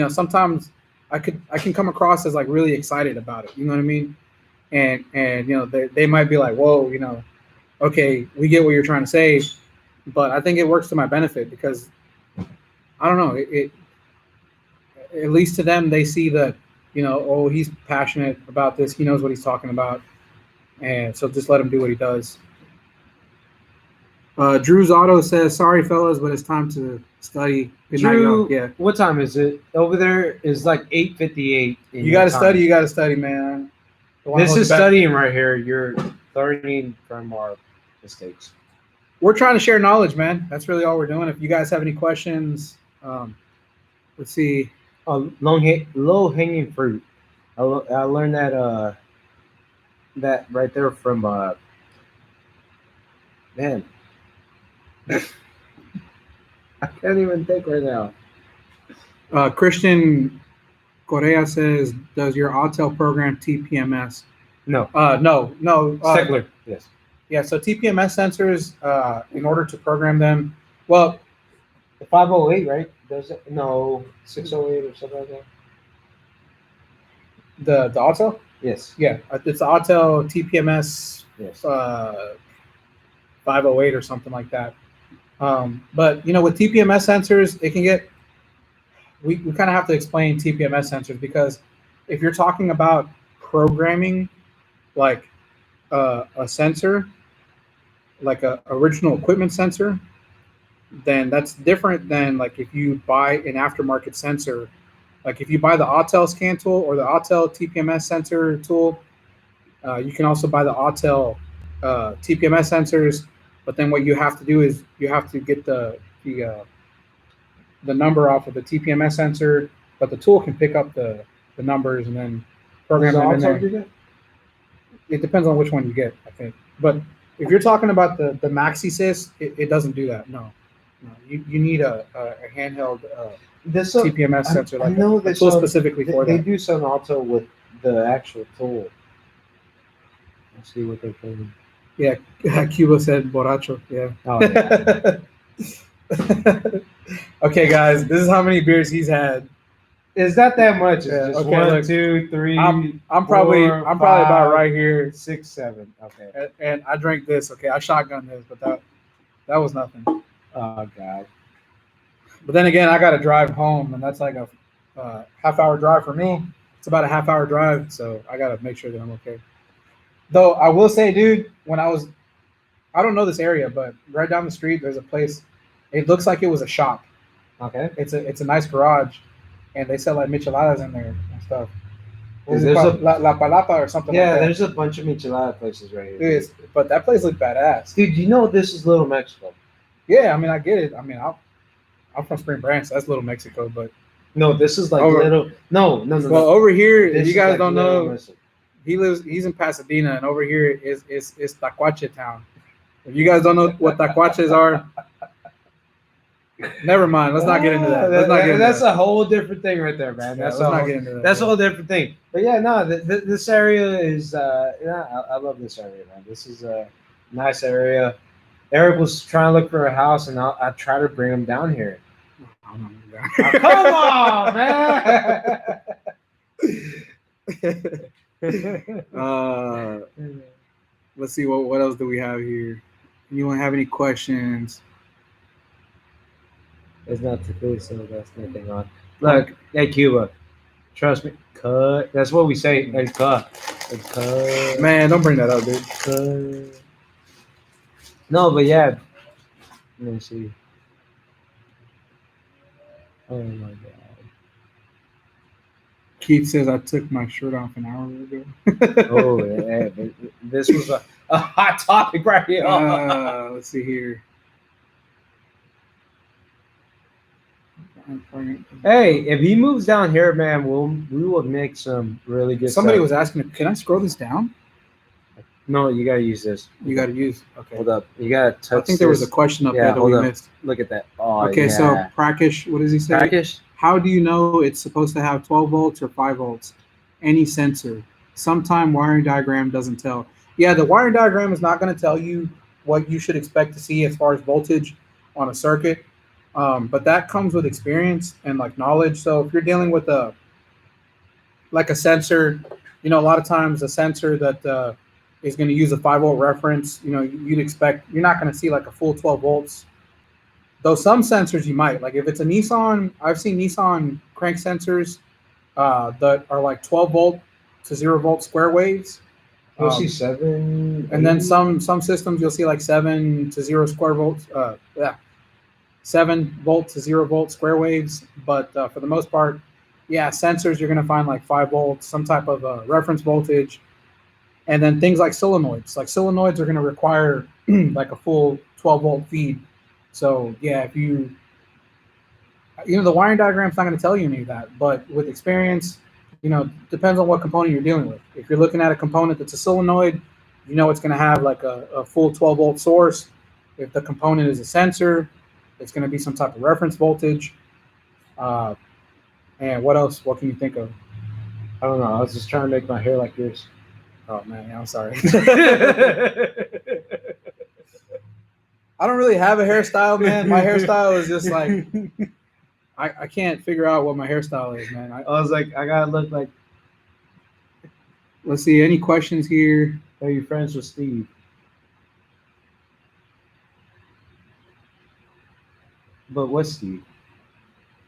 sometimes I can come across as like really excited about it. You know what I mean? And they might be like, whoa, okay, we get what you're trying to say, but I think it works to my benefit, because I don't know, it at least to them, they see that, oh, he's passionate about this. He knows what he's talking about. And so just let him do what he does. Drew's Auto says, sorry, fellas, but it's time to study. Good night, y'all. Yeah. What time is it? Over there is like 8:58. You got to study, man. This is studying right here. You're learning from our mistakes. We're trying to share knowledge, man. That's really all we're doing. If you guys have any questions, let's see. Low hanging fruit. I learned that right there from man. I can't even think right now. Christian Correa says, does your Autel program TPMS? No. No. Segler, yes. Yeah, so TPMS sensors, in order to program them, well, the 508, right? Does it? No, 608 or something like that. The Autel? Yes. Yeah, it's the Autel TPMS. Yes. 508 or something like that. But with TPMS sensors, it can get. We kind of have to explain TPMS sensors, because if you're talking about programming, like a sensor, like a original equipment sensor, then that's different than like if you buy an aftermarket sensor. Like if you buy the Autel scan tool or the Autel TPMS sensor tool, you can also buy the Autel TPMS sensors. But then what you have to do is you have to get the number off of the TPMS sensor, but the tool can pick up the numbers and then program them in there. It depends on which one you get, I think. But if you're talking about the MaxiSys, it doesn't do that. No. No, you need a handheld This TPMS sensor, I like know a they tool sell- specifically for They that. do some also with the actual tool. Let's see what they're putting. Yeah, Cuba said borracho. Yeah. Oh yeah. Okay, guys, this is how many beers he's had. It's not that much. It's Yeah, just okay, one, look, 2, 3. I'm probably four, about five, right here, 6, 7. Okay. and I drank this. Okay, I shotgunned this, but that was nothing. Oh god. But then again, I got to drive home, and that's like a half-hour drive for me. It's about a half-hour drive, so I got to make sure that I'm okay. Though I will say, dude, I don't know this area, but right down the street, there's a place. It looks like it was a shop. Okay. It's a nice garage, and they sell like micheladas in there and stuff. Is there's a La Palapa or something yeah? like that. There's a bunch of michelada places right here. Dude, but that place looked badass. Dude, you know this is Little Mexico. Yeah, I mean, I get it. I mean, I'm from Spring Branch, so that's Little Mexico, but No, this is like Over- little. No. well, over here, This if you is guys like don't Little know, Mexico. he's in Pasadena, and over here is Tacuache town. If you guys don't know what Tacuaches are, never mind. Let's not get into that. Let's not get into That's that. a whole different thing right there, man. Yeah, That's let's a not whole, get into that. that's a whole different thing. But yeah, no, this area is yeah, I love this area, man. This is a nice area. Eric was trying to look for a house, and I tried to bring him down here. Come on, man. Let's see what else do we have here. Anyone have any questions? It's not too cool, so that's nothing on. Look, hey Cuba, trust me. Cut. That's what we say. Hey, cut. Hey, cut. Man, don't bring that up, dude. Cut. No, but yeah. Let me see. Oh my god. Keith says I took my shirt off an hour ago. Oh yeah, but this was a hot topic right here. Let's see here. Hey, if he moves down here, man, we will make some really good. Somebody stuff. was asking, can I scroll this down? No, you gotta use this. You got to use. Okay. Hold up. You gotta touch. I think there was a this. question up Yeah, there that hold we up. missed. Look at that. Oh, Okay, yeah. so Prakash, what does he say? Practice. How do you know it's supposed to have 12 volts or 5 volts? Any sensor. Sometime wiring diagram doesn't tell. Yeah, the wiring diagram is not going to tell you what you should expect to see as far as voltage on a circuit. But that comes with experience and like knowledge. So if you're dealing with a sensor, you know, a lot of times a sensor that is going to use a 5-volt reference, you know, you'd expect, you're not going to see like a full 12 volts. Though some sensors you might, like if it's a Nissan, I've seen Nissan crank sensors that are like 12 volt to 0 volt square waves. You'll see 7. And then some systems you'll see like 7 to 0 square volts. 7 volt to 0 volt square waves. But for the most part, yeah, sensors you're going to find like 5 volts, some type of reference voltage. And then things like solenoids. Like solenoids are going to require like a full 12 volt feed. So yeah, if you know, the wiring diagram's not going to tell you any of that. But with experience, you know, depends on what component you're dealing with. If you're looking at a component that's a solenoid, you know it's going to have like a full 12 volt source. If the component is a sensor, it's going to be some type of reference voltage. And what else? What can you think of? I don't know. I was just trying to make my hair like yours. Oh man, I'm sorry. I don't really have a hairstyle, man. My hairstyle is just like I can't figure out what my hairstyle is, man. I was like, I gotta look like. Let's see. Any questions here? Are you friends with Steve? But what's Steve?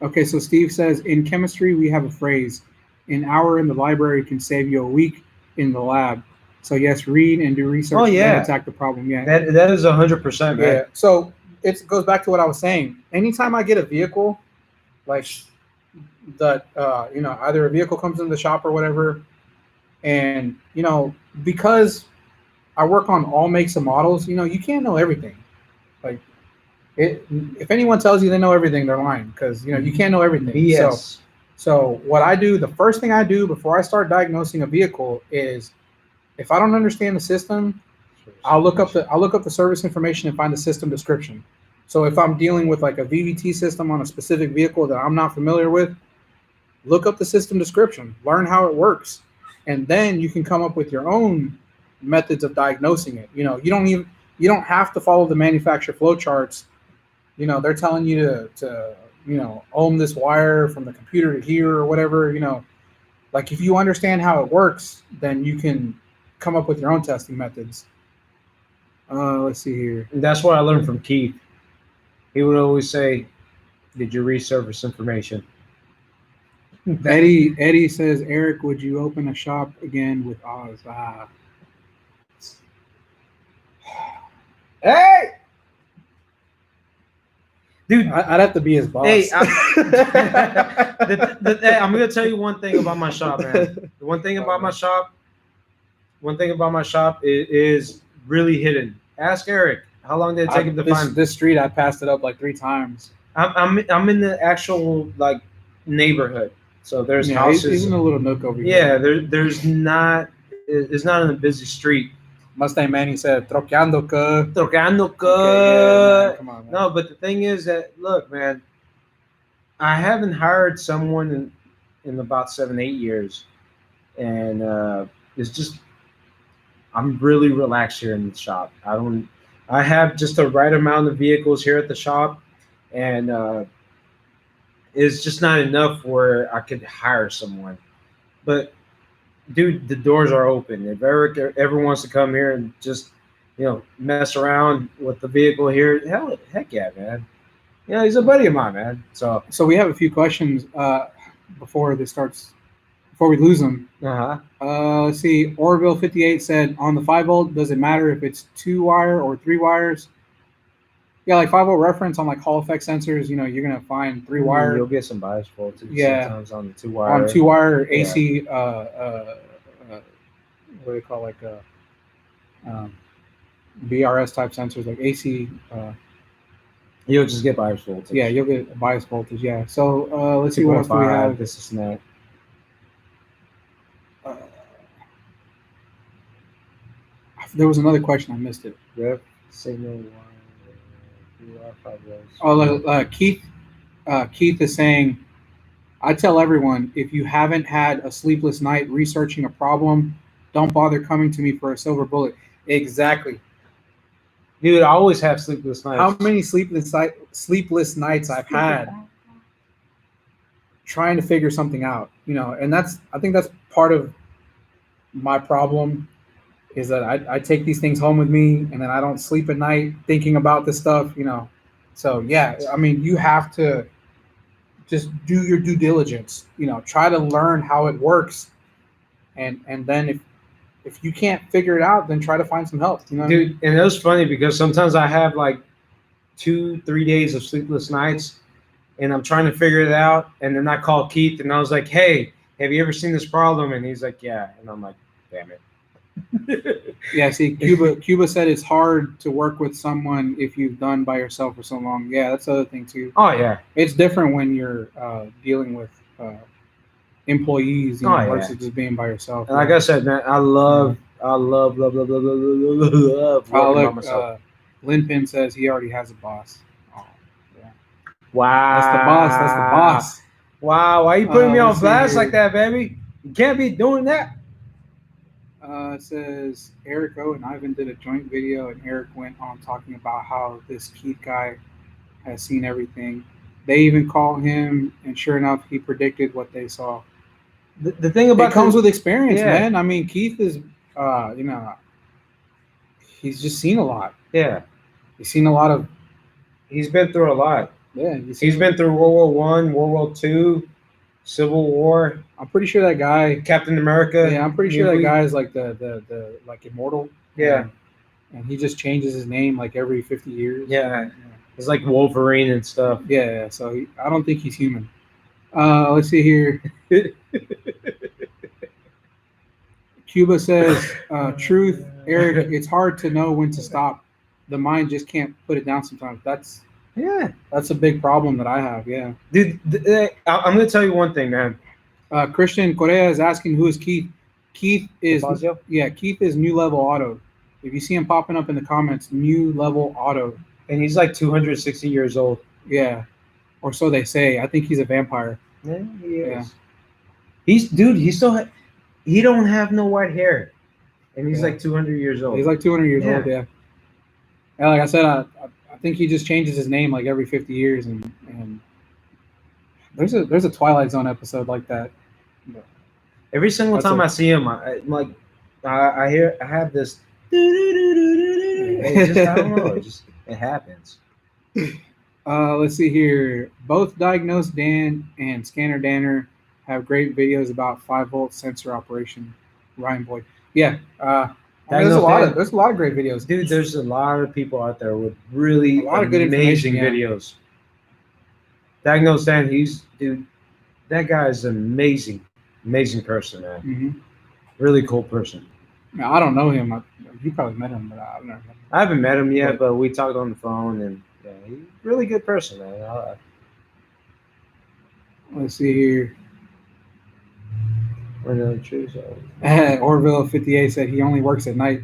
Okay, so Steve says, in chemistry, we have a phrase, an hour in the library can save you a week in the lab. So yes, read and do research Oh, yeah. and attack the problem. Yeah. That is 100%, man. Yeah. So it goes back to what I was saying. Anytime I get a vehicle, like that, you know, either a vehicle comes in the shop or whatever, and, you know, because I work on all makes and models, you know, you can't know everything. Like, if anyone tells you they know everything, they're lying, because, you know, you can't know everything. Yes. So what I do, the first thing I do before I start diagnosing a vehicle is, if I don't understand the system, I'll look up the service information and find the system description. So if I'm dealing with like a VVT system on a specific vehicle that I'm not familiar with, look up the system description, learn how it works, and then you can come up with your own methods of diagnosing it. You don't have to follow the manufacturer flow charts. They're telling you to ohm this wire from the computer to here or whatever. Like if you understand how it works, then you can come up with your own testing methods. Let's see here. And that's what I learned from Keith. He would always say, "Did you resurface information?" Eddie says, Eric, would you open a shop again with Oz? Hey, Dude, I'd have to be his boss. hey, I'm gonna tell you one thing about my shop, man. The one thing about my shop is really hidden. Ask Eric. How long did it take him to find this street? I passed it up like 3 times. I'm in the actual like neighborhood, so there's houses. He's in a little nook over here. Yeah, there's not. It's not in a busy street. Mustang Manny said, "Troqueando que." Trocando Okay, yeah, man, come on, man. No, but the thing is that look, man, I haven't hired someone in about 7-8 years, and it's just I'm really relaxed here in the shop. I have just the right amount of vehicles here at the shop, and it's just not enough where I could hire someone. But dude, the doors are open. If Eric ever wants to come here and just mess around with the vehicle here, heck yeah, man. He's a buddy of mine, man. So we have a few questions before we lose them. Let's see. Orville 58 said, on the 5-volt, does it matter if it's 2-wire or 3 wires? Yeah, like 5-volt reference on like Hall effect sensors, you're gonna find 3-wire. You'll get some bias voltage sometimes on the 2-wire. On 2-wire AC, what do they call BRS type sensors, like AC. You'll just get bias voltage. Yeah, you'll get bias voltage. Yeah. So let's see what else do we have. This is not. There was another question, I missed it. Ref signal. Keith is saying, I tell everyone, if you haven't had a sleepless night researching a problem, don't bother coming to me for a silver bullet. Exactly. Dude, I always have sleepless nights. How many sleepless nights I've had trying to figure something out, and I think that's part of my problem is that I take these things home with me and then I don't sleep at night thinking about this stuff, So yeah, I mean, you have to just do your due diligence, try to learn how it works. And then if you can't figure it out, then try to find some help, Dude, and it was funny because sometimes I have like 2-3 days of sleepless nights and I'm trying to figure it out. And then I call Keith and I was like, hey, have you ever seen this problem? And he's like, yeah. And I'm like, damn it. Yeah, see, Cuba said it's hard to work with someone if you've done by yourself for so long. Yeah, that's the other thing too. Oh yeah, it's different when you're dealing with employees versus just being by yourself. And like I said, man, I love working by myself. Lin Pin says he already has a boss. Oh, yeah. Wow, that's the boss. Wow, why are you putting me on blast like that, baby? You can't be doing that. It says Eric O and Ivan did a joint video, and Eric went on talking about how this Keith guy has seen everything. They even call him, and sure enough, he predicted what they saw. The thing about it comes with experience, man. I mean, Keith is, he's just seen a lot. Yeah, he's seen a lot of. He's been through a lot. Yeah, he's been through World War I, World War II, Civil War. I'm pretty sure that guy, Captain America. Yeah, I'm pretty sure that guy is like the like immortal. Yeah, and he just changes his name like every 50 years. Yeah, it's like Wolverine and stuff. Yeah, so I don't think he's human. Let's see here. Cuba says, "Truth, Eric. It's hard to know when to stop. The mind just can't put it down sometimes. That's a big problem that I have. Yeah, dude. I'm gonna tell you one thing, man. Christian Correa is asking who is Keith. Keith is Keith is New Level Auto. If you see him popping up in the comments, New Level Auto, And he's like 260 years old. Yeah, or so they say. I think he's a vampire. Yeah, he is. Yeah. He don't have no white hair, and he's Yeah. like 200 years old. He's like 200 years Yeah. old. Yeah. And like I said, I think he just changes his name like every 50 years, and there's a Twilight Zone episode like that. Every single That's time a- I see him, I'm like, I have this. It just, I don't know. It happens. Let's see here. Both Diagnosed Dan and Scanner Danner have great videos about 5-volt sensor operation. Ryan Boyd. Yeah. There's a lot of great videos. Dude, there's a lot of people out there with really A lot of good amazing information, yeah. videos. Diagnosed Dan, that guy is an amazing person, man. Mm-hmm. Really cool person. I don't know him. You probably met him, but I've never met him. I haven't met him yet, but we talked on the phone, and yeah, he's a really good person, man. Let's see here. Orville 58 said he only works at night.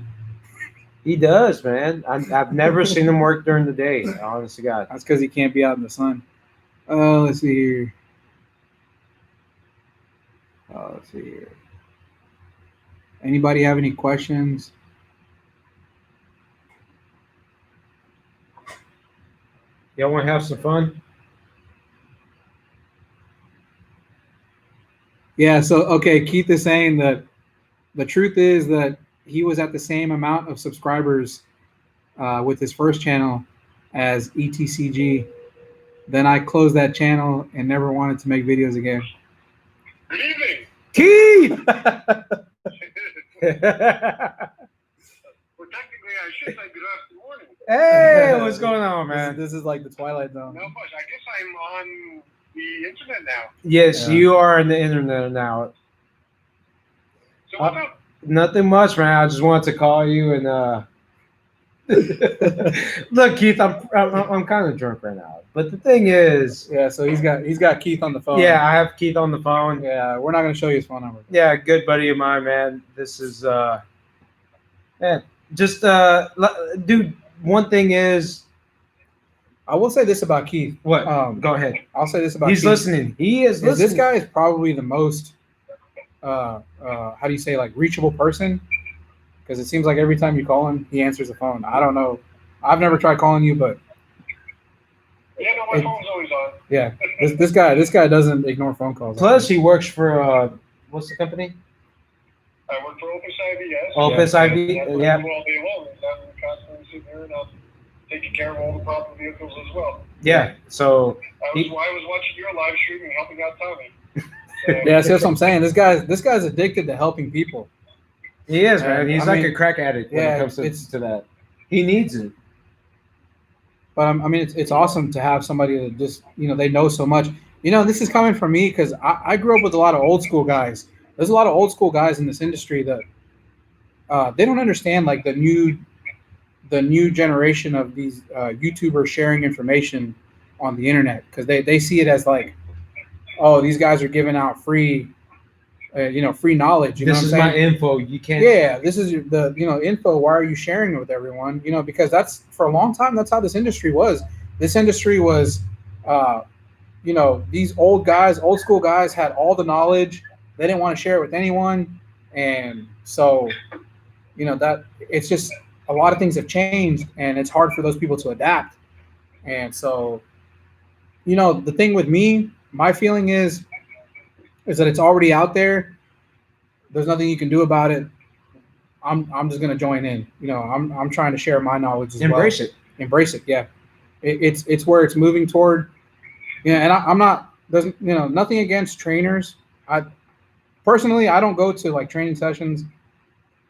He does, man. I've never seen him work during the day. Honest to God. That's because he can't be out in the sun. Let's see here. Anybody have any questions? Y'all want to have some fun? Yeah, so, okay, Keith is saying that the truth is that he was at the same amount of subscribers with his first channel as ETCG. Then I closed that channel and never wanted to make videos again. Good evening. Keith! Well, technically, I should say good afternoon. Hey, what's going on, man? This is like the Twilight Zone. Not much. I guess I'm on the internet now. Yes, Yeah. you are on the internet now. So what's up? Nothing much, man. I just wanted to call you and look, Keith. I'm kind of drunk right now, but the thing is, Yeah, so he's got Keith on the phone. yeah, I have Keith on the phone. Yeah, we're not gonna show you his phone number. Yeah, good buddy of mine, man. This is man, just dude. One thing is, I will say this about Keith. what? Go ahead. I'll say this about He's Keith. listening. He is listening. This guy is probably the most how do you say, like, reachable person, because it seems like every time you call him, he answers the phone. I don't know. I've never tried calling you, but Yeah, no, my phone's always on. yeah, this guy doesn't ignore phone calls. Plus, he works for what's the company? I work for Opus IV, yes. Opus Yeah. IV. And I work Yeah. all day long. And I'm constantly sitting there and I'm taking care of all the proper vehicles as well. Yeah. So I was watching your live stream and helping out Tommy. So, Yeah, see, that's what I'm saying. This guy's addicted to helping people. he is, man. He's I like mean, a crack addict when yeah, it comes it's- to that. He needs it. But I mean, it's awesome to have somebody that just, they know so much. This is coming from me because I grew up with a lot of old school guys. There's a lot of old school guys in this industry that they don't understand, like, the new generation of these YouTubers sharing information on the internet, because they see it as like, oh, these guys are giving out free knowledge. You know This what is I'm my saying? info. You can't. Yeah, this is the info. Why are you sharing it with everyone? Because that's, for a long time, that's how this industry was. This industry was, these old school guys had all the knowledge. They didn't want to share it with anyone, and so, that it's just a lot of things have changed, and it's hard for those people to adapt. And so, the thing with me, my feeling is that it's already out there. There's nothing you can do about it. I'm just gonna join in. I'm trying to share my knowledge as Embrace well. it. Embrace it. Yeah, it's where it's moving toward. And I'm not. There's nothing against trainers. I personally, I don't go to, like, training sessions.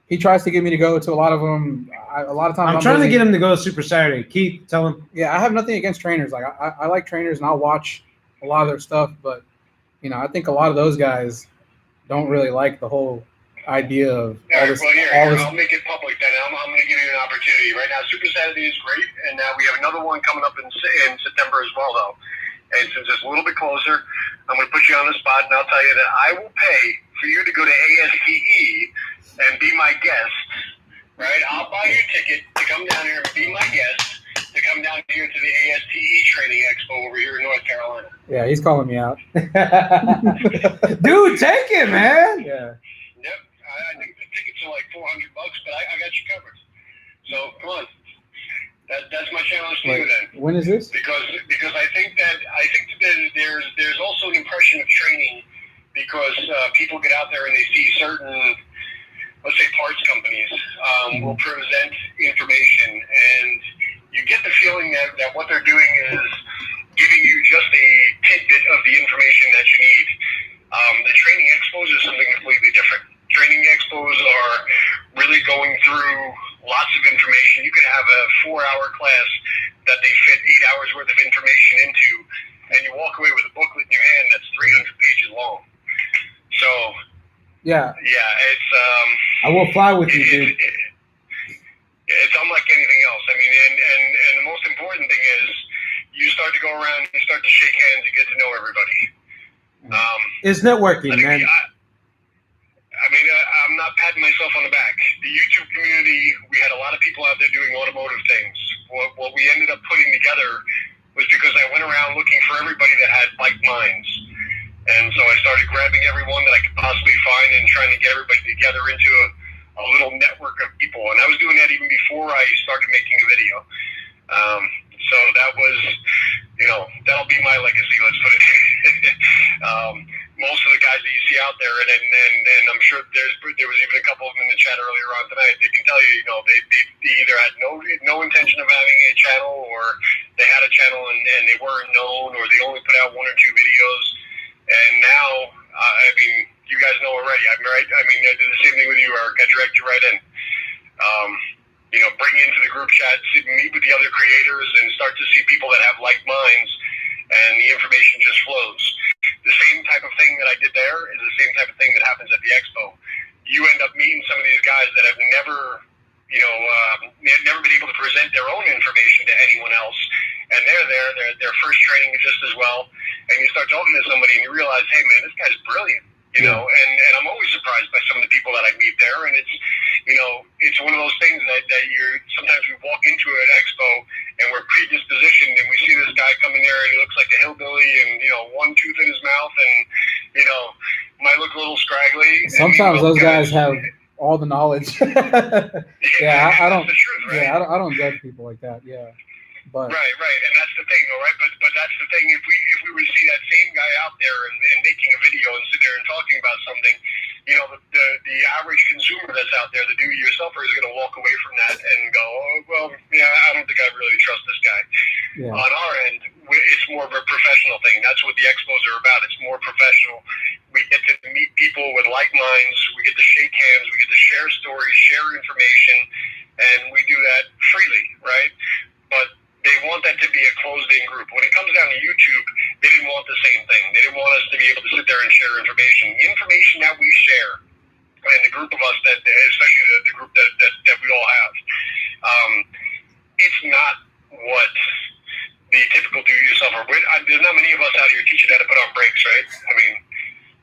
He tries to get me to go to a lot of them. A lot of times I'm trying to busy. get him to go to Super Saturday. Keith, tell him. Yeah, I have nothing against trainers. Like, I like trainers, and I'll watch a lot of their stuff. But I think a lot of those guys don't really like the whole idea of all this. Well, here, all this. I'll make it public then. I'm going to give you an opportunity. Right now, Super Saturday is great, and now we have another one coming up in September as well, though. And since it's a little bit closer, I'm going to put you on the spot, and I'll tell you that I will pay for you to go to ASTE and be my guest. Right? I'll buy you a ticket to come down here and be my guest, to come down here to the ASTE Training Expo over here in North Carolina. Yeah, he's calling me out. Dude, take it, man. Yeah. Yep, I think the tickets are like $400, but I got you covered. So come on, that's my challenge to you then. When is this? Because I think that there's also an impression of training because people get out there and they see certain, let's say, parts companies will present information, and you get the feeling that what they're doing is giving you just a tidbit of the information that you need. The training expos is something completely different. Training expos are really going through lots of information. You could have a 4-hour class that they fit 8 hours worth of information into, and you walk away with a booklet in your hand that's 300 pages long. So, Yeah, it's I will fly with you, dude. it's unlike anything else. I mean, and the most important thing is you start to go around and you start to shake hands and get to know everybody. It's networking, man. I'm not patting myself on the back. The YouTube community, we had a lot of people out there doing automotive things. What we ended up putting together was because I went around looking for everybody that had like minds. And so I started grabbing everyone that I could possibly find and trying to get everybody together into a little network of people. And I was doing that even before I started making a video. So that was, that'll be my legacy, let's put it. Most of the guys that you see out there, and I'm sure there was even a couple of them in the chat earlier on tonight, they can tell you, they either had no intention of having a channel, or they had a channel and they weren't known, or they only put out 1 or 2 videos. And now, you guys know already. I did the same thing with you, Eric. I dragged you right in. Bring you into the group chat, meet with the other creators, and start to see people that have like minds, and the information just flows. The same type of thing that I did there is the same type of thing that happens at the expo. You end up meeting some of these guys that have never been able to present their own information to anyone else, and they're there. Their first training is just as well, and you start talking to somebody and you realize, hey man, this guy's brilliant. And I'm always surprised by some of the people that I meet there, and it's one of those things that sometimes we walk into an expo and we're predispositioned, and we see this guy coming there and he looks like a hillbilly and one tooth in his mouth, and might look a little scraggly. Sometimes those guys have all the knowledge. Yeah, I don't. That's the truth, right? Yeah, I don't judge people like that. Yeah, but right, and that's the thing, though, right? But that's the thing. If we were to see that same guy out there and making a video and sit there and talking about something, the average consumer that's out there, the do-it-yourselfer, is going to walk away from that and go, oh, well, yeah, I don't think I really trust this guy. yeah, On our end, it's more of a professional thing. That's what the expos are about. It's more professional. We get to meet people with like minds. We get to shake hands. We get to share stories, share information, and we do that freely, right? But they want that to be a closed-in group. When it comes down to YouTube, they didn't want the same thing. They didn't want us to be able to sit there and share information. The information that we share, and the group of us that, especially the group that we all have, it's not what the typical do-it-yourselfer. There's not many of us out here teaching how to put on brakes, right?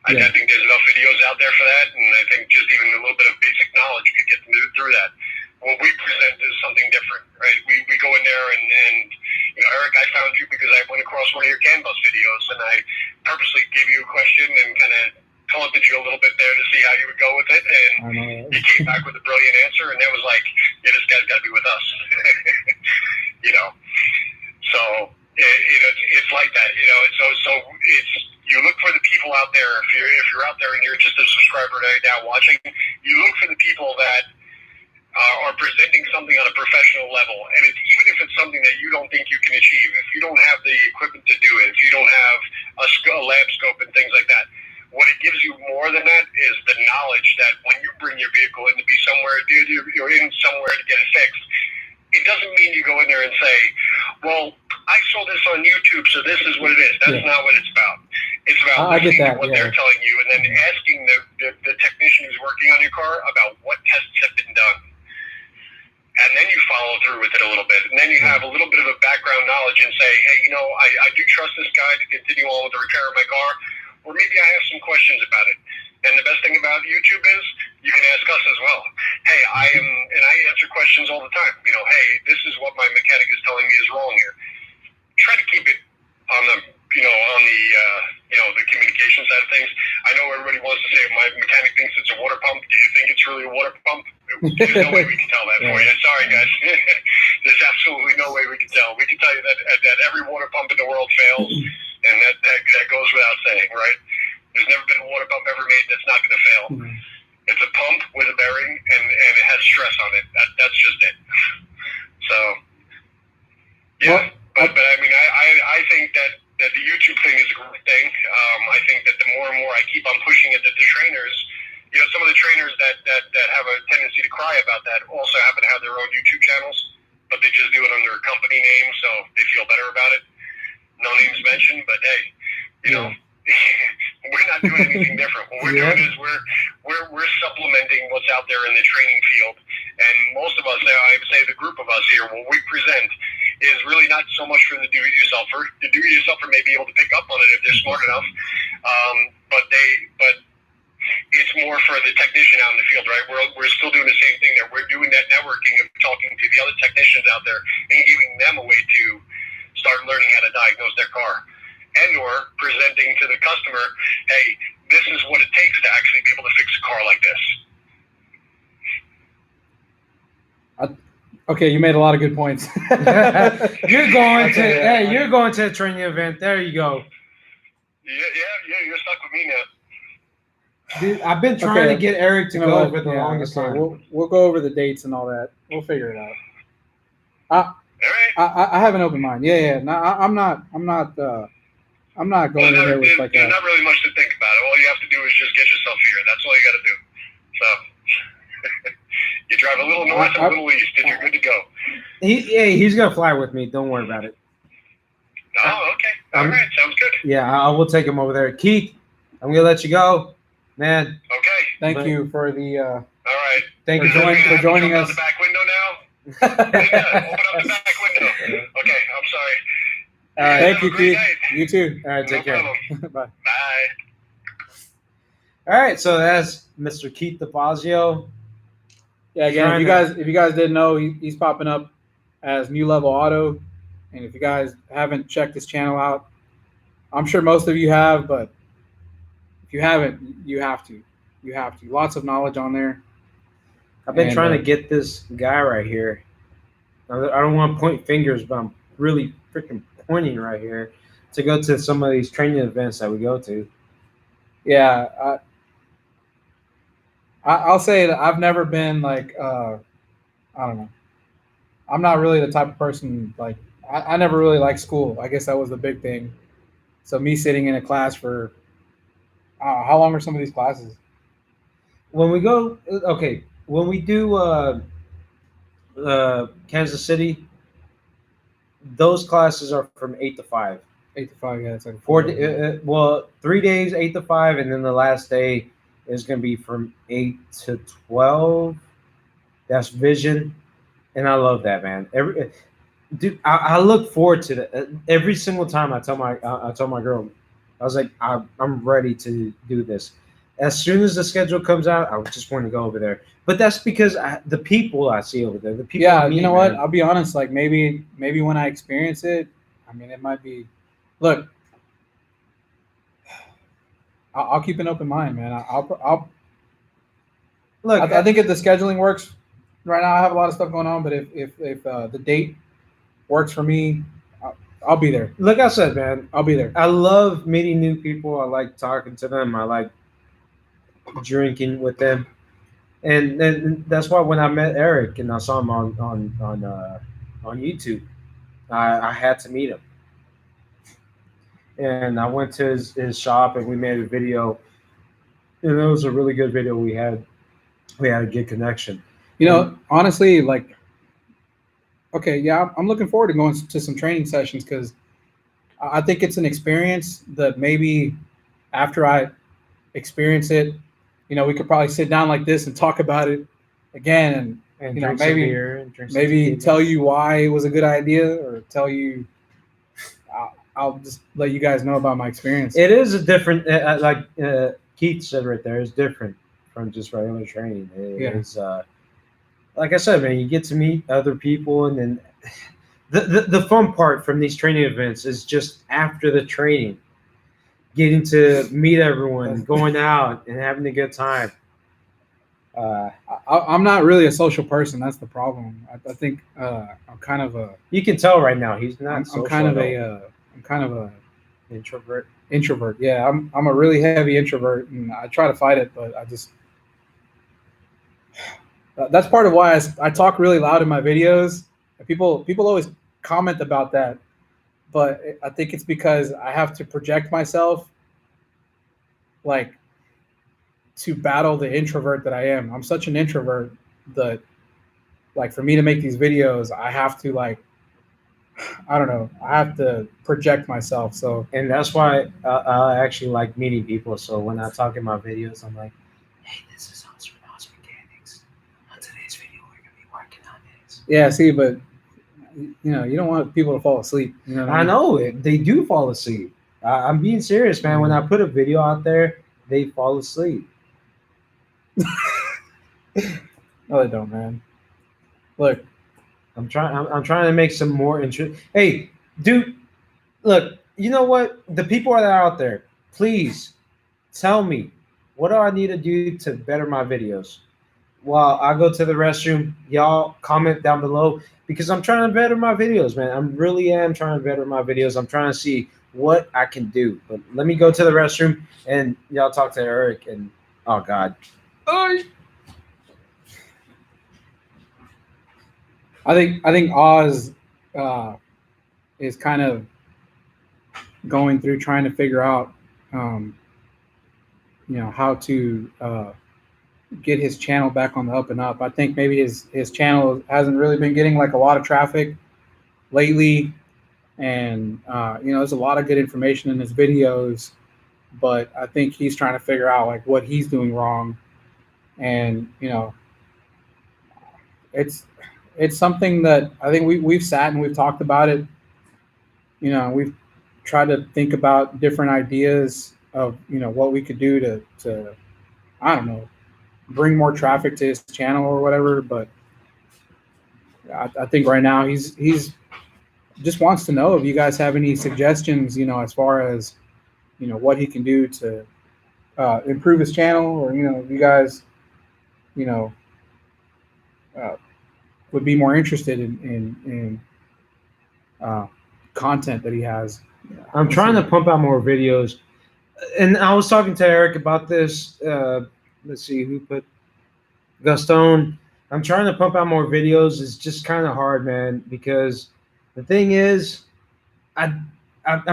I think there's enough videos out there for that, and I think just even a little bit of basic knowledge could get them through that. What we present is something different, right? We go in there and Eric, I found you because I went across one of your CAN bus videos, and I purposely gave you a question and kind of taunted you a little bit there to see how you would go with it, and you came back with a brilliant answer, and it was like, yeah, this guy's got to be with us. So it's like that, so it's, you look for the people out there. If you're out there and you're just a subscriber right now watching, you look for the people that are presenting something on a professional level, and even if it's something that you don't think you can achieve, if you don't have the equipment to do it, if you don't have a lab scope and things like that, what it gives you more than that is the knowledge that when you bring your vehicle in to be somewhere, you're in somewhere to get it fixed. It doesn't mean you go in there and say, well, I saw this on YouTube, so this is what it is. That's not what it's about. It's about listening to what they're telling you, and then asking the technician who's working on your car about what tests have been done. And then you follow through with it a little bit. And then you have a little bit of a background knowledge and say, hey, I do trust this guy to continue on with the repair of my car. Or maybe I have some questions about it. And the best thing about YouTube is you can ask us as well. Hey, I answer questions all the time. Hey, this is what my mechanic is telling me is wrong here. Try to keep it on the the communication side of things. I know everybody wants to say my mechanic thinks it's a water pump. Do you think it's really a water pump? There's no way we can tell that for you. Sorry, guys. There's absolutely no way we can tell. We can tell you that every water pump in the world fails, and that goes without saying, right? There's never been a water pump ever made that's not going to fail. It's a pump with a bearing, and it has stress on it. That's just it. So, yeah. But I mean, I think that the YouTube thing is a great thing. I think that the more and more I keep on pushing it, that the trainers, some of the trainers that have a tendency to cry about that also happen to have their own YouTube channels, but they just do it under a company name, so they feel better about it. No names mentioned, but hey, we're not doing anything different. What we're doing is we're supplementing what's out there in the training field, and most of us, I would say the group of us here, what we present is really not so much for the do-it-yourselfer. The do-it-yourselfer may be able to pick up on it if they're smart enough, but it's more for the technician out in the field, right? We're still doing the same thing there. We're doing that networking of talking to the other technicians out there and giving them a way to start learning how to diagnose their car, and or presenting to the customer, hey, this is what it takes to actually be able to fix a car like this. Okay, you made a lot of good points. You're going to a training event. There you go. Yeah, you're stuck with me now. Dude, I've been trying to get Eric to go for the longest time. We'll go over the dates and all that. We'll figure it out. All right. I have an open mind. Yeah. No, I'm not going in there with like there's not really much to think about. All you have to do is just get yourself here. That's all you got to do. So you drive a little north and a little east, and you're good to go. He's gonna fly with me. Don't worry about it. Oh, okay. All right, sounds good. Yeah, I will take him over there. Keith, I'm gonna let you go, man. Okay. Thank you for the. All right. Thank you for joining us. Out the back window now. Open up the back window. Okay, I'm sorry. All right. Thank you, Keith. You too. All right, take care. Problem. Bye. Bye. All right, so that's Mr. Keith DeFazio. Yeah, again, if you guys didn't know, he's popping up as New Level Auto, and if you guys haven't checked his channel out, I'm sure most of you have, but if you haven't, you have to. You have to. Lots of knowledge on there. I've been trying to get this guy right here. I don't want to point fingers, but I'm really freaking pointing right here to go to some of these training events that we go to. Yeah, I'll say that I've never been like, I don't know. I'm not really the type of person, like, I never really liked school. I guess that was the big thing. So me sitting in a class for, how long are some of these classes? When we go, when we do Kansas City, those classes are from 8 to 5. 8 to 5, yeah. It's like 3 days, 8 to 5, and then the last day is going to be from 8 to 12. That's vision, and I love that, man. I look forward to that every single time. I tell my girl, I was like, I'm ready to do this. As soon as the schedule comes out, I just want to go over there. But that's because the people I see over there, the people. Yeah, you know what? I'll be honest. Like maybe when I experience it, I mean, it might be. Look, I'll keep an open mind, man. I'll look. I think if the scheduling works, right now I have a lot of stuff going on. But if the date works for me, I'll be there. Like I said, man, I'll be there. I love meeting new people. I like talking to them. I like drinking with them, and that's why when I met Eric and I saw him on YouTube, I had to meet him. And I went to his shop and we made a video, and it was a really good video. We had a good connection. You know, honestly, like, okay, yeah, I'm looking forward to going to some training sessions because I think it's an experience that maybe after I experience it, you know, we could probably sit down like this and talk about it again and you know, maybe tell you why it was a good idea or tell you. I'll just let you guys know about my experience. It is a different, like Keith said right there, it's different from just regular training. Yeah. It's like I said, man, you get to meet other people, and then the fun part from these training events is just after the training, getting to meet everyone, going out and having a good time. I'm not really a social person. That's the problem. I think I'm kind of a. You can tell right now he's not. I'm social kind of at all. I'm kind of a introvert. introvert. Yeah, I'm a really heavy introvert, and I try to fight it, but I just. That's part of why I talk really loud in my videos. People always comment about that, but I think it's because I have to project myself, like, to battle the introvert that I am. I'm such an introvert that, like, for me to make these videos, I have to, like, I don't know, I have to project myself. So, And that's why I actually like meeting people. So when I talk in my videos, I'm like, hey, this is House Mechanics. On today's video, we're going to be working on this. yeah, see, but, you don't want people to fall asleep. You know what I I mean? know. know it. They do fall asleep. I'm being serious, man. When I put a video out there, they fall asleep. No, they don't, man. Look, I'm trying to make some more interest. Hey, dude, look. You know what? The people that are out there, please tell me, what do I need to do to better my videos? While I go to the restroom, y'all comment down below, because I'm trying to better my videos, man. I really am trying to better my videos. I'm trying to see what I can do. But let me go to the restroom and y'all talk to Eric. And oh God, I think Oz is kind of going through trying to figure out, how to get his channel back on the up and up. I think maybe his channel hasn't really been getting, like, a lot of traffic lately, and there's a lot of good information in his videos, but I think he's trying to figure out, like, what he's doing wrong, and it's something that I think we've sat and we've talked about it. We've tried to think about different ideas of what we could do to I don't know, bring more traffic to his channel or whatever. But I think right now he's just wants to know if you guys have any suggestions, as far as what he can do to improve his channel, or if you guys would be more interested in content that he has. I'm trying to pump out more videos. And I was talking to Eric about this. Let's see who put Gaston. I'm trying to pump out more videos. It's just kind of hard, man, because the thing is, I'm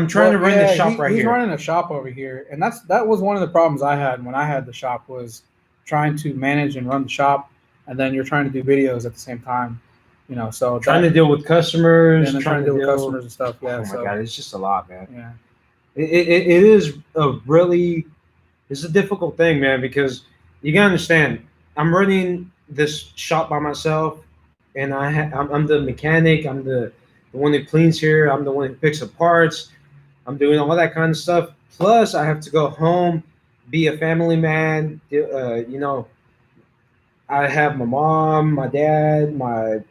trying to run the shop right here. He's running a shop over here, and that was one of the problems I had when I had the shop, was trying to manage and run the shop, and then you're trying to do videos at the same time. So trying to deal with customers, and then trying to deal with customers and stuff. Yeah. Oh my God, it's just a lot, man. Yeah. It is it's a difficult thing, man, because you gotta understand, I'm running this shop by myself, and I'm the mechanic. I'm the one who cleans here. I'm the one who picks up parts. I'm doing all that kind of stuff. Plus, I have to go home, be a family man. I have my mom, my dad, my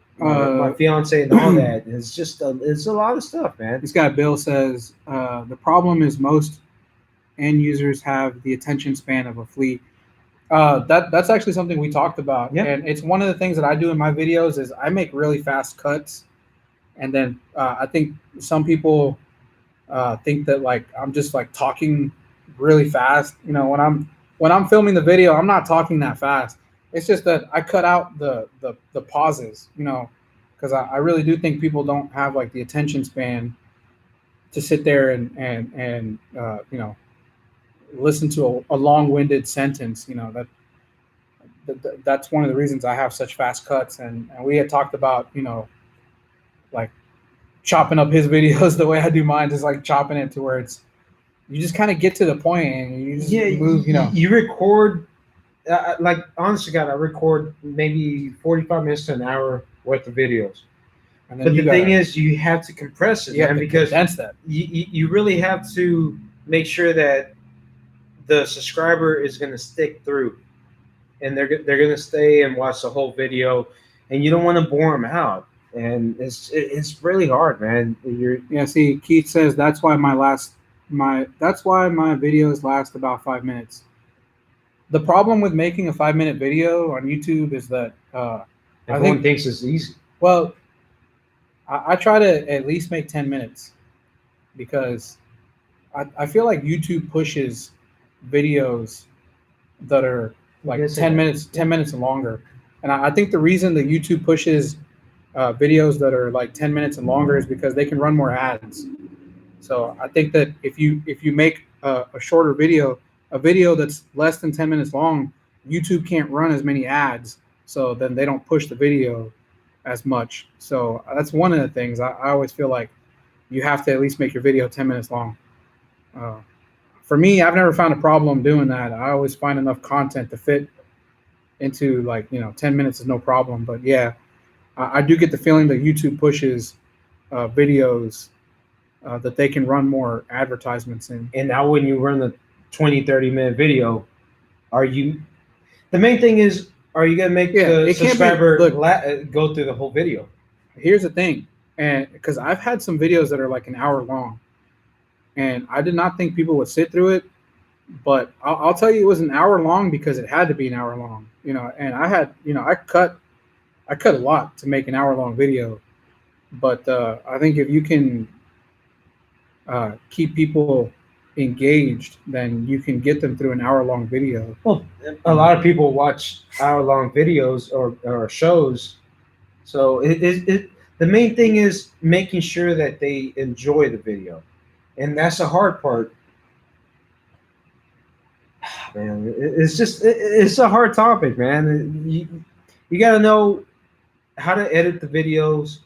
fiance, and all that. It's just it's a lot of stuff, man. This guy Bill says the problem is most end users have the attention span of a flea. That's actually something we talked about, and it's one of the things that I do in my videos is I make really fast cuts, and then I think some people think that, like, I'm just, like, talking really fast. When I'm filming the video, I'm not talking that fast. It's just that I cut out the pauses, because I really do think people don't have, like, the attention span to sit there and listen to a long-winded sentence. That's one of the reasons I have such fast cuts. And we had talked about, like, chopping up his videos the way I do mine, just, like, chopping it to where you just kind of get to the point and you just move. You record. Like, honestly, God, I record maybe 45 minutes to an hour worth of videos. And then but the thing is, you have to compress it, man, because that. You really have to make sure that the subscriber is going to stick through. and they're gonna stay and watch the whole video, and you don't want to bore them out, and it's really hard, man. Yeah, see, Keith says that's why my videos last about 5 minutes. The problem with making a 5-minute video on YouTube is that everyone thinks it's easy. Well, I try to at least make 10 minutes because I feel like YouTube pushes videos that are like 10 minutes and longer. And I think the reason that YouTube pushes videos that are like 10 minutes and longer is because they can run more ads. So I think that if you make a shorter video, a video that's less than 10 minutes long, YouTube can't run as many ads. So then they don't push the video as much. So that's one of the things I always feel like you have to at least make your video 10 minutes long. For me, I've never found a problem doing that. I always find enough content to fit into 10 minutes is no problem. But yeah, I do get the feeling that YouTube pushes videos that they can run more advertisements in. And now when you run the 20-30 minute video, the main thing is, are you gonna make the subscriber go through the whole video? Here's the thing, and because I've had some videos that are like an hour long, and I did not think people would sit through it, but I'll tell you, it was an hour long because it had to be an hour long, and I had, I cut a lot to make an hour long video, but I think if you can keep people engaged, then you can get them through an hour long video. Well, a lot of people watch hour long videos or shows, so the main thing is making sure that they enjoy the video, and that's the hard part. Man, it's a hard topic, man. You got to know how to edit the videos,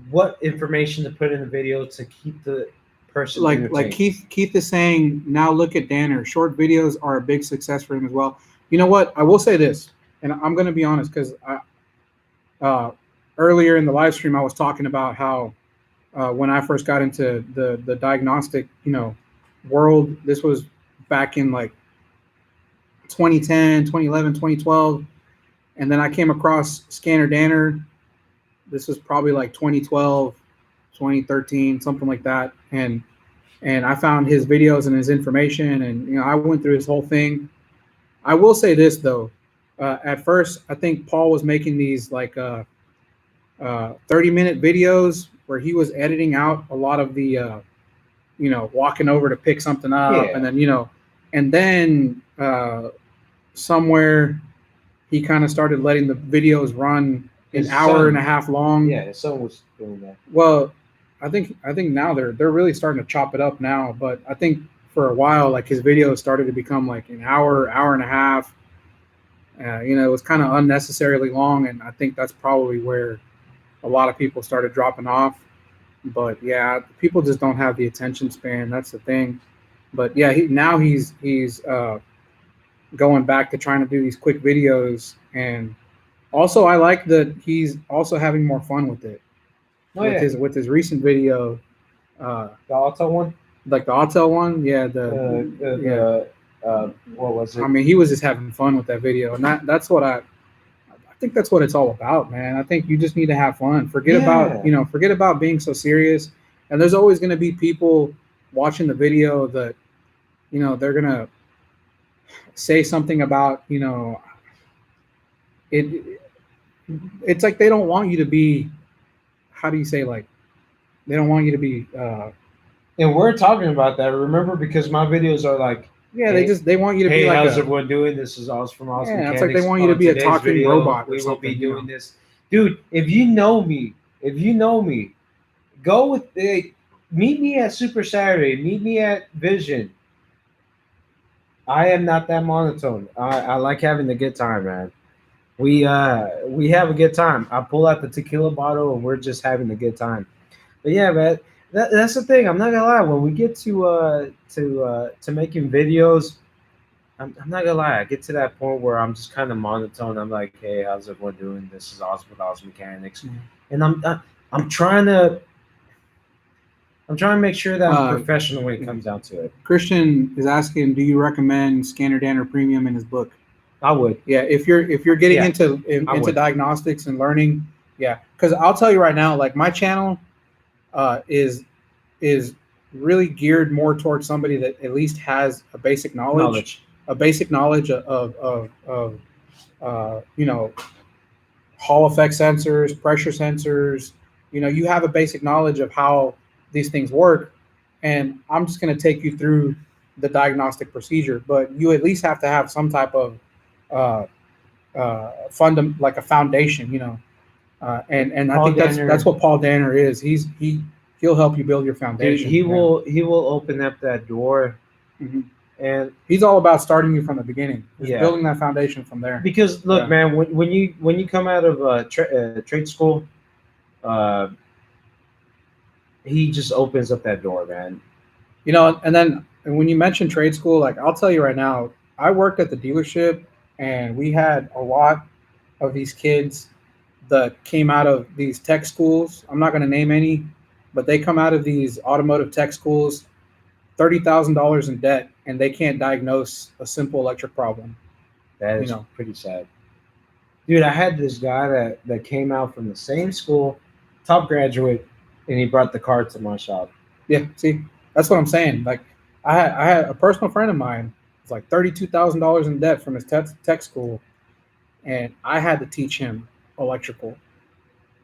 what information to put in the video to keep the person like Keith is saying. Now look at Danner. Short videos are a big success for him as well. You know what? I will say this, and I'm going to be honest, because earlier in the live stream I was talking about how when I first got into the diagnostic world, this was back in like 2010, 2011, 2012, and then I came across Scanner Danner. This was probably like 2012, 2013, something like that, and I found his videos and his information, and I went through his whole thing. I will say this though, at first I think Paul was making these like 30-minute videos where he was editing out a lot of the walking over to pick something up, and then somewhere he kind of started letting the videos run an hour and a half long. Yeah, someone was doing that. Well, I think now they're really starting to chop it up now, but I think for a while, like, his videos started to become like an hour and a half. It was kind of unnecessarily long, and I think that's probably where a lot of people started dropping off. But yeah, people just don't have the attention span. That's the thing. But yeah, he's going back to trying to do these quick videos, and also I like that he's also having more fun with it. With his recent video, the auto one, like the auto one, yeah. What was it? I mean, he was just having fun with that video, and that's what I think that's what it's all about, man. I think you just need to have fun. Forget about being so serious. And there's always going to be people watching the video that, they're going to say something about, it's like they don't want you to be, how do you say, like, they don't want you to be. And we're talking about that, remember, because my videos are like, yeah, they want you to be like, how's everyone doing? This is Oz from Oz Mechanics. It's like they want you to be a talking robot. We will be doing this, dude. If you know me, go with meet me at Super Saturday. Meet me at Vision. I am not that monotone. I like having a good time, man. We have a good time. I pull out the tequila bottle and we're just having a good time. But yeah, man. That's the thing. I'm not gonna lie. When we get to making videos, I'm not gonna lie. I get to that point where I'm just kind of monotone. I'm like, hey, how's everyone doing? This is Oz with Oz Mechanics, and I'm trying to make sure that I'm professional when it comes down to it. Christian is asking, do you recommend Scanner Danner Premium in his book? I would. Yeah, if you're getting Yeah, into would. diagnostics and learning, yeah, because I'll tell you right now, like my channel is really geared more towards somebody that at least has a basic knowledge of Hall effect sensors, pressure sensors. You have a basic knowledge of how these things work, and I'm just going to take you through the diagnostic procedure. But you at least have to have some type of like a foundation, and I Paul think Danner- that's what Paul Danner is. He'll help you build your Dude, foundation. he will open up that door, Mhm. and He's all about starting you from the beginning, just Yeah. building that foundation from there. because look, Yeah. man, when you come out of trade school, he just opens up that door, man. And when you mention trade school, like I'll tell you right now, I worked at the dealership, and we had a lot of these kids that came out of these tech schools. I'm not going to name any, but they come out of these automotive tech schools, $30,000 in debt, and they can't diagnose a simple electric problem. That is You know. pretty sad. Dude, I had this guy that came out from the same school, top graduate, and he brought the car to my shop. Yeah, see, that's what I'm saying. Like, I had a personal friend of mine was like $32,000 in debt from his tech school, and I had to teach him electrical.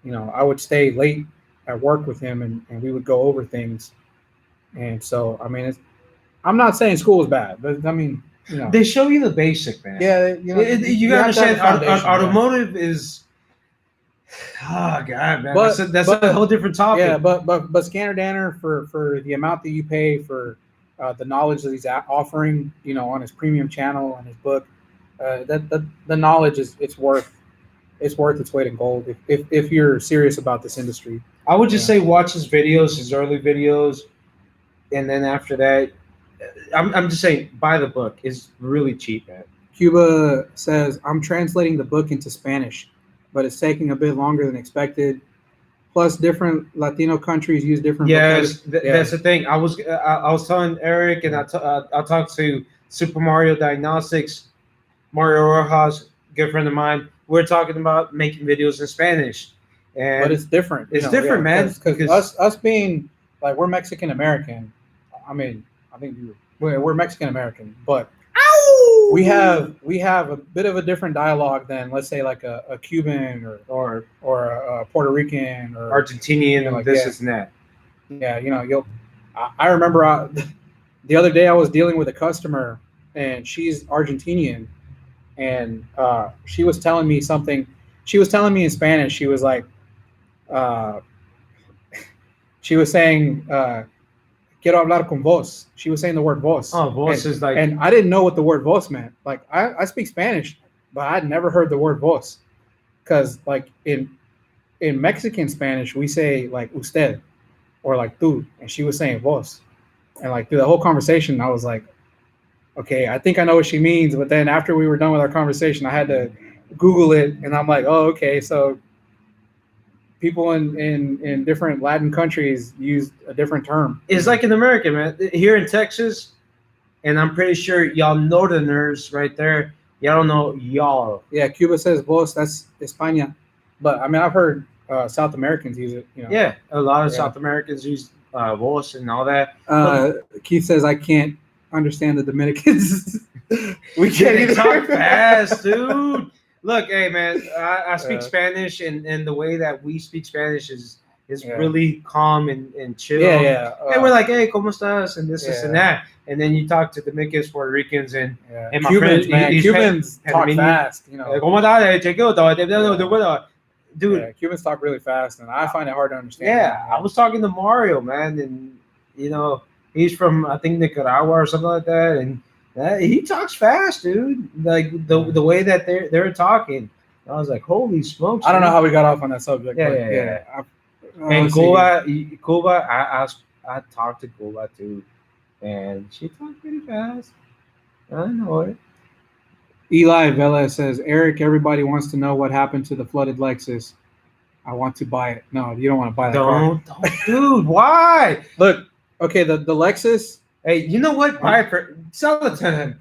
I would stay late at work with him, and we would go over things. And so, I mean, I'm not saying school is bad, but I mean, They show you the basic, man. yeah, You gotta have to have understand, a foundation, automotive is. Oh God, man, But- that's but- a whole different topic. Yeah, but Scanner Danner for the amount that you pay for the knowledge that he's offering, on his premium channel and his book, that the knowledge it's worth its weight in gold if you're serious about this industry. I would just say watch his videos, his early videos, and then after that, I'm just saying buy the book. It's really cheap, man. Cuba says, I'm translating the book into Spanish, but it's taking a bit longer than expected. Plus, different Latino countries use different Yes, vocabulary. that's the thing. I was telling Eric, and I talked to Super Mario Diagnostics, Mario Rojas, good friend of mine. We're talking about making videos in Spanish, and But it's different. It's different, man, Because us being like we're Mexican American. I mean, I think we're Mexican American, but we have a bit of a different dialogue than, let's say, like a Cuban or a Puerto Rican or Argentinian and like, this and that. Yeah, I remember the other day I was dealing with a customer, and she's Argentinian, and she was telling me something. She was telling me in Spanish. She was like, she was saying, "Quiero hablar con vos." She was saying the word vos. Oh, vos is like, and I didn't know what the word vos meant. Like I speak Spanish, but I'd never heard the word vos, because like in Mexican Spanish we say like usted or like tú, and she was saying vos, and like through the whole conversation I was like, okay, I think I know what she means. But then after we were done with our conversation, I had to Google it, and I'm like, oh, okay, so people in different Latin countries use a different term. it's like in America, man. Here in Texas, and I'm pretty sure y'all Northerners right there, y'all don't know y'all. Yeah, Cuba says vos, that's España, but I mean I've heard South Americans use it. Yeah, a lot of Yeah. South Americans use vos and all that. Keith says I can't understand the Dominicans. We can't They either. talk fast, dude. Look, hey, man, I speak Yeah. Spanish, and the way that we speak Spanish is Yeah. really calm and chill. Yeah. And we're like, hey, ¿cómo estás? And this Yeah. and that. And then you talk to Dominicans, Puerto Ricans, and yeah. and my Cubans, friend, man, he's Cubans talk Panamanian. fast. ¿Cómo estás? Dude, Yeah, Cubans talk really fast, and I find it hard to understand. yeah, I was talking to Mario, man, and he's from, I think, Nicaragua or something like that, and he talks fast, dude. Like the way that they're talking, I was like, holy smokes! I don't know man. how we got off on that subject. Yeah, but yeah. let's And see. Cuba, I talked to Cuba too, and she talked pretty fast. I know it. Eli Vela says, Eric, everybody wants to know what happened to the flooded Lexus. I want to buy it. No, you don't want to buy that car. Don't, dude. Why? Look, okay, the Lexus. Hey, you know what? Buy it for sell it to him.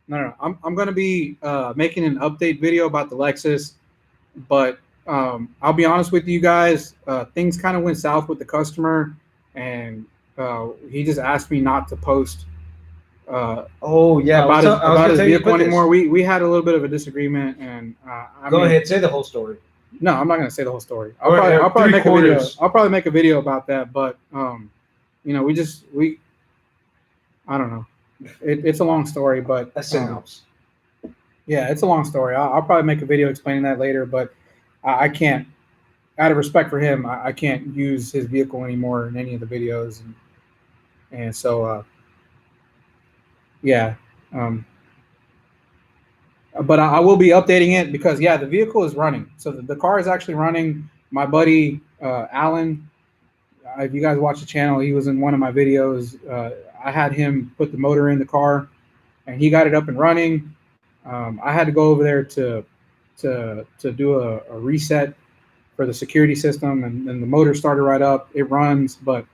No. I'm gonna be making an update video about the Lexus, but I'll be honest with you guys. Things kind of went south with the customer, and he just asked me not to post Oh yeah, about his vehicle put this. anymore. We had a little bit of a disagreement, and Go ahead, say the whole story. No, I'm not gonna say the whole story. I'll probably make a video. I'll probably make a video about that. But you know, I don't know. It's a long story, but That's synopsis. yeah, it's a long story. I'll probably make a video explaining that later. But I can't, out of respect for him, I can't use his vehicle anymore in any of the videos, and so yeah. But I will be updating it because yeah, the vehicle is running. So the car is actually running. My buddy Alan, if you guys watch the channel, he was in one of my videos. I had him put the motor in the car, and he got it up and running. I had to go over there to do a reset for the security system, and the motor started right up. It runs, but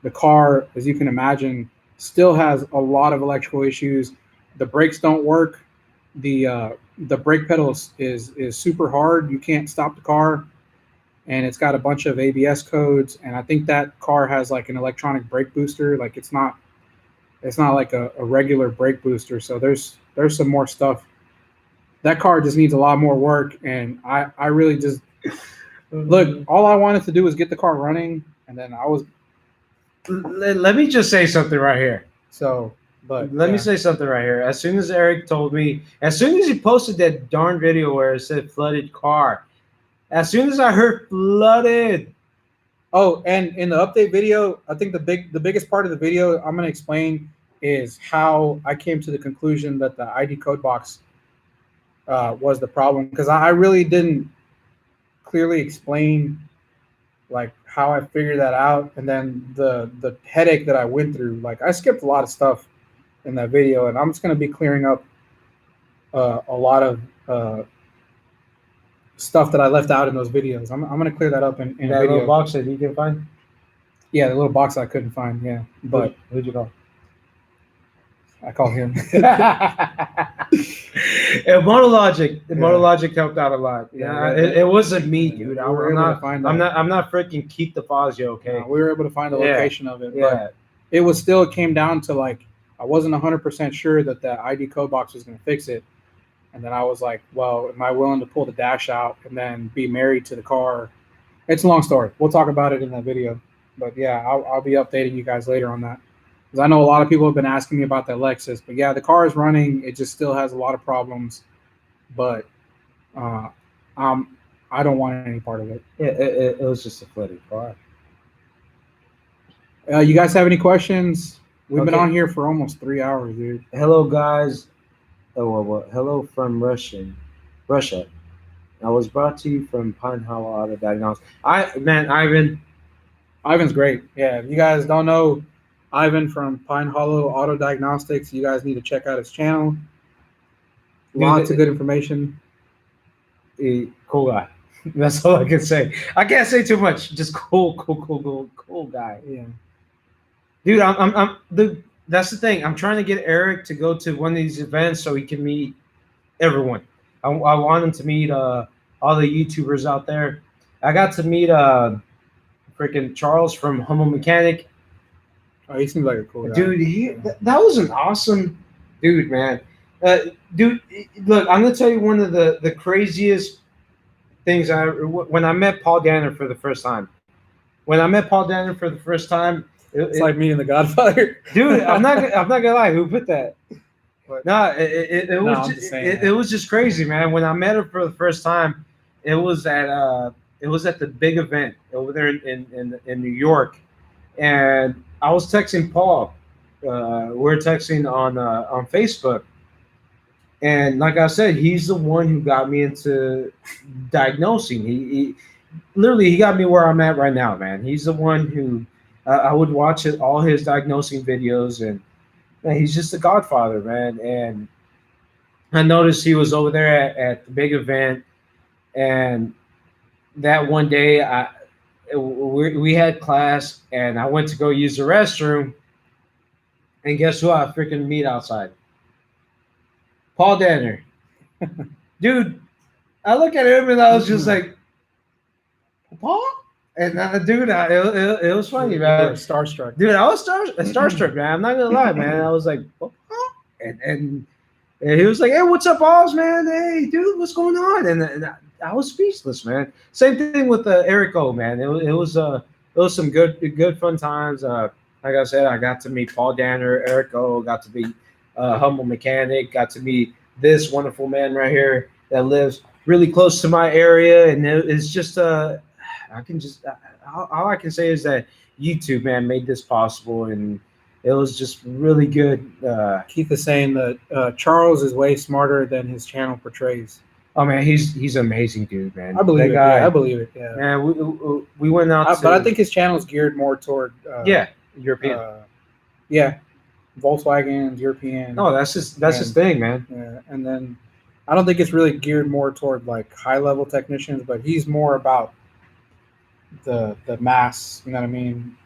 the car, as you can imagine, still has a lot of electrical issues. The brakes don't work. The brake pedal is super hard. You can't stop the car, and it's got a bunch of ABS codes. And I think that car has like an electronic brake booster. Like it's not like a regular brake booster. So there's some more stuff. That car just needs a lot more work. And I really just look. All I wanted to do was get the car running, and then I was. Let me just say something right here. So. But let me say something right here. As soon as Eric told me, as soon as he posted that darn video where it said flooded car, as soon as I heard flooded. Oh, and in the update video, I think the biggest part of the video I'm going to explain is how I came to the conclusion that the ID code box was the problem, because I really didn't clearly explain like how I figured that out, and then the headache that I went through. Like I skipped a lot of stuff in that video, and I'm just going to be clearing up a lot of stuff that I left out in those videos. I'm going to clear that up in that a video. little box that you can find. Yeah, the little box I couldn't find. Yeah, but who'd you call? I called him. Monologic. Monologic helped out a lot. Yeah, it wasn't me, dude. I'm not freaking Keith DeFazio. Okay, no, we were able to find the location of it. Yeah, but it came down to like I wasn't 100% sure that the ID code box was going to fix it, and then I was like, well, am I willing to pull the dash out and then be married to the car? It's a long story. We'll talk about it in that video. But yeah, I'll be updating you guys later on that. Because I know a lot of people have been asking me about that Lexus. But yeah, the car is running. It just still has a lot of problems. But I don't want any part of it. Yeah, it was just a flooded car. You guys have any questions? We've been on here for almost 3 hours, dude. Hello, guys. Oh, well, hello from Russia. I was brought to you from Pine Hollow Auto Diagnostics. Ivan's great. Yeah, if you guys don't know Ivan from Pine Hollow Auto Diagnostics, you guys need to check out his channel. Lots of good information. Cool guy. That's all I can say. I can't say too much. Just cool guy. Yeah. Dude, that's the thing. I'm trying to get Eric to go to one of these events so he can meet everyone. I want him to meet all the YouTubers out there. I got to meet freaking Charles from Humble Mechanic. Oh, he seems like a cool guy. Dude, that was an awesome dude, man. Dude, look, I'm gonna tell you one of the craziest things when I met Paul Danner for the first time. It's like meeting the Godfather. Dude, I'm not gonna lie. Who put that? No, it was just crazy, man. When I met her for the first time, it was at the big event over there in New York, and I was texting Paul. We're texting on Facebook, and like I said, he's the one who got me into diagnosing. He literally got me where I'm at right now, man. He's the one who I would watch all his diagnosing videos, and man, he's just a godfather, man. And I noticed he was over there at the big event, and that one day we had class, and I went to go use the restroom, and guess who I freaking meet outside? Paul Danner. Dude, I look at him and I was just like, Paul? And dude, it was funny, You man. were starstruck. Dude, I was starstruck, man. I'm not gonna lie, man. I was like, oh, and he was like, hey, what's up, Oz, man? Hey, dude, what's going on? And I was speechless, man. Same thing with Eric O, man. It was some good fun times. Like I said, I got to meet Paul Danner, Eric O, got to meet Humble Mechanic, got to meet this wonderful man right here that lives really close to my area, and it's just I can just all I can say is that YouTube, man, made this possible, and it was just really good. Keith is saying that Charles is way smarter than his channel portrays. Oh man, he's an amazing dude, man. I believe That it. guy, Yeah, I believe it. Yeah. man, we went out, But I think his channel is geared more toward European. Yeah, Volkswagens, European. No, that's his thing, man. Yeah, and then I don't think it's really geared more toward like high level technicians, but he's more about the mass. You know what I mean?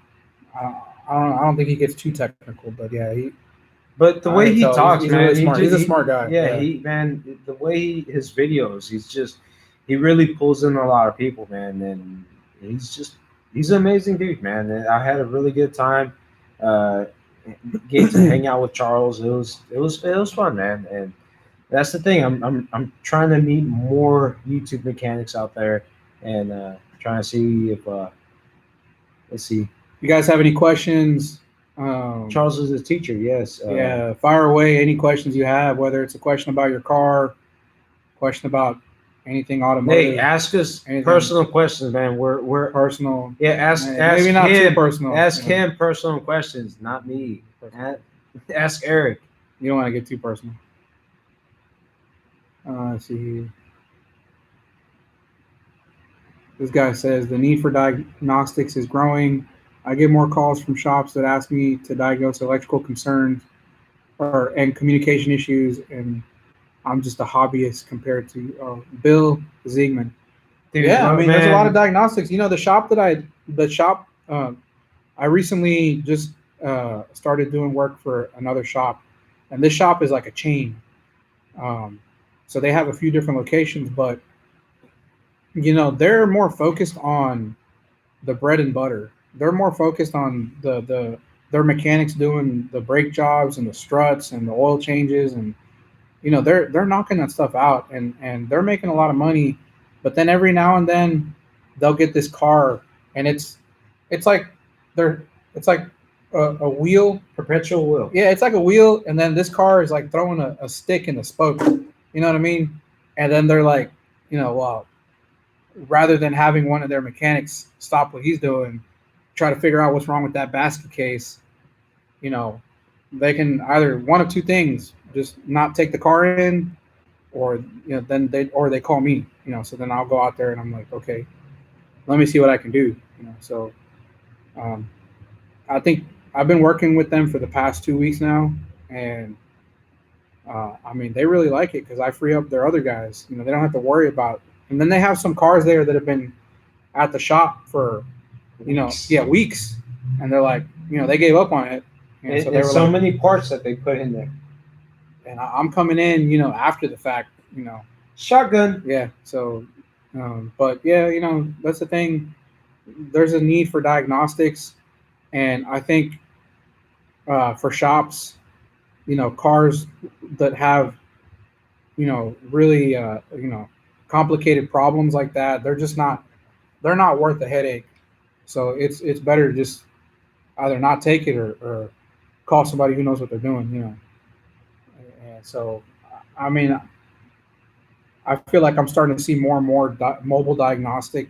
I don't think he gets too technical, but yeah, But the way he talks, he's man, really smart. He's a smart guy. Yeah, the way his videos, he really pulls in a lot of people, man, and he's an amazing dude, man. And I had a really good time. Getting to hang out with Charles, it was fun, man, and that's the thing. I'm trying to meet more YouTube mechanics out there, and trying to see if let's see. You guys have any questions? Charles is a teacher, yes. Yeah, fire away any questions you have, whether it's a question about your car, question about anything automotive. Hey, ask us anything. personal questions, man. We're Personal. yeah. Ask Maybe not him, too personal. Ask Yeah. him personal questions, not me. Ask Eric. You don't want to get too personal. Let's see. This guy says the need for diagnostics is growing. I get more calls from shops that ask me to diagnose electrical concerns and communication issues, and I'm just a hobbyist compared to Bill Ziegman. Dude, Yeah, I mean, there's a lot of man. diagnostics. You know, the shop I recently just started doing work for another shop, and this shop is like a chain. So they have a few different locations, but you know, they're more focused on the bread and butter. They're more focused on their mechanics doing the brake jobs and the struts and the oil changes, and you know, they're knocking that stuff out, and they're making a lot of money. But then every now and then they'll get this car, and it's like a wheel, Perpetual wheel. yeah, it's like a wheel, and then this car is like throwing a stick in the spoke. You know what I mean? And then they're like, you know, well, rather than having one of their mechanics stop what he's doing, try to figure out what's wrong with that basket case, you know, they can either one of two things: just not take the car in, or you know, then they call me, you know. So then I'll go out there and I'm like, okay, let me see what I can do, you know. So I think I've been working with them for the past 2 weeks now, and I mean, they really like it because I free up their other guys. You know, they don't have to worry about. And then they have some cars there that have been at the shop for, you know, weeks, and they're like, you know, they gave up on it. And And, so they were so like, many parts that they put in there. and I'm coming in, you know, after the fact, you know. Shotgun. Yeah. So, but yeah, you know, that's the thing. There's a need for diagnostics, and I think for shops, you know, cars that have, you know, really, you know, complicated problems like that, they're not worth the headache. So it's better to just either not take it or call somebody who knows what they're doing, you know. And so, I mean, I feel like I'm starting to see more and more mobile diagnostic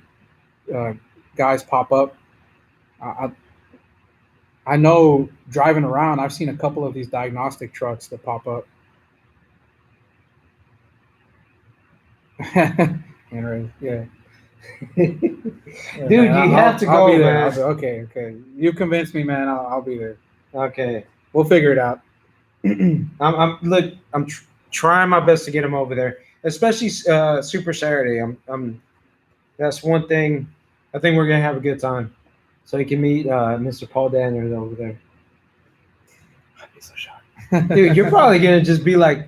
guys pop up. I know driving around, I've seen a couple of these diagnostic trucks that pop up. Anyway, yeah. Dude, man, you have to I'll go, be there. man. Okay. You convinced me, man. I'll be there. Okay. We'll figure it out. I'm trying my best to get him over there, especially Super Saturday. That's one thing. I think we're gonna have a good time, so you can meet Mr. Paul Danner over there. I'd be so shocked. Dude, you're probably gonna just be like,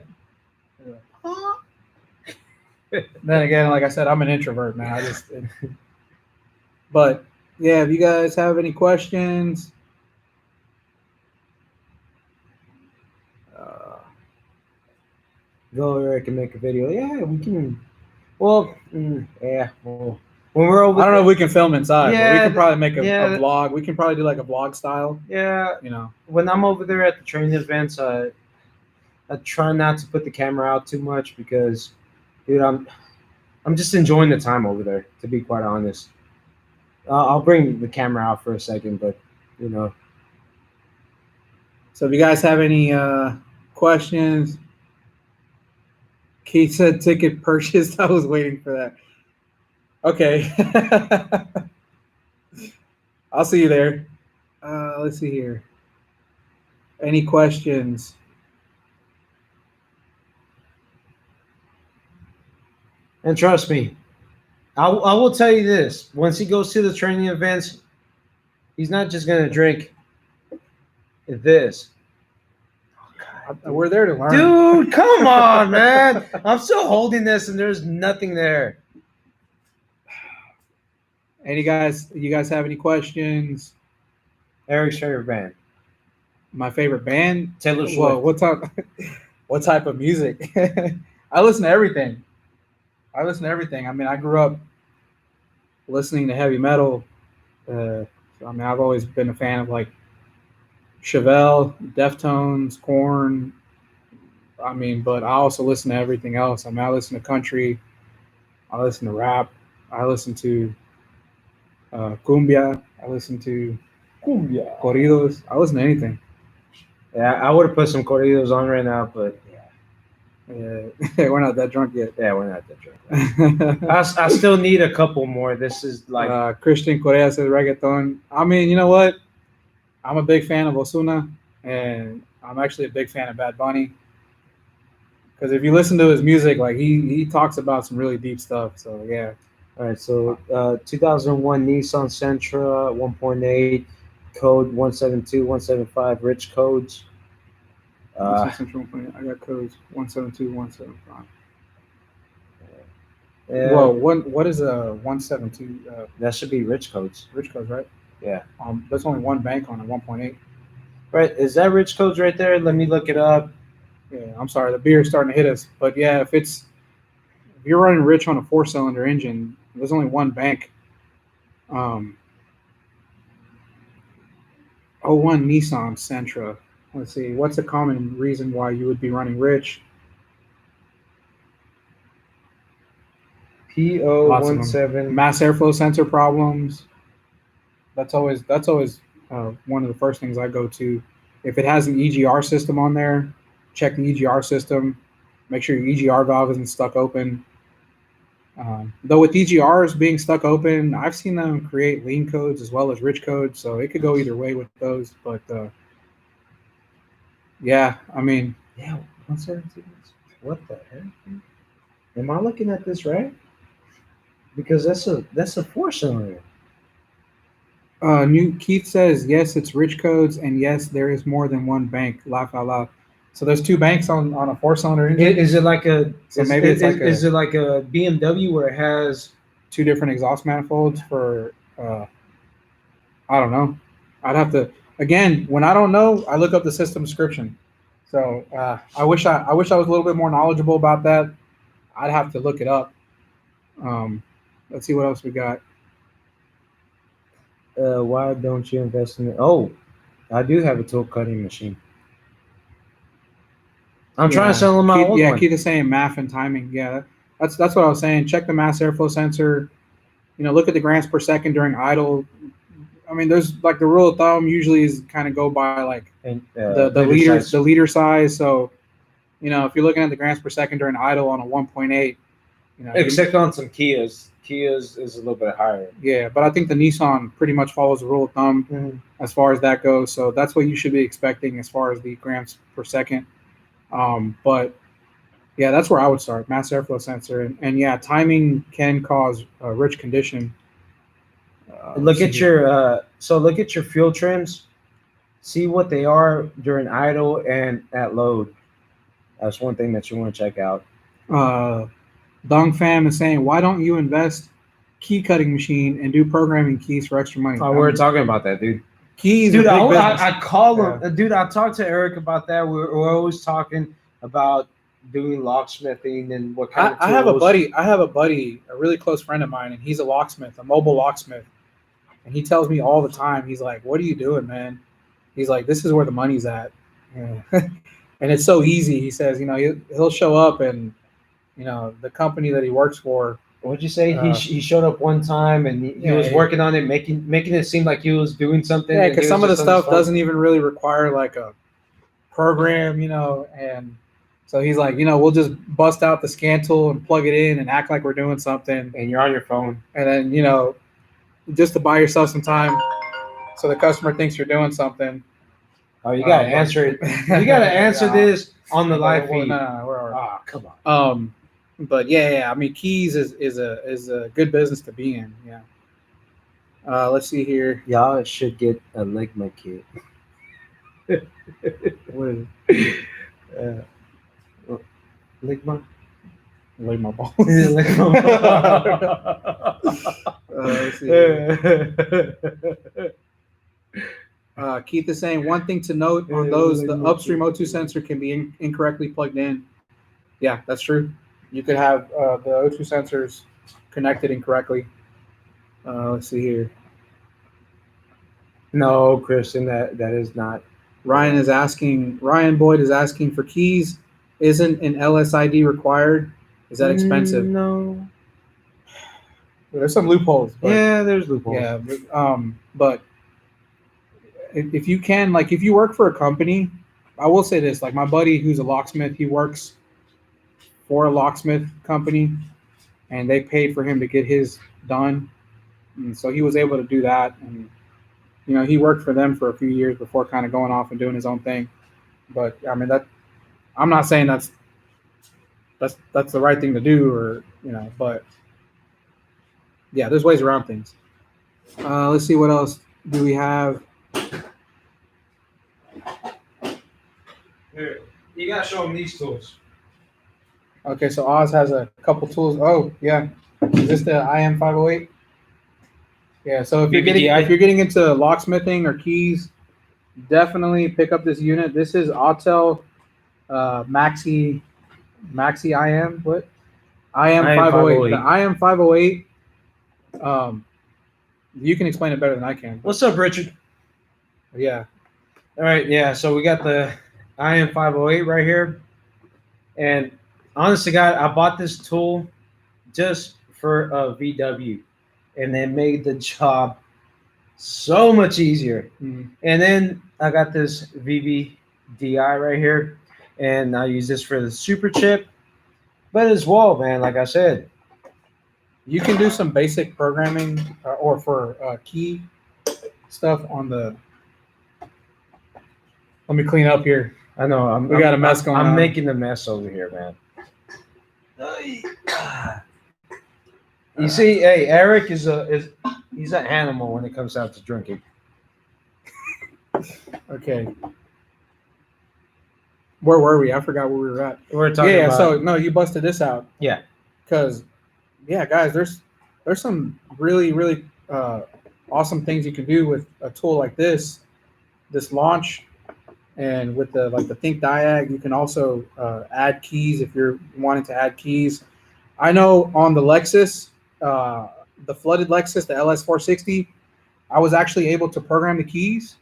Then again, like I said, I'm an introvert, man. But yeah, if you guys have any questions, Go over, I can make a video. Yeah, we can. Well, yeah. Well, when we're over, I don't know if we can film inside, but we Yeah, can probably make a yeah. vlog. We can probably do like a vlog style, Yeah, you know. when I'm over there at the training events, I try not to put the camera out too much because, dude, I'm just enjoying the time over there. To be quite honest, I'll bring the camera out for a second, but you know, So if you guys have any questions, Keith said ticket purchased. I was waiting for that. Okay. I'll see you there. Let's see here. Any questions? and trust me, I will tell you this: once he goes to the training events, he's not just gonna drink this. We're there to learn. Dude, come on, man! I'm still holding this, and there's nothing there. You guys have any questions? Eric's favorite band, My favorite band? Taylor Swift. Whoa, what type of music? I listen to everything. I mean, I grew up listening to heavy metal. I mean, I've always been a fan of like Chevelle, Deftones, Korn. I mean, but I also listen to everything else. I mean, I listen to country. I listen to rap. I listen to cumbia. I listen to corridos. I listen to anything. Yeah, I would have put some corridos on right now, but We're not that drunk yet. yeah, we're not that drunk. I still need a couple more. This is like Christian Correa says reggaeton. I mean, you know what? I'm a big fan of Ozuna, and I'm actually a big fan of Bad Bunny. Because if you listen to his music, like he talks about some really deep stuff. So yeah. all right. So 2001 Nissan Sentra 1.8, code 172175, rich codes. I got codes 172175. Whoa, what is a 172? That should be rich codes. Rich codes, right? Yeah. There's only one bank on it, 1.8. Right. Is that rich codes right there? Let me look it up. Yeah, I'm sorry, the beer's starting to hit us. But yeah, if you're running rich on a 4-cylinder engine, there's only one bank. 01 Nissan Sentra. Let's see, what's a common reason why you would be running rich? P017. Mass airflow sensor problems. That's always one of the first things I go to. If it has an EGR system on there, check the EGR system. Make sure your EGR valve isn't stuck open. Though with EGRs being stuck open, I've seen them create lean codes as well as rich codes, so it could go either way with those. But yeah, I mean, Yeah, 117. What the heck? Am I looking at this right? Because that's a 4-cylinder. New Keith says yes, it's rich codes, and yes, there is more than one bank. Laugh out loud. So there's two banks on a 4-cylinder engine. Is it like a? So is, maybe is, it's like is it like a BMW where it has? two different exhaust manifolds for I don't know. I'd have to, again, when I don't know, I look up the system description. So I wish I was a little bit more knowledgeable about that. I'd have to look it up. Let's see what else we got. Why don't you invest in it? Oh, I do have a tool cutting machine. I'm trying to sell them my old one. Keith is saying math and timing. Yeah, that's what I was saying. Check the mass airflow sensor. Look at the grams per second during idle. I mean, there's like the rule of thumb usually is kind of go by like the liter size. So, if you're looking at the grams per second during idle on a 1.8, except on some Kias. Kias is a little bit higher. Yeah, but I think the Nissan pretty much follows the rule of thumb as far as that goes. So that's what you should be expecting as far as the grams per second. But yeah, that's where I would start, mass airflow sensor. And yeah, timing can cause rich condition. Look at your fuel trims. See what they are during idle and at load. That's one thing that you want to check out. Dong Fam is saying, why don't you invest key cutting machine and do programming keys for extra money? Oh, we were talking about that, dude. Keys, Dude, are big business. I call him. Dude, I talked to Eric about that. We're always talking about doing locksmithing and what kind of tools. I have a buddy, a really close friend of mine, and he's a locksmith, a mobile locksmith. And he tells me all the time, he's like, what are you doing, man? He's like, this is where the money's at. Yeah. And it's so easy. He says, he'll show up and, the company that he works for. What'd you say? He showed up one time and he was working on it, making it seem like he was doing something. Yeah, because some of the stuff doesn't even really require like a program, and so he's like, we'll just bust out the scan tool and plug it in and act like we're doing something. And you're on your phone. And then, just to buy yourself some time so the customer thinks you're doing something. Oh, you got to answer it. You got to answer this on the live feed. Oh, come on. But yeah. I mean, keys is a good business to be in. Yeah. Let's see here. Y'all should get a Ligma kit. What is it? Ligma? Ligma balls. Let's see here. Keith is saying, one thing to note on those, the upstream O2 sensor can be incorrectly plugged in. Yeah, that's true. You could have the O2 sensors connected incorrectly. Let's see here. No, Christian, that is not. Ryan Boyd is asking for keys. Isn't an LSID required? Is that expensive? No. There's some loopholes. Yeah, there's loopholes. Yeah, but if you can, like, if you work for a company, I will say this, like my buddy who's a locksmith, he works for a locksmith company and they paid for him to get his done. And so he was able to do that. And, he worked for them for a few years before kind of going off and doing his own thing. But I mean, I'm not saying that's the right thing to do or, but yeah, there's ways around things. Let's see what else do we have. Here, you gotta show them these tools. Okay, so Oz has a couple tools. Oh, yeah. Is this the IM508? Yeah, so if you're getting into locksmithing or keys, definitely pick up this unit. This is Autel Maxi IM. What? IM508. The IM508. You can explain it better than I can. What's up, Richard? Yeah. All right, yeah. So we got the IM508 right here, and honestly, God, I bought this tool just for a VW, and it made the job so much easier. Mm-hmm. And then I got this VVDI right here, and I use this for the super chip. But as well, man, like I said, you can do some basic programming or for key stuff on the. Let me clean up here. I know we got a mess going on. I'm making a mess over here, man. You see, hey, Eric he's an animal when it comes out to drinking. Okay. Where were we? I forgot where we were at. We're talking about. So no, you busted this out. Yeah. Because, guys, there's some really, really awesome things you can do with a tool like this launch. And with the Think Diag, you can also add keys if you're wanting to add keys. I know on the Lexus, the flooded Lexus, the LS460, I was actually able to program the keys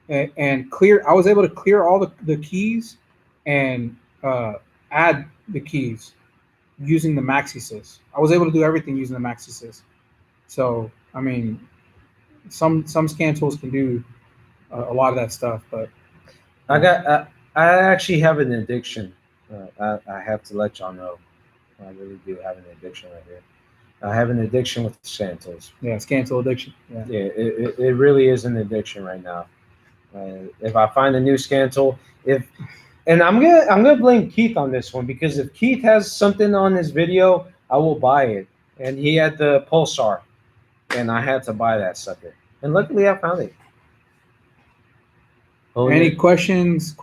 and clear. I was able to clear all the keys and add the keys using the MaxiSys. I was able to do everything using the MaxiSys. So, I mean, some scan tools can do a lot of that stuff, but. I actually have an addiction. I have to let y'all know. I really do have an addiction right here. I have an addiction with scan tools. Yeah, scan tool addiction. Yeah, it really is an addiction right now. If I find a new scan tool, and I'm gonna blame Keith on this one, because if Keith has something on his video, I will buy it. And he had the Pulsar, and I had to buy that sucker. And luckily, I found it. Oh, any questions?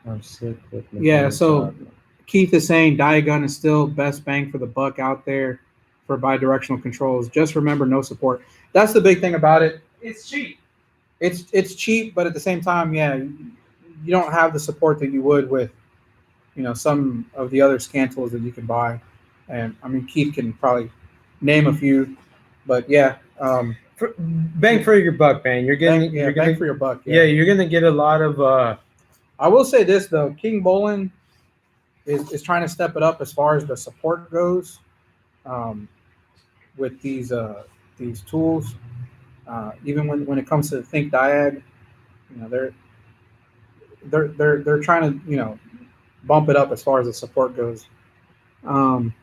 I'm sick with Yeah, so Manifold. Keith is saying Diagun is still best bang for the buck out there for bidirectional controls. Just remember, no support. That's the big thing about it. It's cheap. It's cheap, but at the same time, yeah, you don't have the support that you would with, some of the other scan tools that you can buy. And I mean, Keith can probably name a few, but yeah, Bang for your buck, man. You're bang, getting, yeah, you're bang gonna, for your buck. yeah, you're gonna get a lot of. I will say this though, King Bolin is trying to step it up as far as the support goes, with these tools. Even when it comes to Think Diag, they're trying to bump it up as far as the support goes. You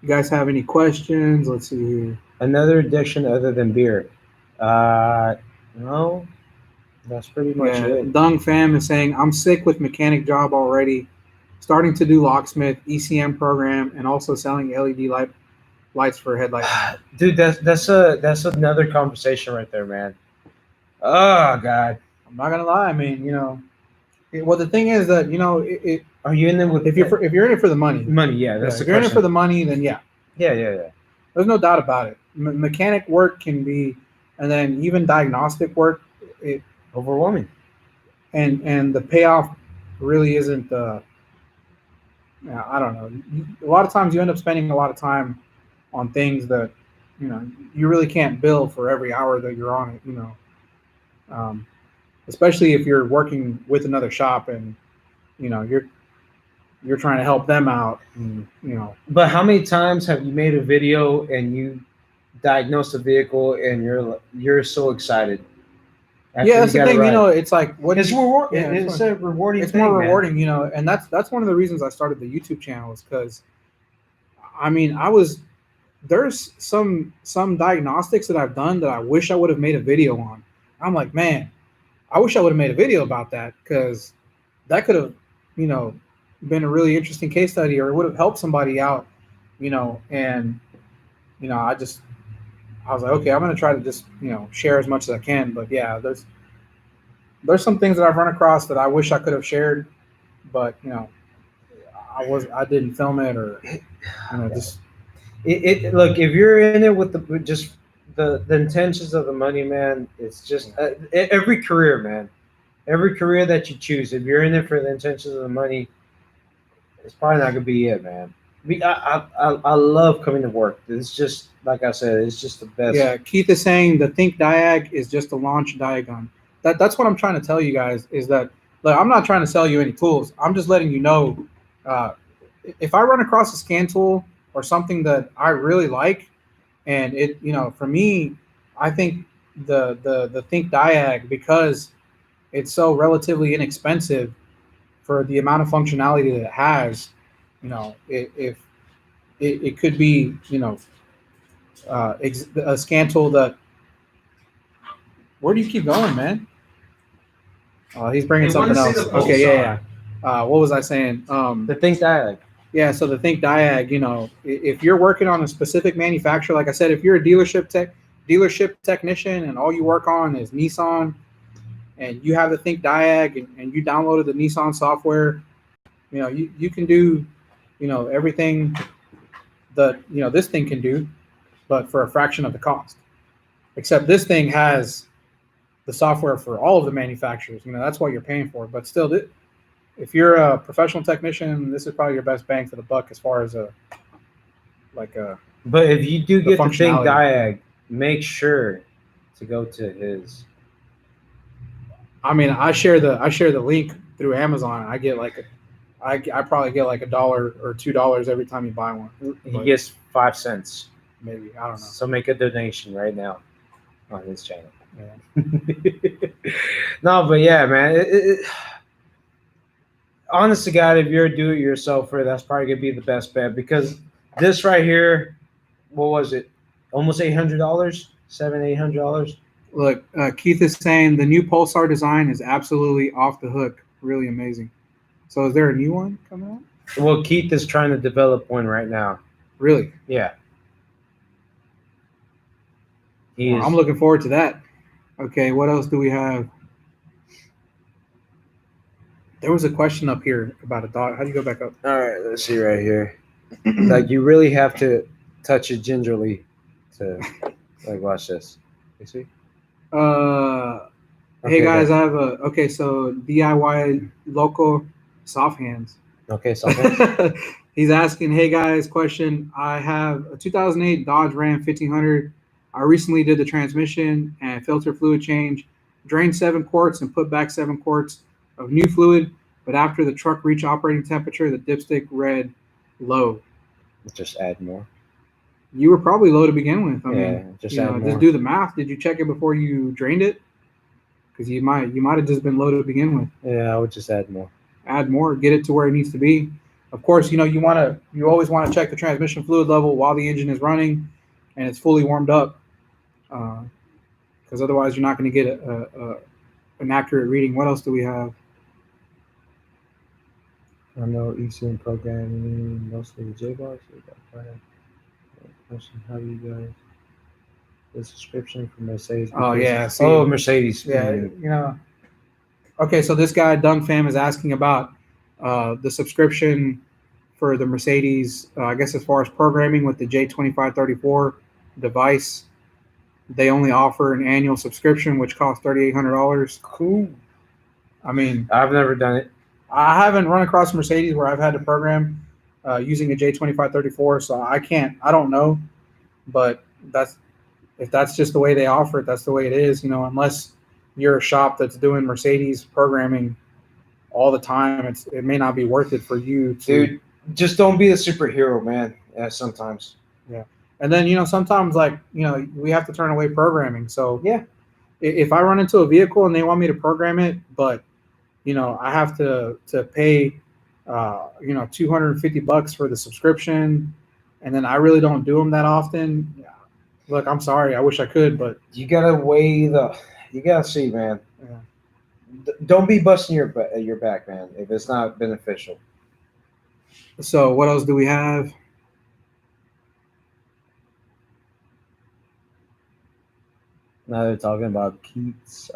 guys have any questions? Let's see here. Another addiction other than beer. No, that's pretty much Yeah, it. Dung Fam is saying I'm sick with mechanic job already. Starting to do locksmith, ECM program, and also selling LED lights for headlights. Dude, that's another conversation right there, man. Oh God, I'm not gonna lie. I mean, well, the thing is that are you in there with if you're in it for the money, money? Yeah, that's if the you're in it for question. the money, then yeah, Yeah. there's no doubt about it. Mechanic work can be, and then even diagnostic work, Overwhelming. and the payoff really isn't. I don't know. A lot of times you end up spending a lot of time on things that you really can't bill for every hour that you're on it. Especially if you're working with another shop and you're trying to help them out. And, But how many times have you made a video and you diagnosed a vehicle and you're so excited? after yeah, that's you the got it thing. right? It's like what It's do you- reward. yeah, It's a rewarding. it's thing, more man. rewarding, and that's one of the reasons I started the YouTube channel is because, I mean, there's some diagnostics that I've done that I wish I would have made a video on. I'm like, man, I wish I would have made a video about that because that could have, been a really interesting case study or it would have helped somebody out, and I was like, okay, I'm gonna try to just share as much as I can. But yeah, there's some things that I've run across that I wish I could have shared, but I didn't film it or just Look, if you're in it with just the intentions of the money, man, it's just every career, man. Every career that you choose, if you're in it for the intentions of the money, it's probably not gonna be it, man. I love coming to work. It's just like I said, it's just the best. Yeah, Keith is saying the Think Diag is just a launch Diagon. That's what I'm trying to tell you guys is that I'm not trying to sell you any tools. I'm just letting you know if I run across a scan tool or something that I really like, and it for me, I think the Think Diag, because it's so relatively inexpensive for the amount of functionality that it has, if it could be a scan tool that. Where do you keep going, man? He's bringing They wanna something see else. the pulse Okay, on. yeah. What was I saying? The things that I like. Yeah, so the Think Diag, if you're working on a specific manufacturer, like I said, if you're a dealership technician and all you work on is Nissan, and you have the Think Diag and you downloaded the Nissan software, you can do, everything that this thing can do, but for a fraction of the cost. Except this thing has the software for all of the manufacturers. That's what you're paying for. But still, if you're a professional technician, this is probably your best bang for the buck as far as But if you do get the Think functionality. Diag, make sure to go to his. I mean, I share the link through Amazon. I get I probably get like $1 or $2 every time you buy one. He gets 5 cents. Maybe, I don't know. So make a donation right now on his channel. Yeah. No, but yeah, man. Honest to God, if you're a do-it-yourselfer, that's probably gonna be the best bet because this right here, what was it? Almost $800, $800. Look, Keith is saying the new Pulsar design is absolutely off the hook. Really amazing. So is there a new one coming out? Well, Keith is trying to develop one right now. Really? Yeah. I'm looking forward to that. Okay, what else do we have? There was a question up here about a dog. How do you go back up? All right, let's see right here. Like you really have to touch it gingerly to like watch this. You see? Hey Okay, guys, go. I have so DIY local soft hands. Okay, so He's asking, hey guys, question. I have a 2008 Dodge Ram 1500. I recently did the transmission and filter fluid change, drained 7 quarts and put back 7 quarts of new fluid. But after the truck reached operating temperature, the dipstick read low. just add more. You were probably low to begin with. I Yeah, mean, just you add know, more. just do the math. Did you check it before you drained it? Because you might have just been low to begin with. Yeah, I would just add more. Add more, get it to where it needs to be. Of course, you know, you always want to check the transmission fluid level while the engine is running and it's fully warmed up, because otherwise you're not going to get an accurate reading. What else do we have? I know ECM programming, mostly the J-Box. Question, how do you guys the subscription for Mercedes? Oh, yeah, see. Oh, Mercedes. Yeah, you know. Okay, so this guy Dung Fam is asking about the subscription for the Mercedes. I guess as far as programming with the J2534 device, they only offer an annual subscription, which costs $3,800. Cool. I mean, I've never done it. I haven't run across Mercedes where I've had to program using a J2534, so I don't know, but if that's just the way they offer it, that's the way it is, you know, unless you're a shop that's doing Mercedes programming all the time, it may not be worth it for you to. Dude, just don't be a superhero, man. Yeah, sometimes. Yeah. And then, you know, sometimes like, you know, we have to turn away programming. So yeah, if I run into a vehicle and they want me to program it, but you know, I have to pay, you know, $250 for the subscription, and then I really don't do them that often. Yeah. Look, I'm sorry. I wish I could, but you gotta you gotta see, man. Yeah. Don't be busting your back, man, if it's not beneficial. So what else do we have? Now they're talking about Keats.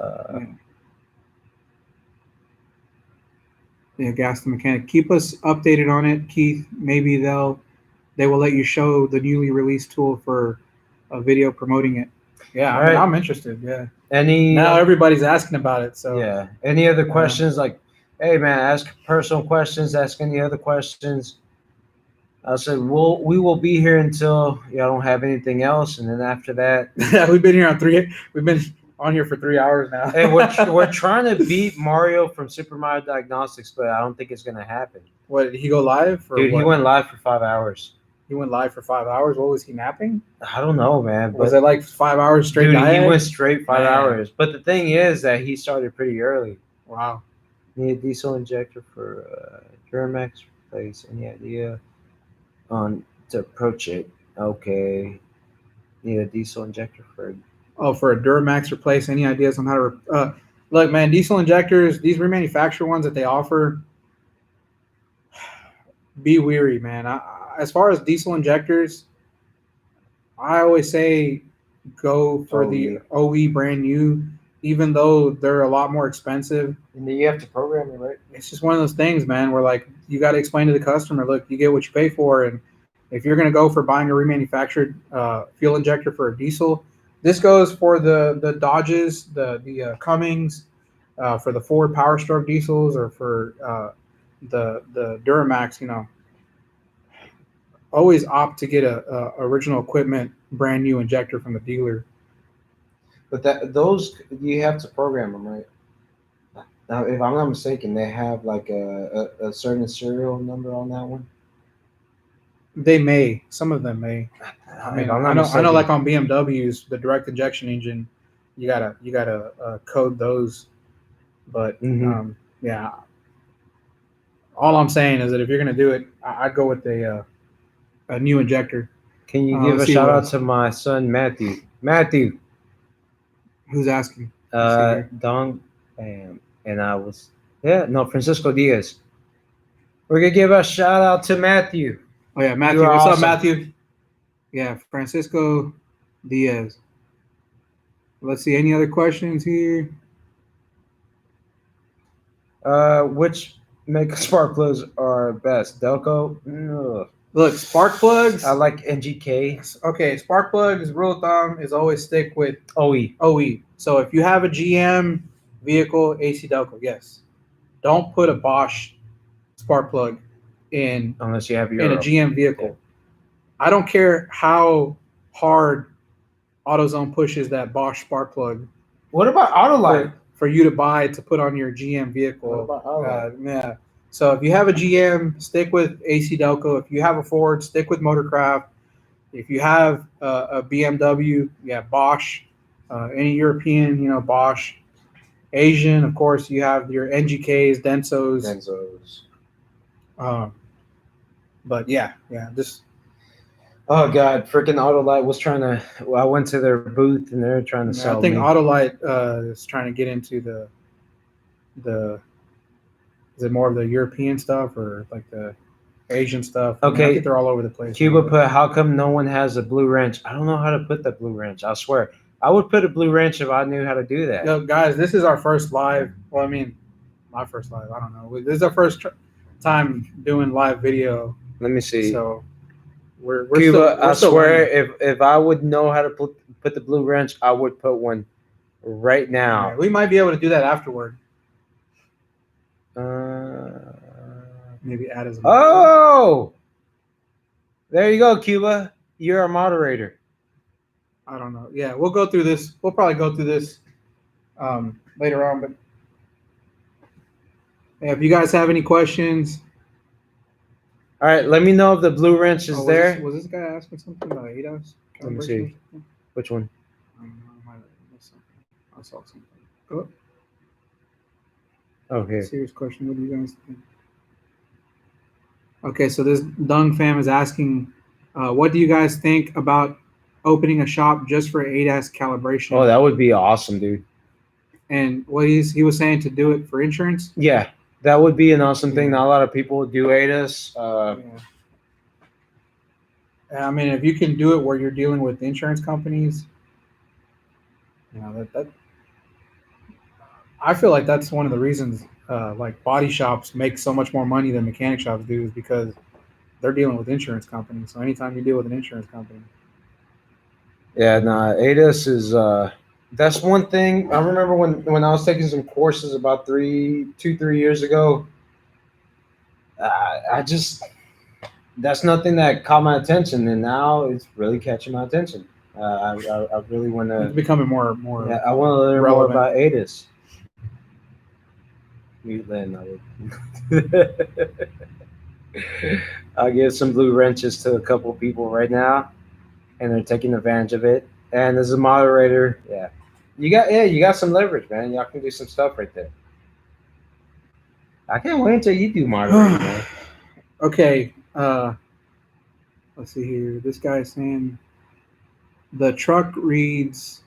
Yeah, Gas the Mechanic. Keep us updated on it, Keith. Maybe they will let you show the newly released tool for a video promoting it. Yeah, I mean, I'm interested. Yeah. Now everybody's asking about it. So yeah. Any other questions? Like, hey man, ask personal questions. Ask any other questions. I said, we will be here until y'all don't have anything else, and then after that, we've been on here for 3 hours now. Hey, we're trying to beat Mario from Super Mario Diagnostics, but I don't think it's gonna happen. What, did he go live? Dude, he went live for 5 hours. He went live for 5 hours. What was he napping? I don't know, man. Was it like 5 hours straight? Dude, diet? He went straight 5 hours. But the thing is that he started pretty early. Wow. Need a diesel injector for Duramax replace. Any idea on to approach it? Okay. Need a diesel injector for a Duramax replace. Any ideas on how to look, man, diesel injectors, these remanufactured ones that they offer, be weary, man. As far as diesel injectors, I always say go for the OE brand new, even though they're a lot more expensive. And then you have to program it, right? It's just one of those things, man, where like you got to explain to the customer, look, you get what you pay for. And if you're going to go for buying a remanufactured fuel injector for a diesel, this goes for the Dodges, the Cummings, for the Ford Power Stroke diesels, or for the Duramax. You know, always opt to get a original equipment, brand new injector from the dealer. But those you have to program them, right? Now, if I'm not mistaken, they have like a certain serial number on that one. They may. Some of them may. I mean, I know, like on BMWs, the direct injection engine, you gotta code those. But yeah, all I'm saying is that if you're gonna do it, I'd go with a new injector. Can you give a shout out to my son Matthew? Matthew, who's asking? Don, and Francisco Diaz. We're gonna give a shout out to Matthew. Oh yeah, Matthew. What's up, Matthew? Yeah, Francisco Diaz. Let's see. Any other questions here? Which make spark plugs are best. Delco. Ugh. Look, spark plugs. I like NGK. Okay, spark plugs. Rule of thumb is always stick with OE. OE. So if you have a GM vehicle, AC Delco, yes. Don't put a Bosch spark plug in Unless you have a your GM vehicle. Yeah. I don't care how hard AutoZone pushes that Bosch spark plug What about Autolite? for you to buy to put on your GM vehicle. What about Autolite? Yeah. So if you have a GM, stick with AC Delco. If you have a Ford, stick with Motorcraft. If you have a BMW, yeah, Bosch. Any European, Bosch. Asian, of course, you have your NGKs, Densos. Benzos. But yeah, just Oh God, freaking Autolite was trying to. Well, I went to their booth and they're trying to sell I think me. Autolite is trying to get into the. Is it more of the European stuff or like the Asian stuff? I Okay. think they're all over the place. Cuba put, how come no one has a blue wrench? I don't know how to put that blue wrench. I swear. I would put a blue wrench if I knew how to do that. Yo, guys, this is our first live. Well, I mean, my first live. I don't know. This is our first time doing live video. Let me see. So we're Cuba, I I swear, if I would know how to put the blue wrench, I would put one right now. Yeah, we might be able to do that afterward. Maybe add as a Oh! There you go, Cuba. You're a moderator. I don't know. Yeah, we'll go through this. We'll probably go through this later on. But yeah, if you guys have any questions. All right, let me know if the blue wrench is there. Was this guy asking something about ADAS? Let me see. Which one? I don't know. I saw something. Oh, Okay. serious question. What do you guys think? Okay, so this Dung fam is asking, what do you guys think about opening a shop just for ADAS calibration? Oh, that would be awesome, dude. And what he was saying to do it for insurance? Yeah, that would be an awesome thing. Not a lot of people do ADAS. I mean, if you can do it where you're dealing with insurance companies, that I feel like that's one of the reasons like body shops make so much more money than mechanic shops do, is because they're dealing with insurance companies. So anytime you deal with an insurance company. Yeah, nah, ADAS is that's one thing. I remember when I was taking some courses about 3 years ago. I just, that's nothing that caught my attention, and now it's really catching my attention. I really want to. It's becoming more. Yeah, I want to learn relevant. more about ADAS. Mute Lynn, I'll give some blue wrenches to a couple people right now, and they're taking advantage of it. And as a moderator, you got some leverage, man. Y'all can do some stuff right there. I can't wait until you do moderating, man. Okay, let's see here. This guy is saying the truck reads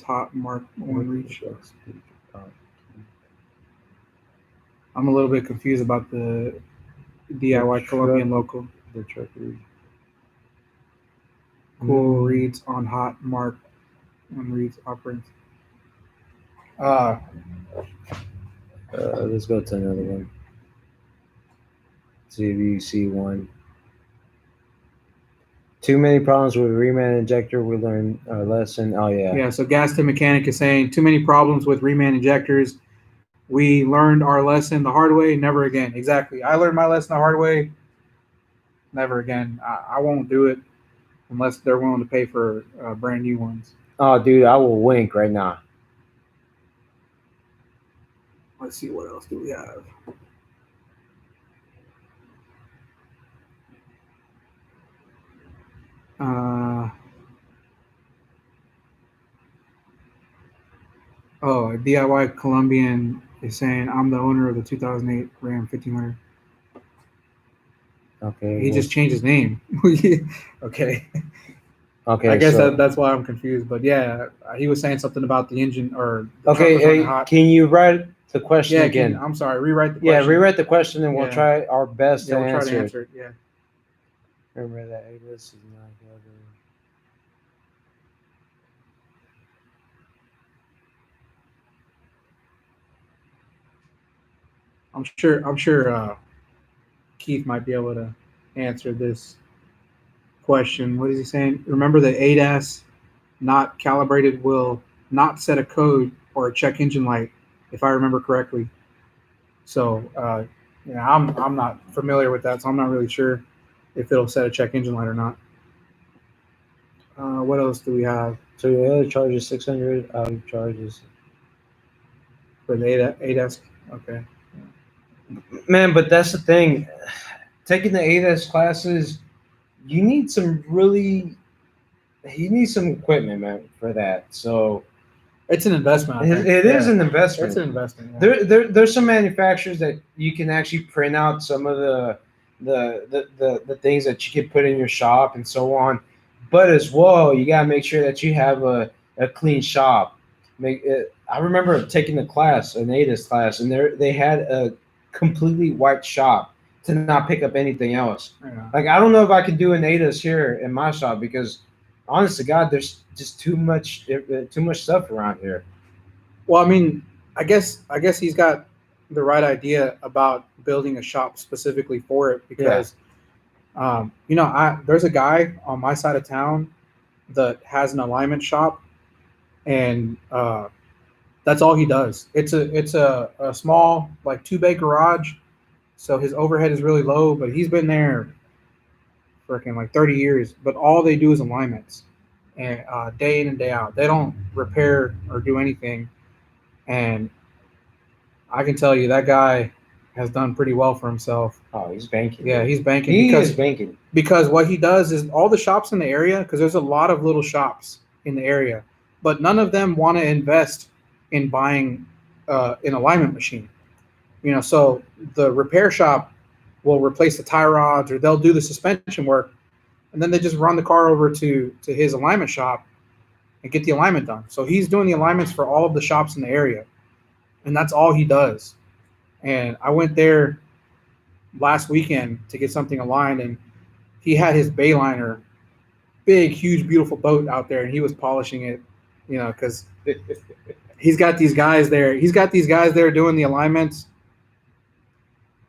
hot mark one reach. I'm a little bit confused about the DIY Colombian local. The truck reads. Cool reads on hot mark one reads operates. Let's go to another one. See if you see one. Too many problems with reman injector. We learned our lesson. Oh yeah. Yeah. So Gaston Mechanic is saying too many problems with reman injectors. We learned our lesson the hard way. Never again. Exactly. I learned my lesson the hard way. Never again. I won't do it unless they're willing to pay for brand new ones. Oh, dude, I will wink right now. Let's see, what else do we have? A DIY Colombian is saying, I'm the owner of the 2008 Ram 1500. Okay. He just changed his name. Okay. Okay. I guess that's why I'm confused. But yeah, he was saying something about the engine or the okay. Hey, can you write the question again? I'm sorry. Rewrite the question. Yeah, rewrite the question, and we'll try our best to answer. Try to answer it. Yeah. Remember that ADAS is not good. I'm sure Keith might be able to answer this question. What is he saying? Remember the ADAS not calibrated will not set a code or a check engine light, if I remember correctly. So yeah, I'm not familiar with that, so I'm not really sure if it'll set a check engine light or not. What else do we have So your other charge is 600. Charges. for the ADAS? Okay. Man, but that's the thing. Taking the ADAS classes, you need some equipment, man, for that. So It's an investment. I think. it is an investment. It's an investment. Yeah. There's some manufacturers that you can actually print out some of the things that you can put in your shop and so on. But as well, you gotta make sure that you have a clean shop. I remember taking the class, an ADAS class, and they had a completely white shop to not pick up anything else. Yeah. Like I don't know if I could do an ADAS here in my shop because, honest to God, there's just too much stuff around here. Well, I mean, I guess he's got the right idea about building a shop specifically for it because, there's a guy on my side of town that has an alignment shop, and that's all he does. It's a small like 2-bay garage, so his overhead is really low, but he's been there freaking like 30 years. But all they do is alignments, and day in and day out, they don't repair or do anything. And I can tell you that guy has done pretty well for himself. Oh, he's banking. Yeah, he's banking. He is banking. Because what he does is all the shops in the area, because there's a lot of little shops in the area, but none of them want to invest in buying an alignment machine. So the repair shop will replace the tie rods or they'll do the suspension work, and then they just run the car over to his alignment shop and get the alignment done. So he's doing the alignments for all of the shops in the area, and that's all he does. And I went there last weekend to get something aligned, and he had his Bayliner, big, huge, beautiful boat out there, and he was polishing it, because he's got these guys there. He's got these guys there doing the alignments.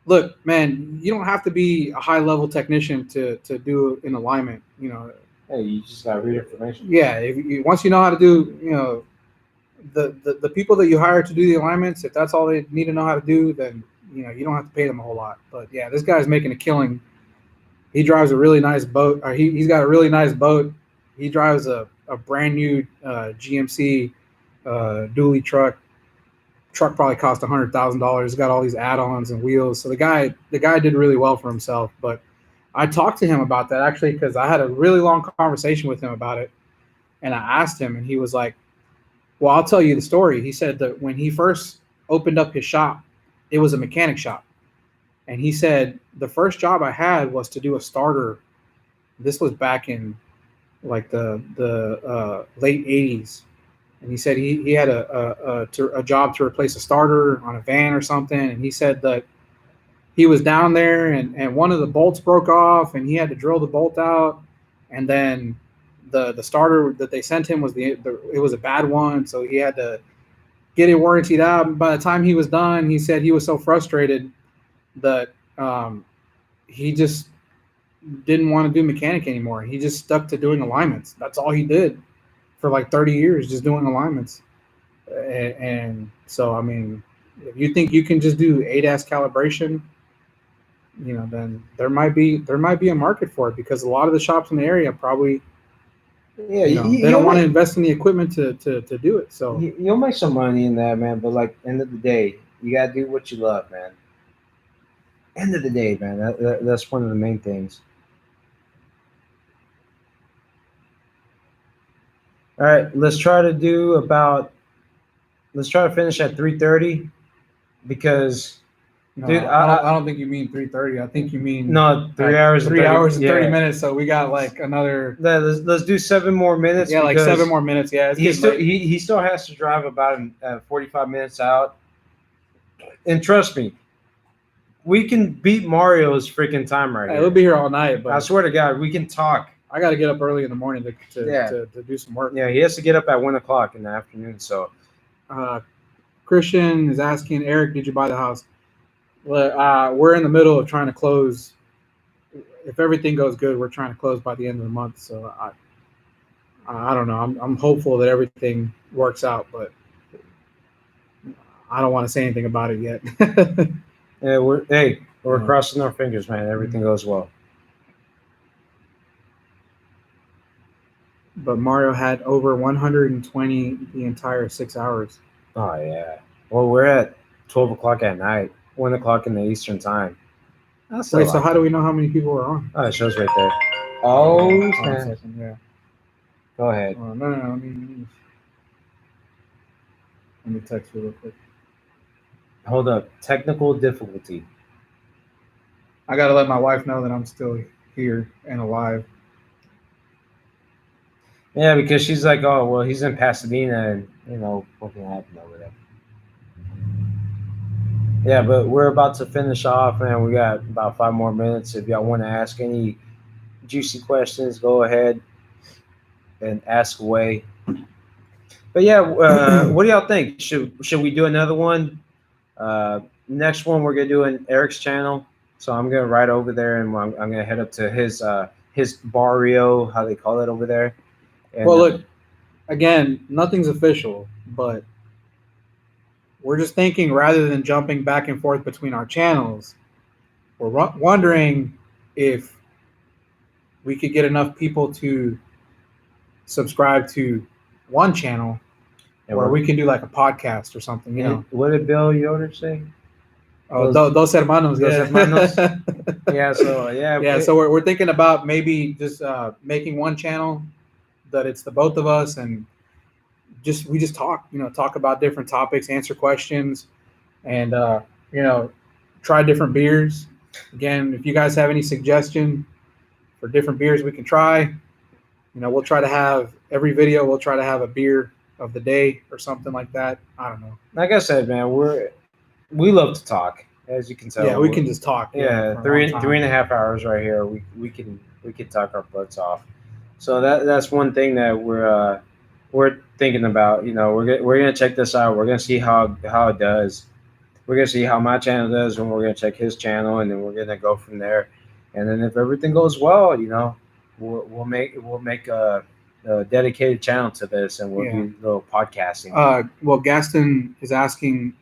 Look, man, you don't have to be a high-level technician to do an alignment, Hey, you just gotta read information. Yeah, once you know how to do, the people that you hire to do the alignments, if that's all they need to know how to do, then you don't have to pay them a whole lot. But yeah, this guy's making a killing. He drives a really nice boat. He's got a really nice boat. He drives a brand new GMC dually truck. Truck probably cost $100,000. It's got all these add-ons and wheels. So the guy did really well for himself. But I talked to him about that actually because I had a really long conversation with him about it, and I asked him, and he was like, "Well, I'll tell you the story." He said that when he first opened up his shop, it was a mechanic shop, and he said the first job I had was to do a starter. This was back in like the late '80s. And he said he had a job to replace a starter on a van or something. And he said that he was down there and one of the bolts broke off and he had to drill the bolt out. And then the starter that they sent him was it was a bad one. So he had to get it warrantied out. And by the time he was done, he said he was so frustrated that he just didn't want to do mechanic anymore. He just stuck to doing alignments. That's all he did for like 30 years, just doing alignments. And so, I mean, if you think you can just do ADAS calibration, then there might be a market for it because a lot of the shops in the area probably, they don't want to invest in the equipment to do it. So you'll make some money in that, man. But like, end of the day, you gotta do what you love, man. End of the day, man. That's one of the main things. All right, let's try to finish at 3:30 because, dude, I don't think you mean 3:30. I think you mean 3 hours. 3 hours and 30 minutes. So we got like another. Let's do 7 more minutes. Yeah, like 7 more minutes. Yeah, he still has to drive about 45 minutes out, and trust me, we can beat Mario's freaking time right here. We'll be here all night. But I swear to God, we can talk. I got to get up early in the morning to do some work. Yeah, he has to get up at 1 o'clock in the afternoon. So, Christian is asking, Eric, did you buy the house? We're in the middle of trying to close. If everything goes good, we're trying to close by the end of the month. So I don't know. I'm hopeful that everything works out, but I don't want to say anything about it yet. Yeah, we're Yeah. crossing our fingers, man. Everything goes well. But Mario had over 120 the entire 6 hours. Oh yeah. Well, we're at 12 o'clock at night, 1 o'clock in the Eastern time. That's Wait, so how do we know how many people are on? Oh, it shows right there. Oh, Hold on a man. second, yeah. Go ahead. Oh, no. Let me text you real quick. Hold up. Technical difficulty. I gotta let my wife know that I'm still here and alive. Yeah, because she's like, oh, well, he's in Pasadena, and what can happen over there. Yeah, but we're about to finish off, and we got about 5 more minutes. If y'all want to ask any juicy questions, go ahead and ask away. But yeah, what do y'all think? Should we do another one? Next one we're gonna do in Eric's channel. So I'm gonna ride over there, and I'm gonna head up to his barrio, how they call it over there. And, Well, look, again, nothing's official, but we're just thinking rather than jumping back and forth between our channels, we're wondering if we could get enough people to subscribe to one channel where we can do like a podcast or something, you know. What did Bill Yoder say? Oh, dos hermanos. Dos Yeah. hermanos. Yeah. So we're thinking about maybe just making one channel that it's the both of us, and we just talk about different topics, answer questions, and try different beers. Again, if you guys have any suggestion for different beers we can try, we'll try to have every video. We'll try to have a beer of the day or something like that. I don't know. Like I said, man, we love to talk, as you can tell. Yeah, we can just talk. Yeah, for a long time. 3.5 hours right here. We can talk our butts off. So that's one thing that we're thinking about. We're gonna check this out. We're gonna see how it does. We're gonna see how my channel does, and we're gonna check his channel, and then we're gonna go from there. And then if everything goes well, we'll make a dedicated channel to this, and we'll do a little podcasting. Well, Gaston is asking.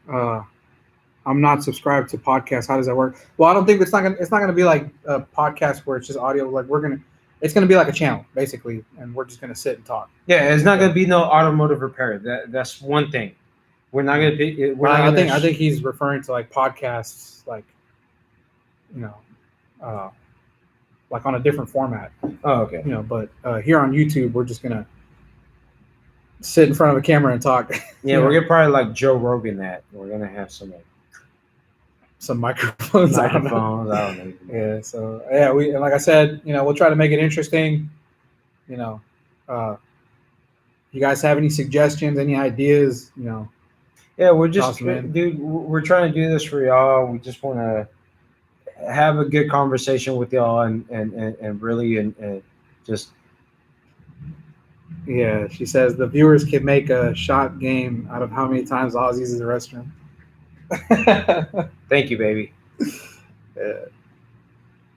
I'm not subscribed to podcasts. How does that work? Well, I don't think it's not gonna be like a podcast where it's just audio. Like it's gonna be like a channel basically, and we're just gonna sit and talk. Yeah, it's not gonna be no automotive repair. That's one thing. We're not gonna be. I think he's referring to like podcasts, like like on a different format. Oh, okay. But here on YouTube, we're just gonna sit in front of a camera and talk. Yeah, we're gonna probably like Joe Rogan that. We're gonna have some microphones. I don't know. Yeah. So and like I said, we'll try to make it interesting. You guys have any suggestions, any ideas? Yeah, we're just, Awesome, dude. We're trying to do this for y'all. We just want to have a good conversation with y'all, and really and just. Yeah, she says the viewers can make a shot game out of how many times Oz uses the restroom. Thank you, baby.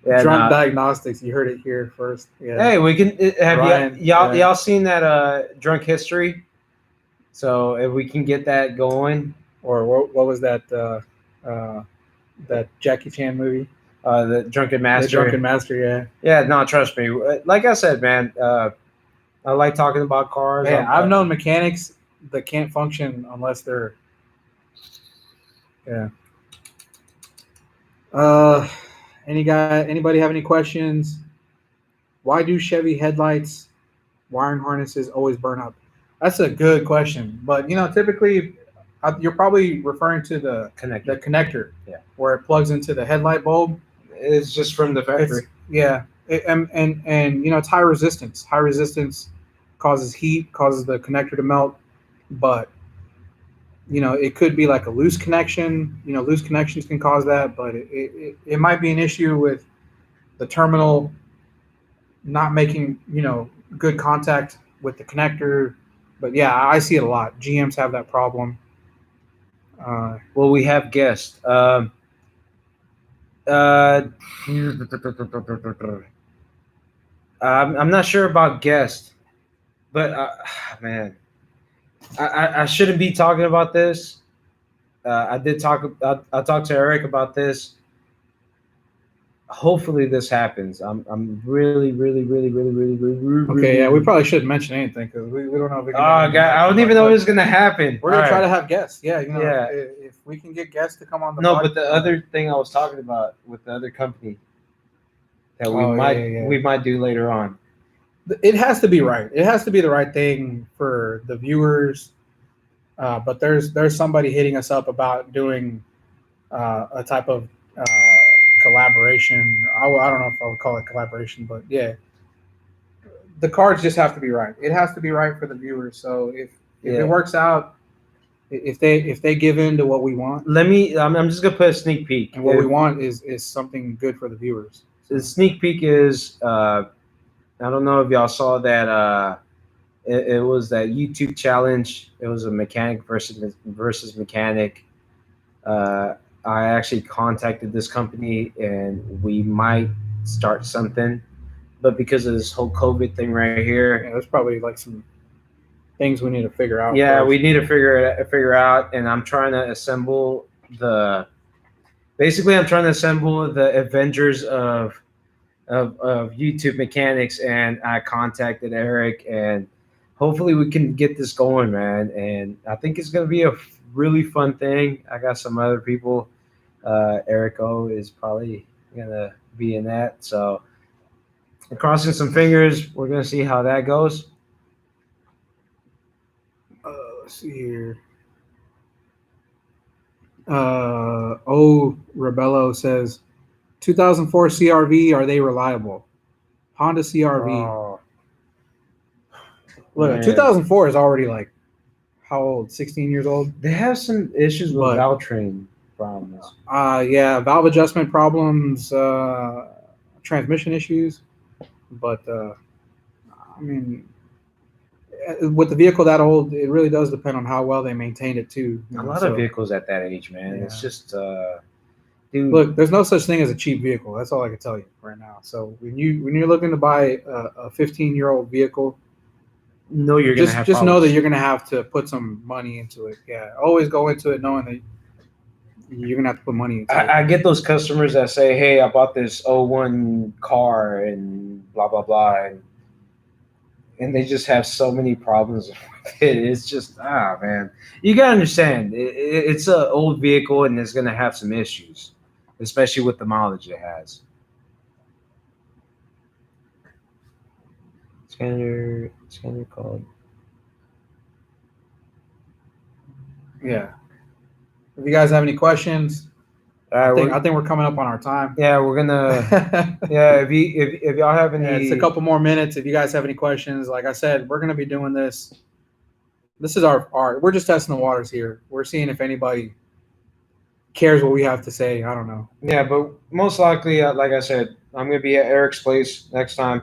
Drunk diagnostics. You heard it here first. Yeah. Hey, we can have Ryan, y'all seen that drunk history? So if we can get that going, or what was that? That Jackie Chan movie, the Drunken Master. The Drunken Master. Yeah. Yeah. No, trust me. Like I said, man. I like talking about cars. Man, I've known mechanics that can't function unless they're. Yeah. Anybody have any questions? Why do Chevy headlights wiring harnesses always burn up? That's a good question, but typically you're probably referring to the connector, where it plugs into the headlight bulb. It's just from the factory. And it's high resistance. High resistance causes heat, causes the connector to melt, but it could be like a loose connection. Loose connections can cause that, but it might be an issue with the terminal not making good contact with the connector. But yeah, I see it a lot. GMs have that problem. Well, we have guests. I'm not sure about guest, but man, I shouldn't be talking about this. I did talk. I talked to Eric about this. Hopefully, this happens. I'm really, really, really, really, really, really, really. Okay, yeah, we probably shouldn't mention anything because we don't know if we can. Oh God, I don't even know what's gonna happen. We're gonna All try to right. have guests. Yeah, you know, Yeah. if we can get guests to come on the No, pod- but the other thing I was talking about with the other company that we Oh, yeah, might yeah, yeah. we might do later on. it has to be right. It has to be the right thing for the viewers. But there's somebody hitting us up about doing a type of collaboration. I don't know if I would call it collaboration, but yeah, the cards just have to be right. It has to be right for the viewers. So if Yeah. it works out, if they give in to what we want, Let me. I'm just gonna put a sneak peek. and what we want is something good for the viewers. The sneak peek is. I don't know if y'all saw that. It was that YouTube challenge. It was a mechanic versus mechanic. I actually contacted this company, and we might start something, but because of this whole COVID thing right here, Yeah, there's probably like some things we need to figure out. yeah, first. we need to figure out, and I'm trying to assemble the. Basically, I'm trying to assemble the Avengers of YouTube mechanics, and I contacted Eric, and hopefully we can get this going, man. And I think it's gonna be a really fun thing. I got some other people. Eric O is probably gonna be in that, so I'm crossing some fingers. We're gonna see how that goes. Let's see here. Rebello says 2004 CRV, are they reliable? Honda CRV. Oh, Look, man. 2004 is already like how old? 16 years old. They have some issues with But- valvetrain problems. Yeah, valve adjustment problems, transmission issues, but I mean, with the vehicle that old, it really does depend on how well they maintained it too. A lot of vehicles at that age, man. Yeah. It's just, dude. Look, there's no such thing as a cheap vehicle. That's all I can tell you right now. So when you're looking to buy a 15-year-old vehicle, no, you're gonna just have know that problems. you're gonna have to put some money into it. Yeah, always go into it knowing that you're gonna have to put money into it. I get those customers that say, "Hey, I bought this '01 car and blah blah blah," and they just have so many problems with it. It's just man, you gotta understand. It's an old vehicle and it's gonna have some issues, especially with the mileage it has. Scanner called. Yeah. If you guys have any questions, All right, I think we're coming up on our time. yeah, we're gonna. Yeah, if y'all have any, Yeah, it's a couple more minutes. If you guys have any questions, like I said, we're gonna be doing this. This is our we're just testing the waters here. We're seeing if anybody cares what we have to say. I don't know. Yeah, but most likely, like I said, I'm gonna be at Eric's place next time,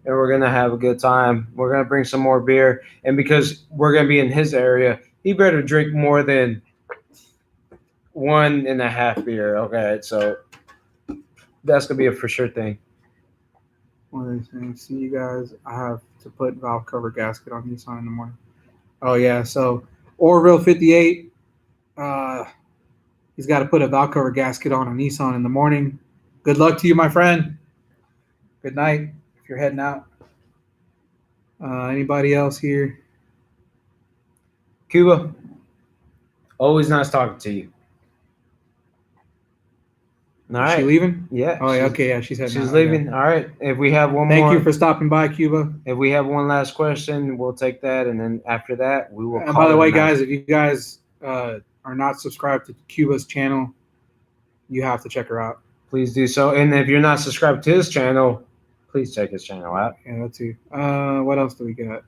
and we're gonna have a good time. We're gonna bring some more beer, and because we're gonna be in his area, he better drink more than 1.5 beer. Okay, so that's gonna be a for sure thing. What are they saying? See you guys. I have to put valve cover gasket on Nissan in the morning. Oh yeah, so Orville 58. He's got to put a valve cover gasket on a Nissan in the morning. Good luck to you, my friend. Good night if you're heading out. Anybody else here? Cuba, always nice talking to you. All Is she right. leaving? Yeah. Oh, yeah. she's- Okay, yeah, she's heading She's out. leaving. All right. If we have one Thank more, you for stopping by, Cuba. if we have one last question, we'll take that, and then after that, we will. And call by the it way, a night. guys, if you guys are not subscribed to Cuba's channel, you have to check her out. Please do so. And if you're not subscribed to his channel, please check his channel out. Yeah, that too. What else do we got?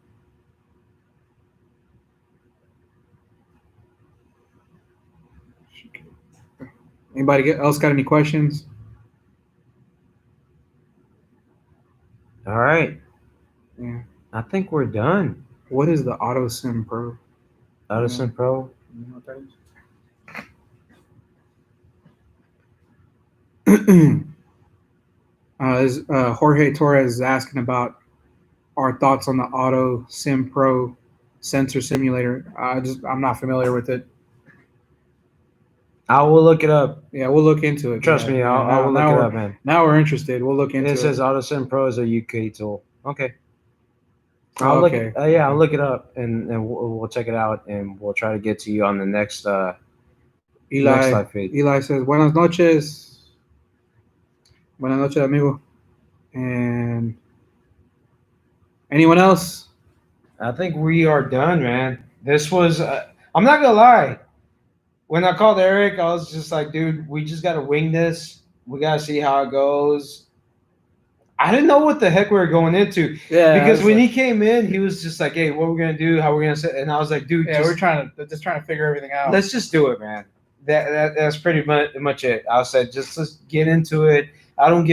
Anybody else got any questions? All right. Yeah. I think we're done. What is the Auto Sim Pro? Addison Pro. You know what that is? Jorge Torres is asking about our thoughts on the Auto Sim Pro sensor simulator. I'm not familiar with it. I will look it up. Yeah, we'll look into it. Trust me, I will look it up, man. Now we're interested. We'll look into It it. says AutoSim Pro is a UK tool. Okay. Oh, I'll look. okay. I'll look it up and we'll check it out and we'll try to get to you on the next next live feed. Eli says, Buenas noches. Buenas noches, amigo. And anyone else? I think we are done, man. This was. I'm not gonna lie. When I called Eric, I was just like, dude, we just gotta wing this. We gotta see how it goes. I didn't know what the heck we were going into. Yeah. Because when he came in, he was just like, hey, what we're gonna do, how we're gonna sit, and I was like, dude, Yeah, we're trying to figure everything out. let's just do it, man. That's pretty much it. I said, just let's get into it. I don't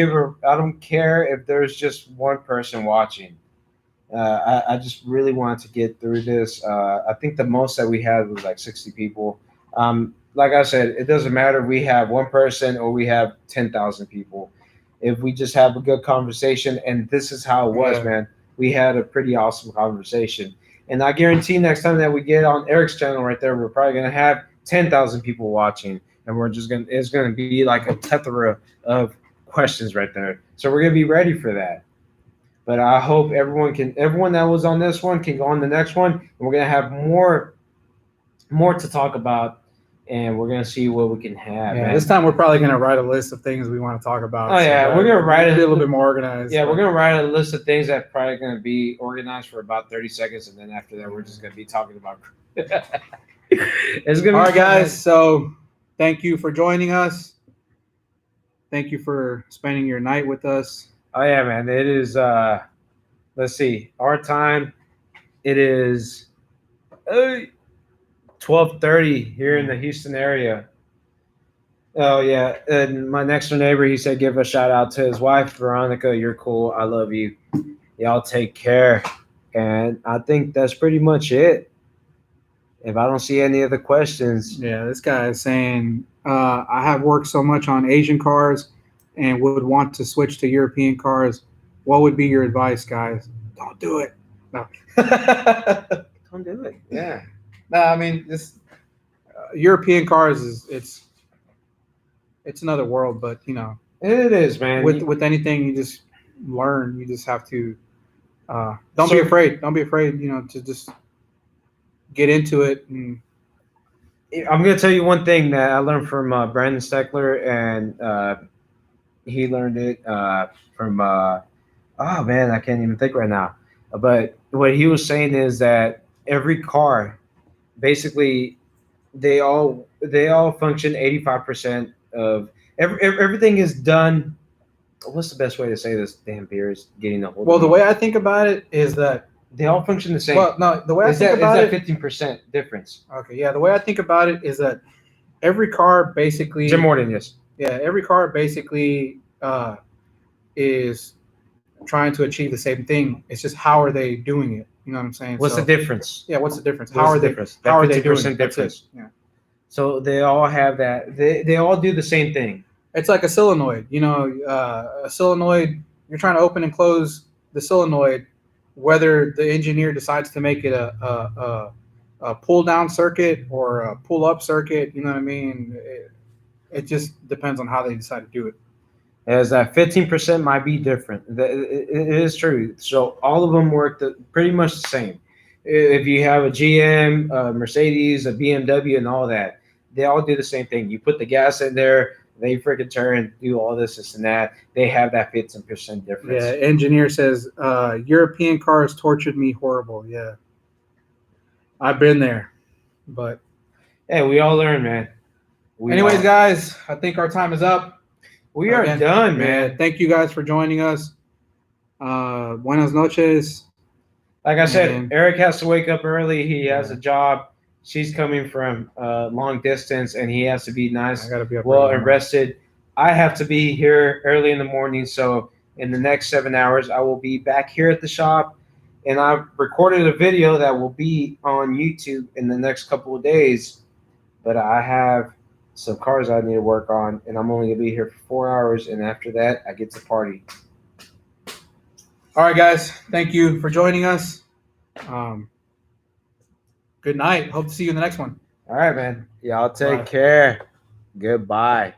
care if there's just one person watching. I just really wanted to get through this. I think the most that we had was like 60 people. Like I said, it doesn't matter if we have one person or we have 10,000 people. If we just have a good conversation, and this is how it was, man. We had a pretty awesome conversation. And I guarantee next time that we get on Eric's channel right there, we're probably going to have 10,000 people watching. And it's going to be like a plethora of questions right there. So we're going to be ready for that. But I hope everyone that was on this one can go on the next one. And we're going to have more to talk about. And we're gonna see what we can have. Yeah, man. this time we're probably gonna write a list of things we want to talk about. Oh yeah, we're gonna write a little bit more organized. Yeah, we're gonna write a list of things that probably gonna be organized for about 30 seconds, and then after that, we're just gonna be talking about. It's gonna. All right, guys. So, thank you for joining us. Thank you for spending your night with us. Oh yeah, man. It is. Let's see. Our time. It is. 12:30 here in the Houston area. Oh yeah, and my next door neighbor, he said, give a shout out to his wife, Veronica. You're cool. I love you. Y'all take care. And I think that's pretty much it. If I don't see any other questions. Yeah, this guy is saying, I have worked so much on Asian cars and would want to switch to European cars. What would be your advice, guys? Don't do it. No. Don't do it. Yeah. No, I mean, this European cars it's another world, but you know, it is, man. With anything, you just learn. You just have to don't be afraid. Don't be afraid. You know, to just get into it. And I'm gonna tell you one thing that I learned from Brandon Steckler, and he learned it from. Oh man, I can't even think right now. But what he was saying is that every car. Basically, they all function 85% of everything is done. What's the best way to say this? Damn beer is getting a hold. Well, the way I think about it is that they all function the same. Well, no, the way I think about it, 15% difference. Okay, yeah, the way I think about it is that every car basically. Jim Morton, yes. Yeah, every car basically is trying to achieve the same thing. It's just how are they doing it? You know what I'm saying? What's the difference? Yeah, what's the difference? How are they doing it? Difference. Yeah. So they all have that. They all do the same thing. It's like a solenoid. You know, a solenoid. You're trying to open and close the solenoid. Whether the engineer decides to make it a pull down circuit or a pull up circuit, you know what I mean? It just depends on how they decide to do it. As that 15% might be different. It is true. So all of them work pretty much the same. If you have a GM, a Mercedes, a BMW, and all that, they all do the same thing. You put the gas in there, they freaking turn, do all this and that. They have that 15% difference. Yeah, engineer says, European cars tortured me horrible. Yeah. I've been there. But hey, we all learn, man. Anyways, guys, I think our time is up. We are done, man. Yeah, thank you guys for joining us. Buenas noches. Like I said, Eric has to wake up early. He has a job. She's coming from long distance, and he has to be nice, well, and rested. I have to be here early in the morning, so in the next 7 hours, I will be back here at the shop, and I've recorded a video that will be on YouTube in the next couple of days, but I have some cars I need to work on, and I'm only gonna be here for 4 hours, and after that, I get to party. All right, guys. Thank you for joining us. Good night. Hope to see you in the next one. All right, man. Y'all take Bye. care. Goodbye.